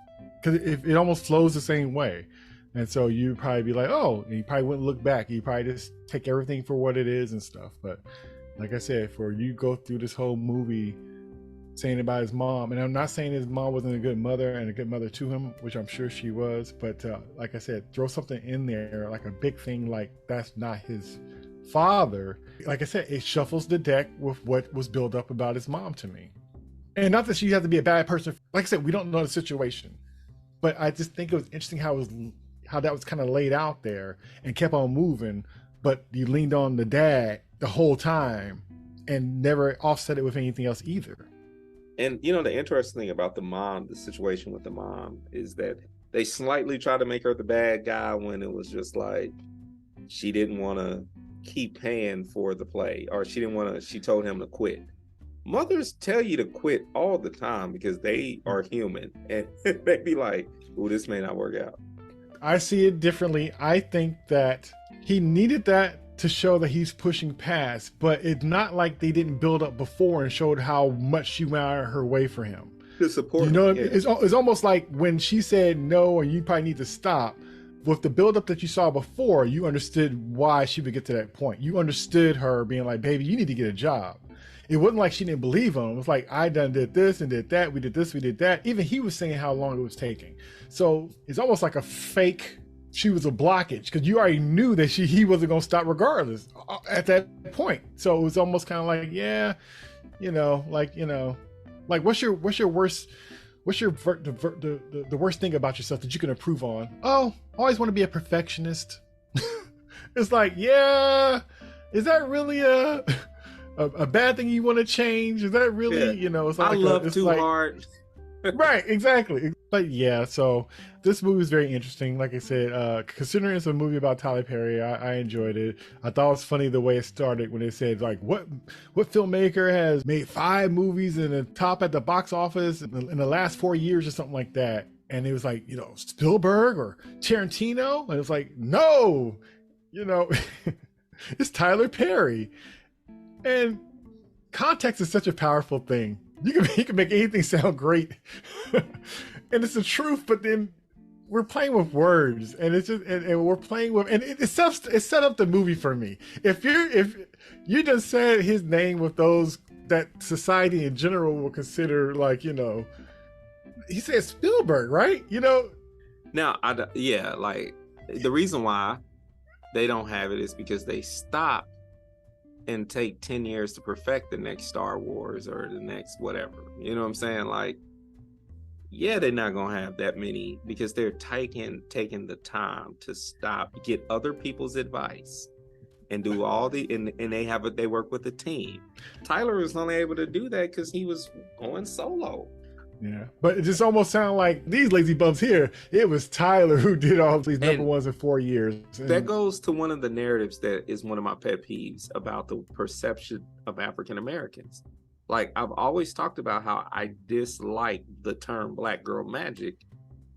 because it almost flows the same way. And so you probably be like, oh, and you probably wouldn't look back. You probably just take everything for what it is and stuff. But like I said, for you go through this whole movie saying about his mom, and I'm not saying his mom wasn't a good mother and a good mother to him, which I'm sure she was, but like I said, throw something in there, like a big thing, like that's not his father. Like I said, it shuffles the deck with what was built up about his mom to me. And not that she had to be a bad person. Like I said, we don't know the situation, but I just think it was interesting how that was kind of laid out there and kept on moving, but you leaned on the dad the whole time and never offset it with anything else either. And the interesting thing about the situation with the mom, is that they slightly tried to make her the bad guy when it was just like she didn't want to keep paying for the play, or she told him to quit. Mothers tell you to quit all the time because they are human, and they be like, "Ooh, this may not work out." I see it differently. I think that he needed that to show that he's pushing past, but it's not like they didn't build up before and showed how much she went out of her way for him. To support him. It's almost like when she said no, and you probably need to stop. With the buildup that you saw before, you understood why she would get to that point. You understood her being like, baby, you need to get a job. It wasn't like she didn't believe him. It was like, I done did this and did that. We did this, we did that. Even he was saying how long it was taking. So it's almost like a fake, she was a blockage, because you already knew that he wasn't going to stop regardless at that point. So it was almost kind of like, yeah, like what's your worst, the worst thing about yourself that you can improve on? Oh, I always want to be a perfectionist. It's like, yeah, is that really a bad thing you want to change? Is that really, it's like I love too hard. Right, exactly. But yeah, so this movie is very interesting. Like I said, considering it's a movie about Tyler Perry, I enjoyed it. I thought it was funny the way it started when it said like, what filmmaker has made 5 movies in the top at the box office in the last 4 years or something like that. And it was like, Spielberg or Tarantino. And it was like, no, it's Tyler Perry. And context is such a powerful thing. You can make anything sound great, and it's the truth. But then we're playing with words, and it's just and we're playing with, and it set up the movie for me. If you just said his name with those that society in general will consider like he said Spielberg, right? Now like the reason why they don't have it is because they stopped and take 10 years to perfect the next Star Wars or the next whatever. You know what I'm saying? Like, yeah, they're not gonna have that many because they're taking the time to stop, get other people's advice, and do all and they work with a team. Tyler was only able to do that because he was going solo. Yeah, but it just almost sounded like these lazy bums here. It was Tyler who did all these number ones in 4 years. And that goes to one of the narratives that is one of my pet peeves about the perception of African Americans. Like, I've always talked about how I dislike the term Black girl magic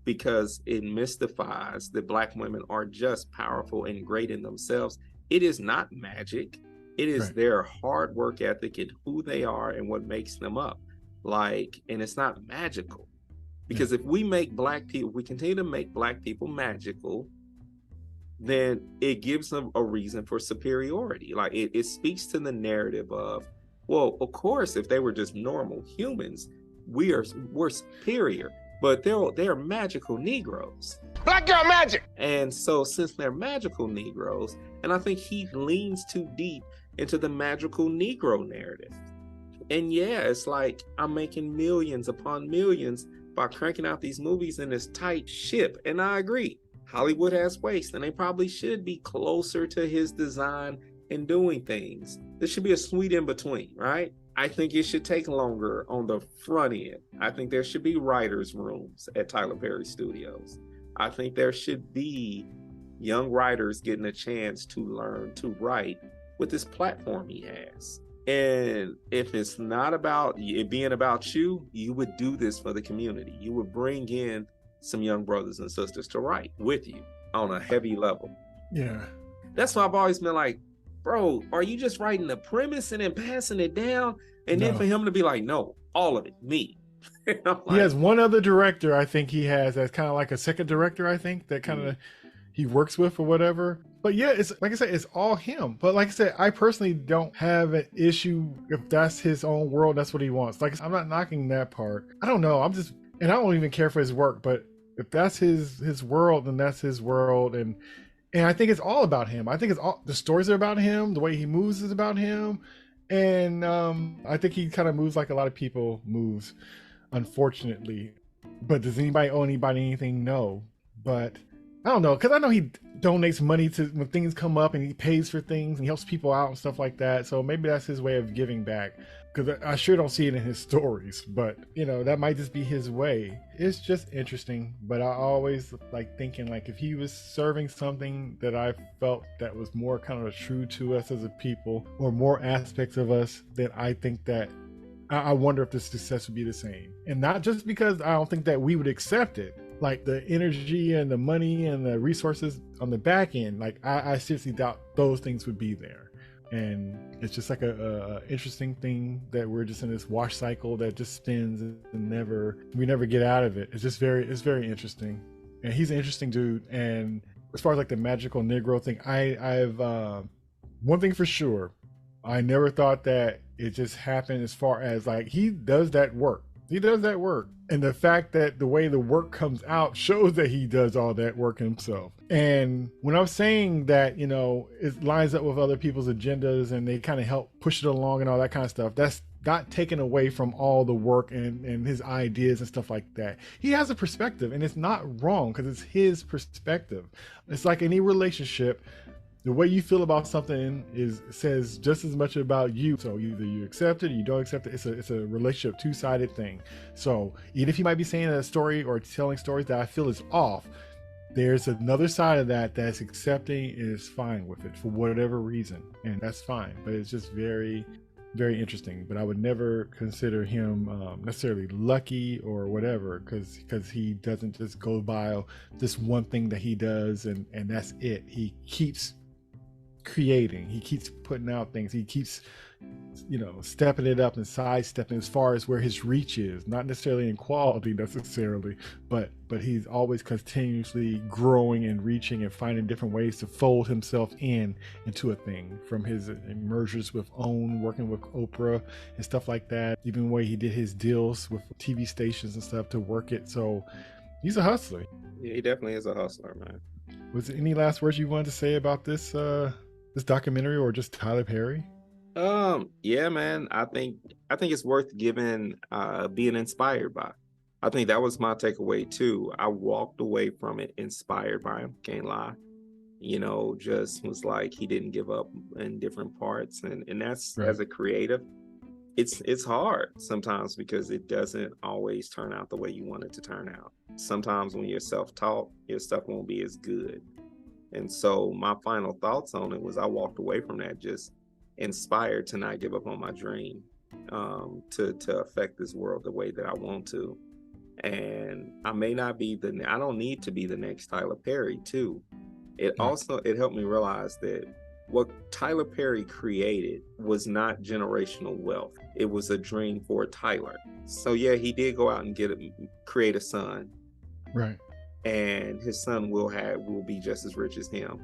because it mystifies that Black women are just powerful and great in themselves. It is not magic. It is their hard work ethic and who they are and what makes them up. And it's not magical, because if we continue to make Black people magical, then it gives them a reason for superiority. Like it speaks to the narrative of, well, of course, if they were just normal humans, we're superior, but they're magical Negroes. Black girl magic. And so since they're magical Negroes, and I think he leans too deep into the magical Negro narrative. And yeah, it's like I'm making millions upon millions by cranking out these movies in this tight ship. And I agree, Hollywood has waste, and they probably should be closer to his design and doing things. There should be a sweet in between, right? I think it should take longer on the front end. I think there should be writers' rooms at Tyler Perry Studios. I think there should be young writers getting a chance to learn to write with this platform he has. And if it's not about it being about you, you would do this for the community. You would bring in some young brothers and sisters to write with you on a heavy level. Yeah. That's why I've always been like, bro, are you just writing the premise and then passing it down? And then for him to be like, no, all of it, me. Like, he has one other director, I think he has, that's kind of like a second director, I think, that kind of he works with or whatever. But yeah, it's like I said, it's all him. But like I said, I personally don't have an issue if that's his own world, that's what he wants. Like, I'm not knocking that part. I don't know. And I don't even care for his work, but if that's his world, then that's his world. And I think it's all about him. I think it's all, the stories are about him, the way he moves is about him. And I think he kind of moves like a lot of people moves, unfortunately. But does anybody owe anybody anything? No. But I don't know, because I know he donates money to when things come up, and he pays for things and he helps people out and stuff like that. So maybe that's his way of giving back, because I sure don't see it in his stories. But you know, that might just be his way. It's just interesting. But I always like thinking, like, if he was serving something that I felt that was more kind of true to us as a people, or more aspects of us, then I think that I wonder if the success would be the same. And not just because I don't think that we would accept it, like the energy and the money and the resources on the back end, like I seriously doubt those things would be there. And it's just like a interesting thing that we're just in this wash cycle that just spins and we never get out of it. It's very interesting. And he's an interesting dude. And as far as like the magical Negro thing, I've one thing for sure, I never thought that it just happened. As far as like, he does that work. And the fact that the way the work comes out shows that he does all that work himself. And when I'm saying that, you know, it lines up with other people's agendas and they kind of help push it along and all that kind of stuff, that's not taken away from all the work and his ideas and stuff like that. He has a perspective, and it's not wrong because it's his perspective. It's like any relationship. The way you feel about something says just as much about you. So either you accept it or you don't accept it. It's a relationship, two-sided thing. So even if you might be saying a story or telling stories that I feel is off, there's another side of that that's accepting and is fine with it for whatever reason. And that's fine. But it's just very, very interesting. But I would never consider him necessarily lucky or whatever, because he doesn't just go by this one thing that he does and that's it. He keeps creating, he keeps putting out things, he keeps, you know, stepping it up and sidestepping as far as where his reach is, not necessarily in quality necessarily, but he's always continuously growing and reaching and finding different ways to fold himself into a thing, from his mergers with OWN, working with Oprah and stuff like that, even the way he did his deals with TV stations and stuff to work it. So he's a hustler. Yeah, he definitely is a hustler, man. Was there any last words you wanted to say about this this documentary, or just Tyler Perry? Yeah, man. I think it's worth being inspired by. I think that was my takeaway too. I walked away from it inspired by him. Can't lie. You know, just was like, he didn't give up in different parts, and that's right. As a creative, it's hard sometimes because it doesn't always turn out the way you want it to turn out. Sometimes when you're self-taught, your stuff won't be as good. And so my final thoughts on it was, I walked away from that just inspired to not give up on my dream, to affect this world the way that I want to. And I may not be I don't need to be the next Tyler Perry too. It helped me realize that what Tyler Perry created was not generational wealth. It was a dream for Tyler. So yeah, he did go out and create a son. Right. And his son will be just as rich as him.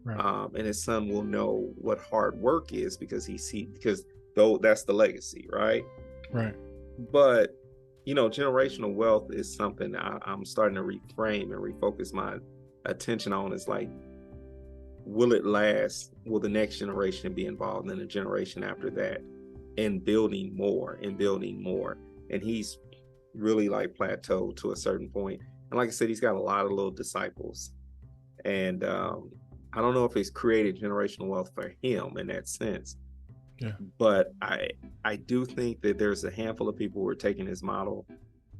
Right. And his son will know what hard work is because that's the legacy, right? Right. But you know, generational wealth is something I'm starting to reframe and refocus my attention on. Is like, will it last? Will the next generation be involved in the generation after that, in building more? And he's really like plateaued to a certain point. And like I said, he's got a lot of little disciples. And I don't know if it's created generational wealth for him in that sense. Yeah. But I do think that there's a handful of people who are taking his model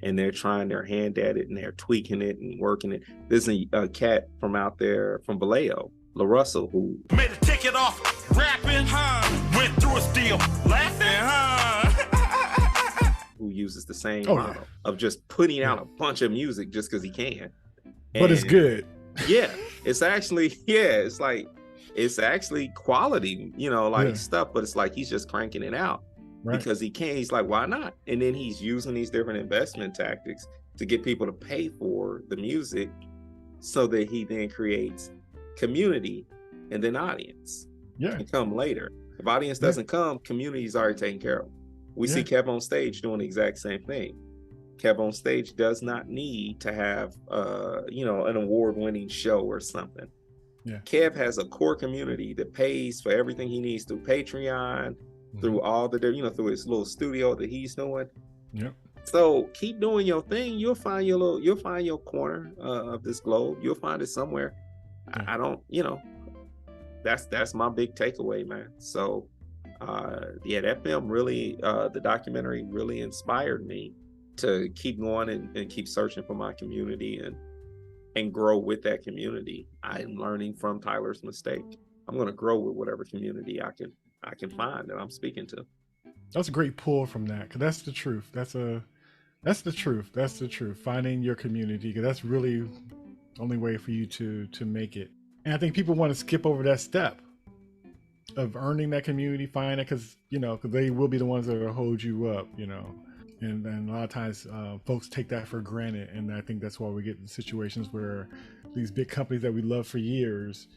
and they're trying their hand at it and they're tweaking it and working it. There's a cat from out there from Vallejo, La Russell, who made a ticket off rapping, went through a steal laughing, who uses the same model of just putting out a bunch of music just because he can. But it's good. Yeah, it's actually, it's like, it's actually quality, you know, like Yeah. stuff, but it's like he's just cranking it out Right. because he can. He's like, why not? And then he's using these different investment tactics to get people to pay for the music so that he then creates community and then audience Yeah. can come later. If audience doesn't come, community's already taken care of. We see Kev on Stage doing the exact same thing. Kev on Stage does not need to have you know, an award-winning show or something. Yeah. Kev has a core community that pays for everything he needs through Patreon, through all the, you know, through his little studio that he's doing. Yep. So keep doing your thing. You'll find you'll find your corner of this globe. You'll find it somewhere. I don't, you know, that's my big takeaway, man. So yeah, that film really, the documentary really inspired me to keep going and keep searching for my community and grow with that community. I'm learning from Tyler's mistake. I'm going to grow with whatever community I can find that I'm speaking to. That's a great pull from that, because that's the truth. That's the truth. That's the truth. Finding your community, because that's really the only way for you to make it. And I think people want to skip over that step of earning that community, find it, because they will be the ones that will hold you up, and a lot of times folks take that for granted. And I think that's why we get in situations where these big companies that we love for years,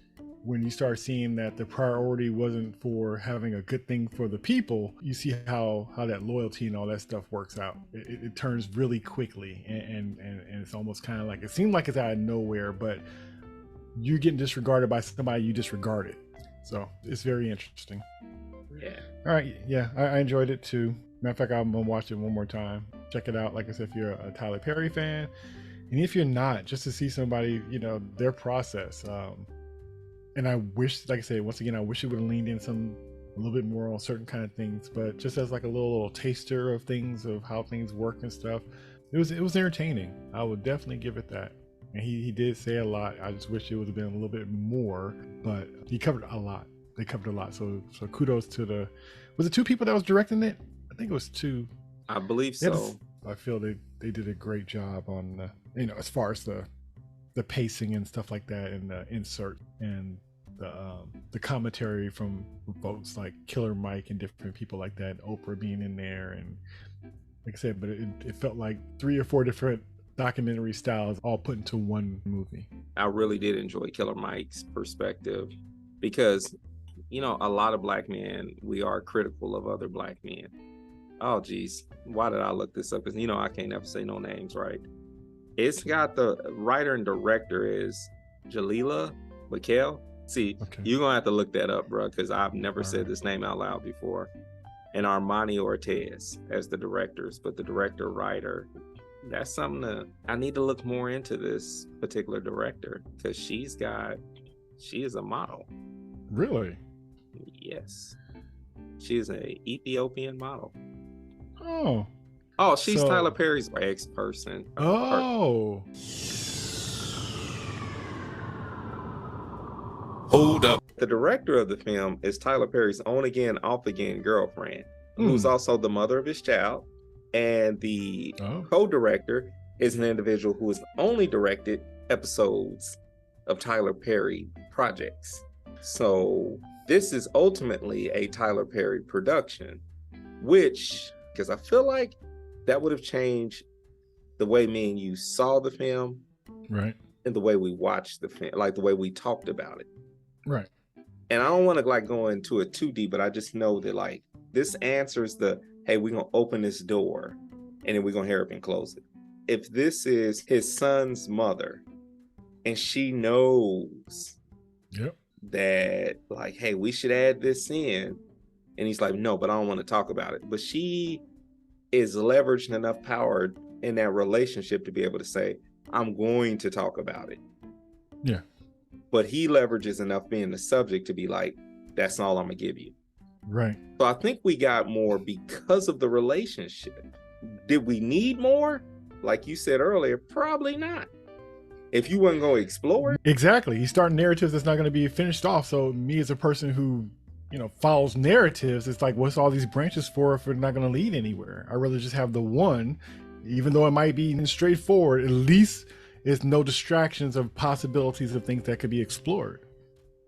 when you start seeing that the priority wasn't for having a good thing for the people, you see how that loyalty and all that stuff works out. It turns really quickly, and it's almost kind of like, it seems like it's out of nowhere, but you're getting disregarded by somebody you disregarded. So it's very interesting. Yeah. All right. Yeah, I enjoyed it too. Matter of fact, I'm gonna watch it one more time. Check it out. Like I said, if you're a Tyler Perry fan, and if you're not, just to see somebody, their process. And I wish, like I said, once again, I wish it would have leaned in a little bit more on certain kind of things, but just as like a little taster of things, of how things work and stuff, it was entertaining. I would definitely give it that. And he did say a lot. I just wish it would have been a little bit more, but he covered a lot. They covered a lot. So kudos to was it two people that was directing it? I think it was two. I believe so. I feel they did a great job on, as far as the pacing and stuff like that, and the insert and the commentary from folks like Killer Mike and different people like that, Oprah being in there, and like I said, but it felt like 3 or 4 different documentary styles all put into one movie. I really did enjoy Killer Mike's perspective, because a lot of black men, we are critical of other black men. Oh geez, why did I look this up? Because I can't ever say no names right. It's got the writer and director is Jalila Mikhail. See, you're gonna have to look that up, bro, because I've never said this name out loud before. And Armani Ortez as the directors, but the director writer, that's something I need to look more into, this particular director, because she is a model. Really? Yes, she is an Ethiopian model. Oh, she's Tyler Perry's ex-person. Oh. Hold up. The director of the film is Tyler Perry's on-again, off-again girlfriend, who's also the mother of his child. And the co-director is an individual who has only directed episodes of Tyler Perry projects. So this is ultimately a Tyler Perry production, because I feel like that would have changed the way me and you saw the film, right? And the way we watched the film, like the way we talked about it. Right. And I don't want to go into it too deep, but I just know that this answers hey, we're going to open this door and then we're going to hurry up and close it. If this is his son's mother and she knows that hey, we should add this in, and he's like, no, but I don't want to talk about it. But she is leveraging enough power in that relationship to be able to say, I'm going to talk about it. Yeah. But he leverages enough being the subject to be like, that's all I'm gonna give you. Right. So I think we got more because of the relationship. Did we need more? Like you said earlier, probably not. If you weren't going to explore it. Exactly. He's starting narratives that's not going to be finished off. So me as a person who, follows narratives, it's like, what's all these branches for if we're not going to lead anywhere? I'd rather just have the one, even though it might be straightforward, at least it's no distractions of possibilities of things that could be explored.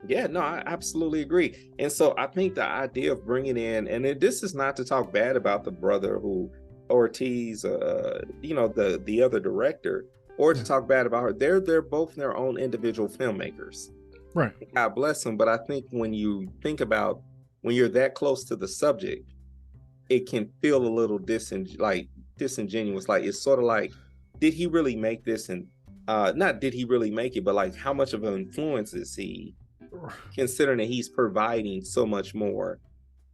Yeah, no, I absolutely agree. And so I think the idea of bringing in, and this is not to talk bad about the brother who Ortiz, the other director, or to talk bad about her. They're both their own individual filmmakers. Right. God bless them. But I think when you think about when you're that close to the subject, it can feel a little disingenuous. Like it's sort of like, did he really make this? And not did he really make it, but like how much of an influence is he? Considering that he's providing so much more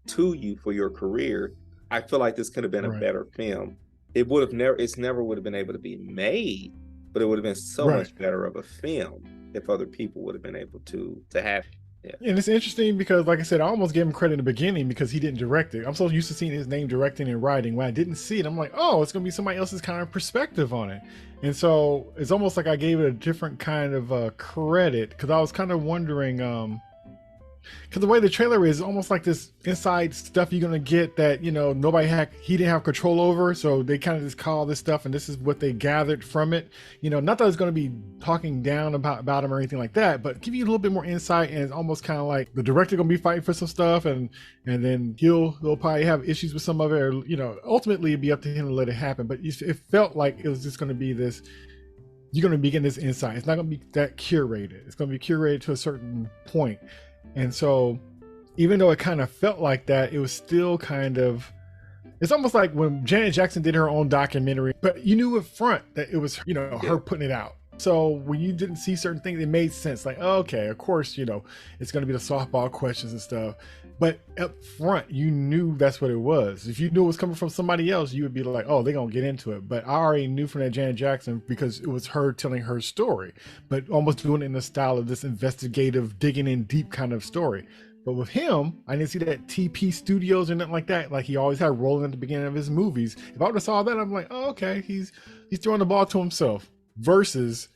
to you for your career, I feel like this could have been a better film. It would have never would have been able to be made, but it would have been so much better of a film if other people would have been able to have it. Yeah. And it's interesting because, like I said, I almost gave him credit in the beginning because he didn't direct it. I'm so used to seeing his name directing and writing. When I didn't see it, I'm like, oh, it's going to be somebody else's kind of perspective on it. And so it's almost like I gave it a different kind of credit because I was kind of wondering, because the way the trailer is almost like this inside stuff you're going to get that, he didn't have control over. So they kind of just call this stuff and this is what they gathered from it. Not that it's going to be talking down about him or anything like that, but give you a little bit more insight. And it's almost kind of like the director going to be fighting for some stuff and then he'll probably have issues with some of it, or, ultimately it'd be up to him to let it happen. But it felt like it was just going to be this, you're going to be getting this insight. It's not going to be that curated. It's going to be curated to a certain point. And so even though it kind of felt like that, it was still kind of, it's almost like when Janet Jackson did her own documentary, but you knew up front that it was, her putting it out. So when you didn't see certain things, it made sense. Like, okay, of course, it's going to be the softball questions and stuff. But up front, you knew that's what it was. If you knew it was coming from somebody else, you would be like, oh, they're going to get into it. But I already knew from that Janet Jackson because it was her telling her story, but almost doing it in the style of this investigative, digging in deep kind of story. But with him, I didn't see that TP Studios or nothing like that. Like he always had rolling at the beginning of his movies. If I would have saw that, I'm like, oh, okay, he's throwing the ball to himself. Versus,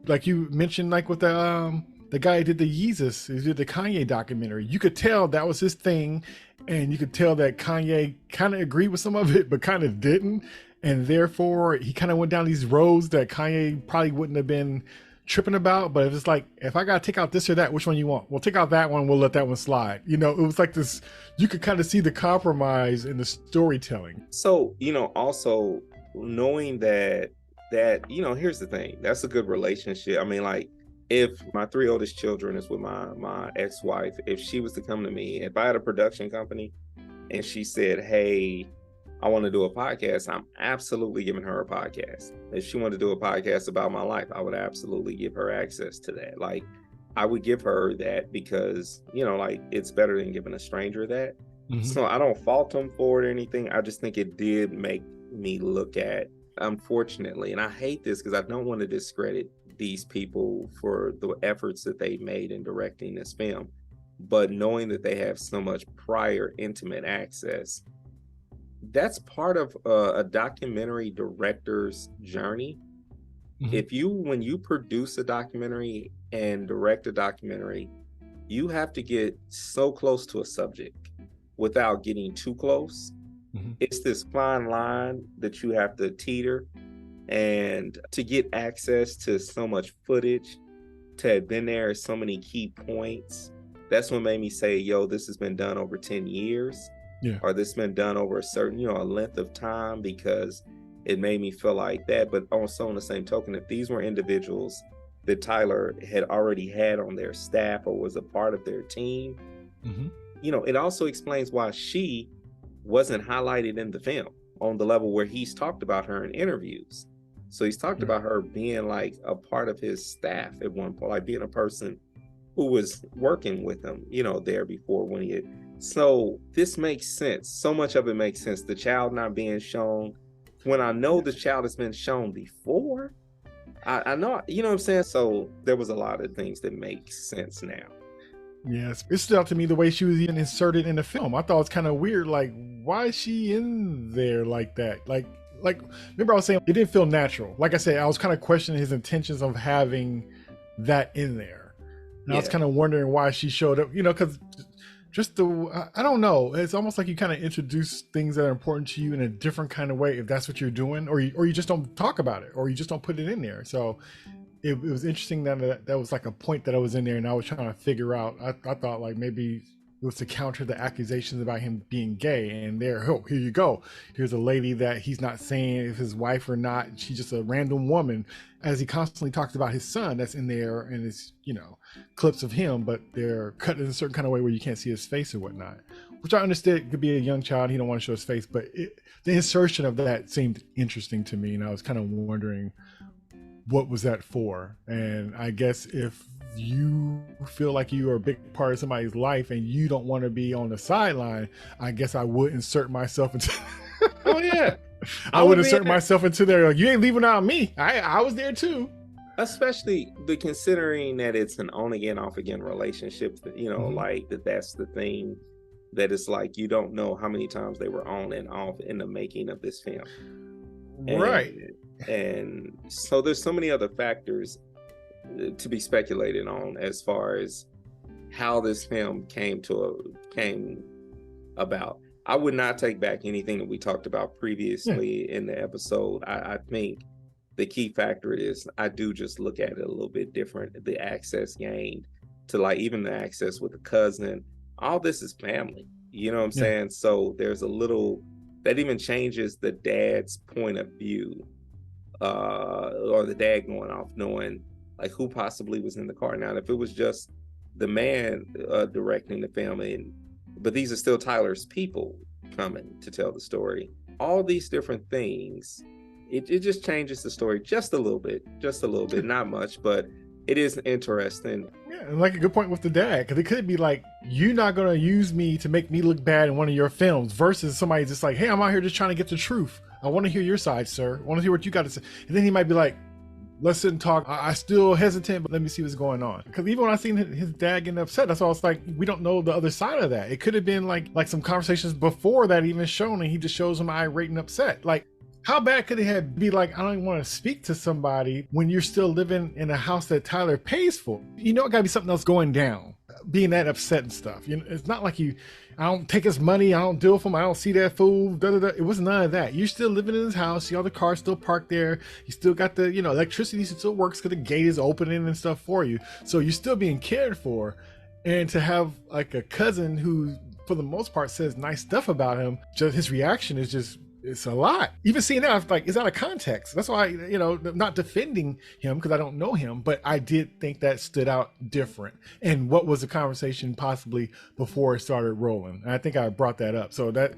like you mentioned, like with the guy who did the Yeezus, who did the Kanye documentary, you could tell that was his thing, and you could tell that Kanye kind of agreed with some of it, but kind of didn't, and therefore he kind of went down these roads that Kanye probably wouldn't have been tripping about. But if it's like, if I gotta take out this or that, which one you want? We'll take out that one, we'll let that one slide. It was like this, you could kind of see the compromise in the storytelling. So, also knowing that here's the thing, that's a good relationship. I mean, like, if my 3 oldest children is with my ex-wife, if she was to come to me, if I had a production company and she said, hey, I want to do a podcast, I'm absolutely giving her a podcast. If she wanted to do a podcast about my life, I would absolutely give her access to that. Like, I would give her that because, it's better than giving a stranger that. Mm-hmm. So I don't fault them for it or anything. I just think it did make me look at, unfortunately, and I hate this because I don't want to discredit these people for the efforts that they made in directing this film, but knowing that they have so much prior intimate access, that's part of a documentary director's journey. Mm-hmm. When you produce a documentary and direct a documentary, you have to get so close to a subject without getting too close. Mm-hmm. It's this fine line that you have to teeter, and to get access to so much footage, to have been there at so many key points, that's what made me say, yo, this has been done over 10 years. Yeah. Or this has been done over a certain, a length of time, because it made me feel like that. But also on the same token, if these were individuals that Tyler had already had on their staff or was a part of their team, mm-hmm. It also explains why she wasn't highlighted in the film on the level where he's talked about her in interviews. So he's talked about her being like a part of his staff at one point, like being a person who was working with him, there before when he had. So this makes sense. So much of it makes sense. The child not being shown, when I know the child has been shown before, I know, what I'm saying? So there was a lot of things that make sense now. Yes, it stood out to me the way she was even inserted in the film. I thought it was kind of weird. Like, why is she in there like that? Like, remember I was saying it didn't feel natural. Like I said, I was kind of questioning his intentions of having that in there. And I was kind of wondering why she showed up, because I don't know. It's almost like you kind of introduce things that are important to you in a different kind of way if that's what you're doing, or you just don't talk about it, or you just don't put it in there. So it was interesting that was like a point that I was in there and I was trying to figure out. I thought like maybe it was to counter the accusations about him being gay. And here you go. Here's a lady that he's not saying if his wife or not. She's just a random woman, as he constantly talks about his son that's in there, and it's, clips of him, but they're cut in a certain kind of way where you can't see his face or whatnot, which I understand could be a young child. He don't want to show his face, but the insertion of that seemed interesting to me. And I was kind of wondering, what was that for? And I guess if you feel like you are a big part of somebody's life and you don't want to be on the sideline, I guess I would insert myself into oh yeah, I would insert myself into there. Like, you ain't leaving out me. I was there too. Especially considering that it's an on again, off again relationship, like that's the thing, that it's like you don't know how many times they were on and off in the making of this film. Right. And so there's so many other factors to be speculated on as far as how this film came about. I would not take back anything that we talked about previously in the episode. I think the key factor is I do just look at it a little bit different. The access gained to like even the access with the cousin, all this is family. You know what I'm saying? So there's a little that even changes the dad's point of view, or the dad going off knowing like who possibly was in the car. Now, if it was just the man directing the film, but these are still Tyler's people coming to tell the story. All these different things, it just changes the story just a little bit, not much, but it is interesting. Yeah, and like a good point with the dad, because it could be like, you're not going to use me to make me look bad in one of your films, versus somebody just like, hey, I'm out here just trying to get the truth. I want to hear your side, sir. I want to hear what you got to say. And then he might be like, let's sit and talk. I still hesitant, but let me see what's going on. Because even when I seen his dad getting upset, that's why I was like, we don't know the other side of that. It could have been like some conversations before that even shown, and he just shows him irate and upset. Like, how bad could it have be like, I don't even want to speak to somebody when you're still living in a house that Tyler pays for? It gotta be something else going down, being that upset and stuff. It's not like I don't take his money, I don't deal with him, I don't see that fool, It was none of that. You're still living in his house, see all the cars still parked there, you still got the, electricity still works because the gate is opening and stuff for you. So you're still being cared for. And to have like a cousin who, for the most part, says nice stuff about him, just his reaction is just, it's a lot. Even seeing that, I was like, it's out of context. That's why, not defending him because I don't know him, but I did think that stood out different. And what was the conversation possibly before it started rolling? And I think I brought that up. So that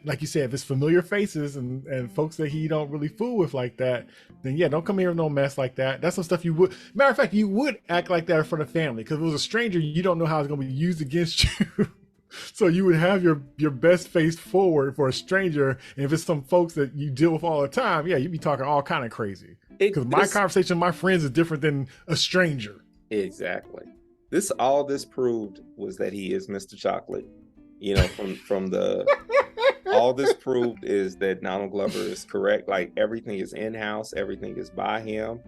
like you said, if it's familiar faces and folks that he don't really fool with like that, then yeah, don't come here with no mess like that. That's some stuff you would, matter of fact, you would act like that in front of family, because if it was a stranger, you don't know how it's going to be used against you. So you would have your best face forward for a stranger, and if it's some folks that you deal with all the time, yeah, you'd be talking all kind of crazy. Because my conversation with my friends is different than a stranger. Exactly. All this proved was that he is Mr. Chocolate. From the all this proved is that Donald Glover is correct. Like, everything is in-house, everything is by him,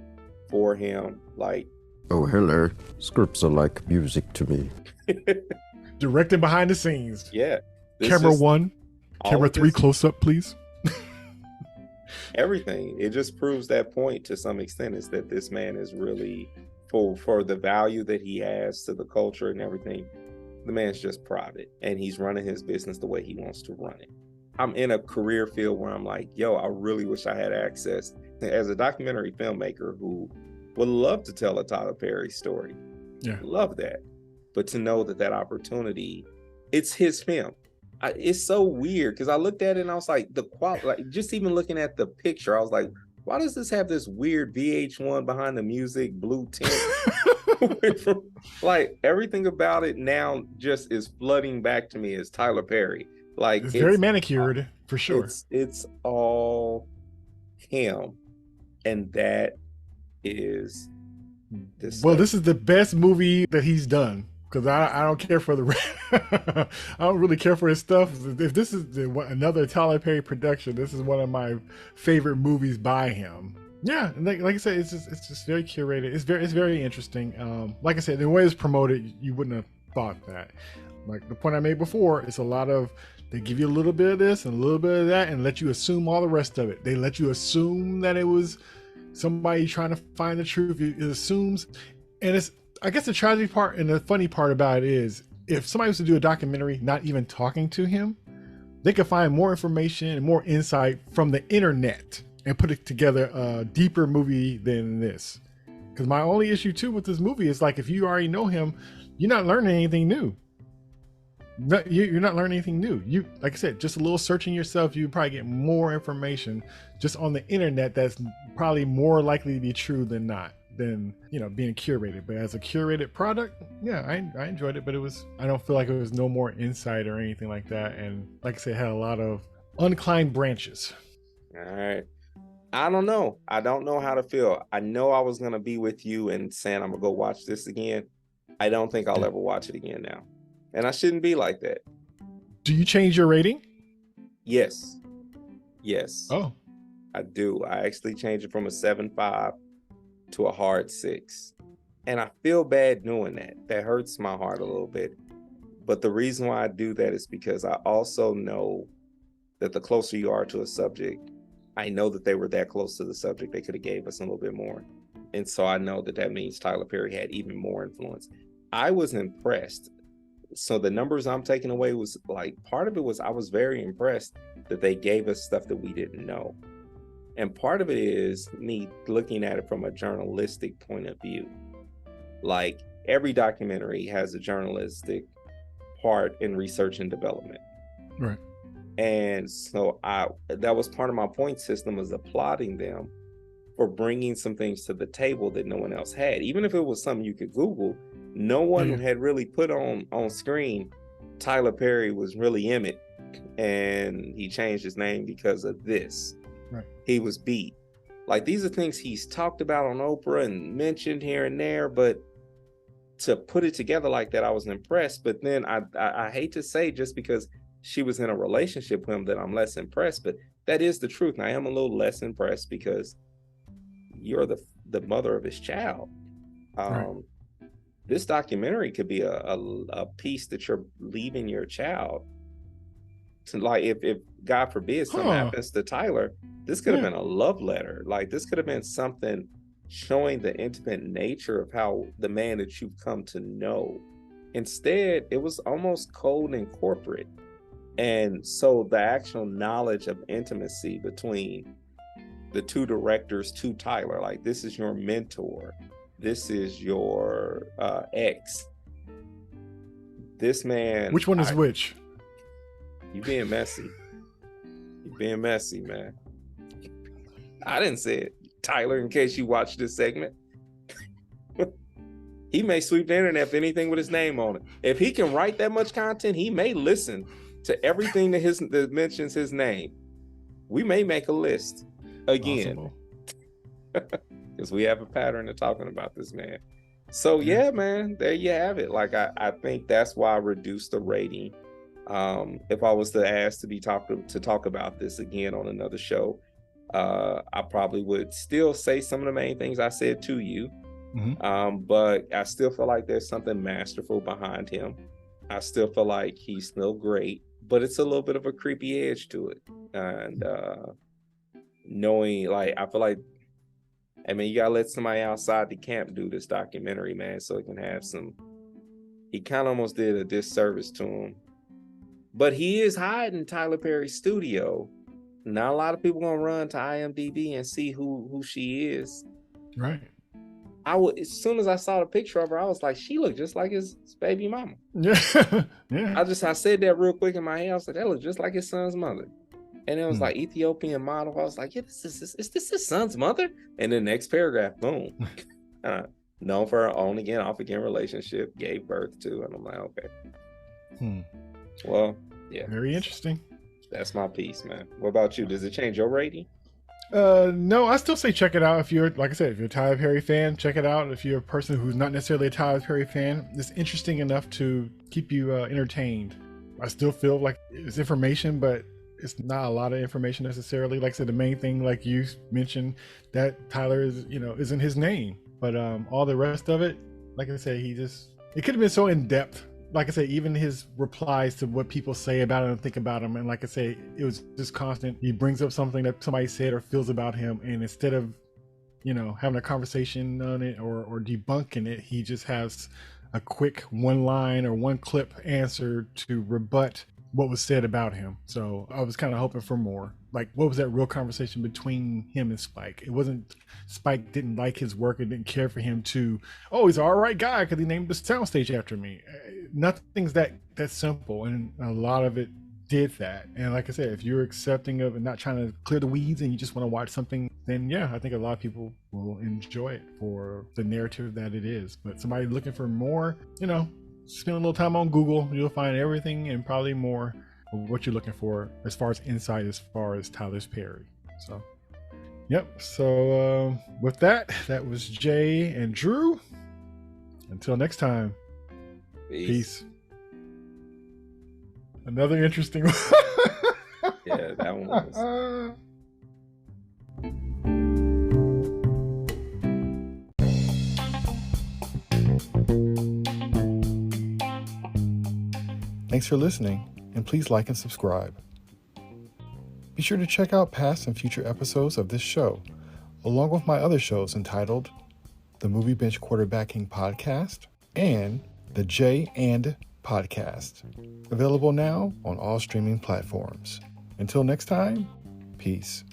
for him. Like, oh, hello. Scripts are like music to me. Directing behind the scenes. Yeah. Camera 1, camera 3, close up, please. Everything. It just proves that point to some extent, is that this man is really, for the value that he has to the culture and everything, the man's just private, and he's running his business the way he wants to run it. I'm in a career field where I'm like, yo, I really wish I had access as a documentary filmmaker who would love to tell a Tyler Perry story. Yeah. Love that. But to know that opportunity, it's his film. It's so weird, because I looked at it and I was like, the quality, like just even looking at the picture, I was like, why does this have this weird VH1 behind the music, blue tint? Like, everything about it now just is flooding back to me as Tyler Perry. Like, it's very manicured, for sure. It's all him, and that is this. Well, this is the best movie that he's done. Because I don't care for I don't really care for his stuff. If this is another Tyler Perry production, this is one of my favorite movies by him. Yeah, and like I said, it's just very curated. It's very interesting. Like I said, the way it's promoted, you wouldn't have thought that. Like the point I made before, it's a lot of, they give you a little bit of this and a little bit of that and let you assume all the rest of it. They let you assume that it was somebody trying to find the truth. It assumes, and it's, I guess the tragedy part and the funny part about it is, if somebody was to do a documentary not even talking to him, they could find more information and more insight from the internet and put it together a deeper movie than this. Because my only issue too with this movie is, like, if you already know him, you're not learning anything new. You're not learning anything new. You, like I said, just a little searching yourself, you probably get more information just on the internet that's probably more likely to be true than not, than, you know, being curated. But as a curated product, yeah, I enjoyed it, but I don't feel like it was no more insight or anything like that. And like I said, it had a lot of unclimbed branches. All right. I don't know. I don't know how to feel. I know I was going to be with you and saying I'm going to go watch this again. I don't think I'll ever watch it again now. And I shouldn't be like that. Do you change your rating? Yes. Oh. I do. I actually changed it from a 7.5 to a hard 6. And I feel bad doing that. That hurts my heart a little bit. But the reason why I do that is because I also know that the closer you are to a subject, I know that they were that close to the subject, they could have gave us a little bit more. And so I know that that means Tyler Perry had even more influence. I was impressed. So the numbers I'm taking away was, like, part of it was I was very impressed that they gave us stuff that we didn't know. And part of it is me looking at it from a journalistic point of view. Like, every documentary has a journalistic part in research and development. Right. And so that was part of my point system, was applauding them for bringing some things to the table that no one else had. Even if it was something you could Google, no one had really put on screen Tyler Perry was really Emmett, and he changed his name because of this. Right. He was beat. Like, these are things he's talked about on Oprah and mentioned here and there, but to put it together like that, I was impressed. But then I hate to say, just because she was in a relationship with him, that I'm less impressed, but that is the truth. And I am a little less impressed because you're the mother of his child. Right. This documentary could be a piece that you're leaving your child to, like, if God forbid something happens to Tyler, this could have been a love letter. Like, this could have been something showing the intimate nature of how the man that you've come to know. Instead, it was almost cold and corporate. And so the actual knowledge of intimacy between the two directors to Tyler, like, this is your mentor, this is your ex. This man. Which one is which? You being messy. You being messy, man. I didn't say it. Tyler, in case you watch this segment, he may sweep the internet for anything with his name on it. If he can write that much content, he may listen to everything that mentions his name. We may make a list again. Because we have a pattern of talking about this man. So yeah, man, there you have it. Like, I think that's why I reduced the rating. If I was to ask to talk about this again on another show, I probably would still say some of the main things I said to you. Mm-hmm. But I still feel like there's something masterful behind him. I still feel like he's still great, but it's a little bit of a creepy edge to it. And knowing, like, I feel like, I mean, you gotta let somebody outside the camp do this documentary, man, so it can have some. He kind of almost did a disservice to him, but he is hiding Tyler Perry's studio. Not a lot of people gonna run to IMDb and see who she is. Right. As soon as I saw the picture of her, I was like, she looked just like his baby mama. Yeah. Yeah. I said that real quick in my head. I was like, that looks just like his son's mother. And it was like Ethiopian model. I was like, yeah, is this his son's mother? And then next paragraph, boom. Known for her on again, off again relationship, gave birth to. And I'm like, okay. Well, yeah. Very interesting. That's my piece, man. What about you? Does it change your rating? No, I still say check it out. If you're, like I said, if you're a Tyler Perry fan, check it out. If you're a person who's not necessarily a Tyler Perry fan, it's interesting enough to keep you entertained. I still feel like it's information, but it's not a lot of information necessarily. Like I said, the main thing, like you mentioned, that Tyler is, isn't his name. But all the rest of it, like I said, it could have been so in depth. Like I said, even his replies to what people say about him and think about him. And like I say, it was just constant. He brings up something that somebody said or feels about him. And instead of, having a conversation on it or debunking it. He just has a quick one line or one clip answer to rebut what was said about him. So I was kind of hoping for more. Like, what was that real conversation between him and Spike? It wasn't Spike didn't like his work and didn't care for him to, oh, he's an all right guy because he named this soundstage after me. Nothing's that simple, and a lot of it did that. And like I said, if you're accepting of and not trying to clear the weeds and you just want to watch something, then yeah, I think a lot of people will enjoy it for the narrative that it is. But somebody looking for more, spend a little time on Google, you'll find everything and probably more of what you're looking for as far as insight, as far as Tyler Perry. So yep. So with that was Jay and Drew. Until next time, peace. Another interesting one. Yeah, that one was. Thanks for listening, and please like and subscribe. Be sure to check out past and future episodes of this show, along with my other shows entitled The Movie Bench Quarterbacking Podcast and The J and Podcast, available now on all streaming platforms. Until next time, peace.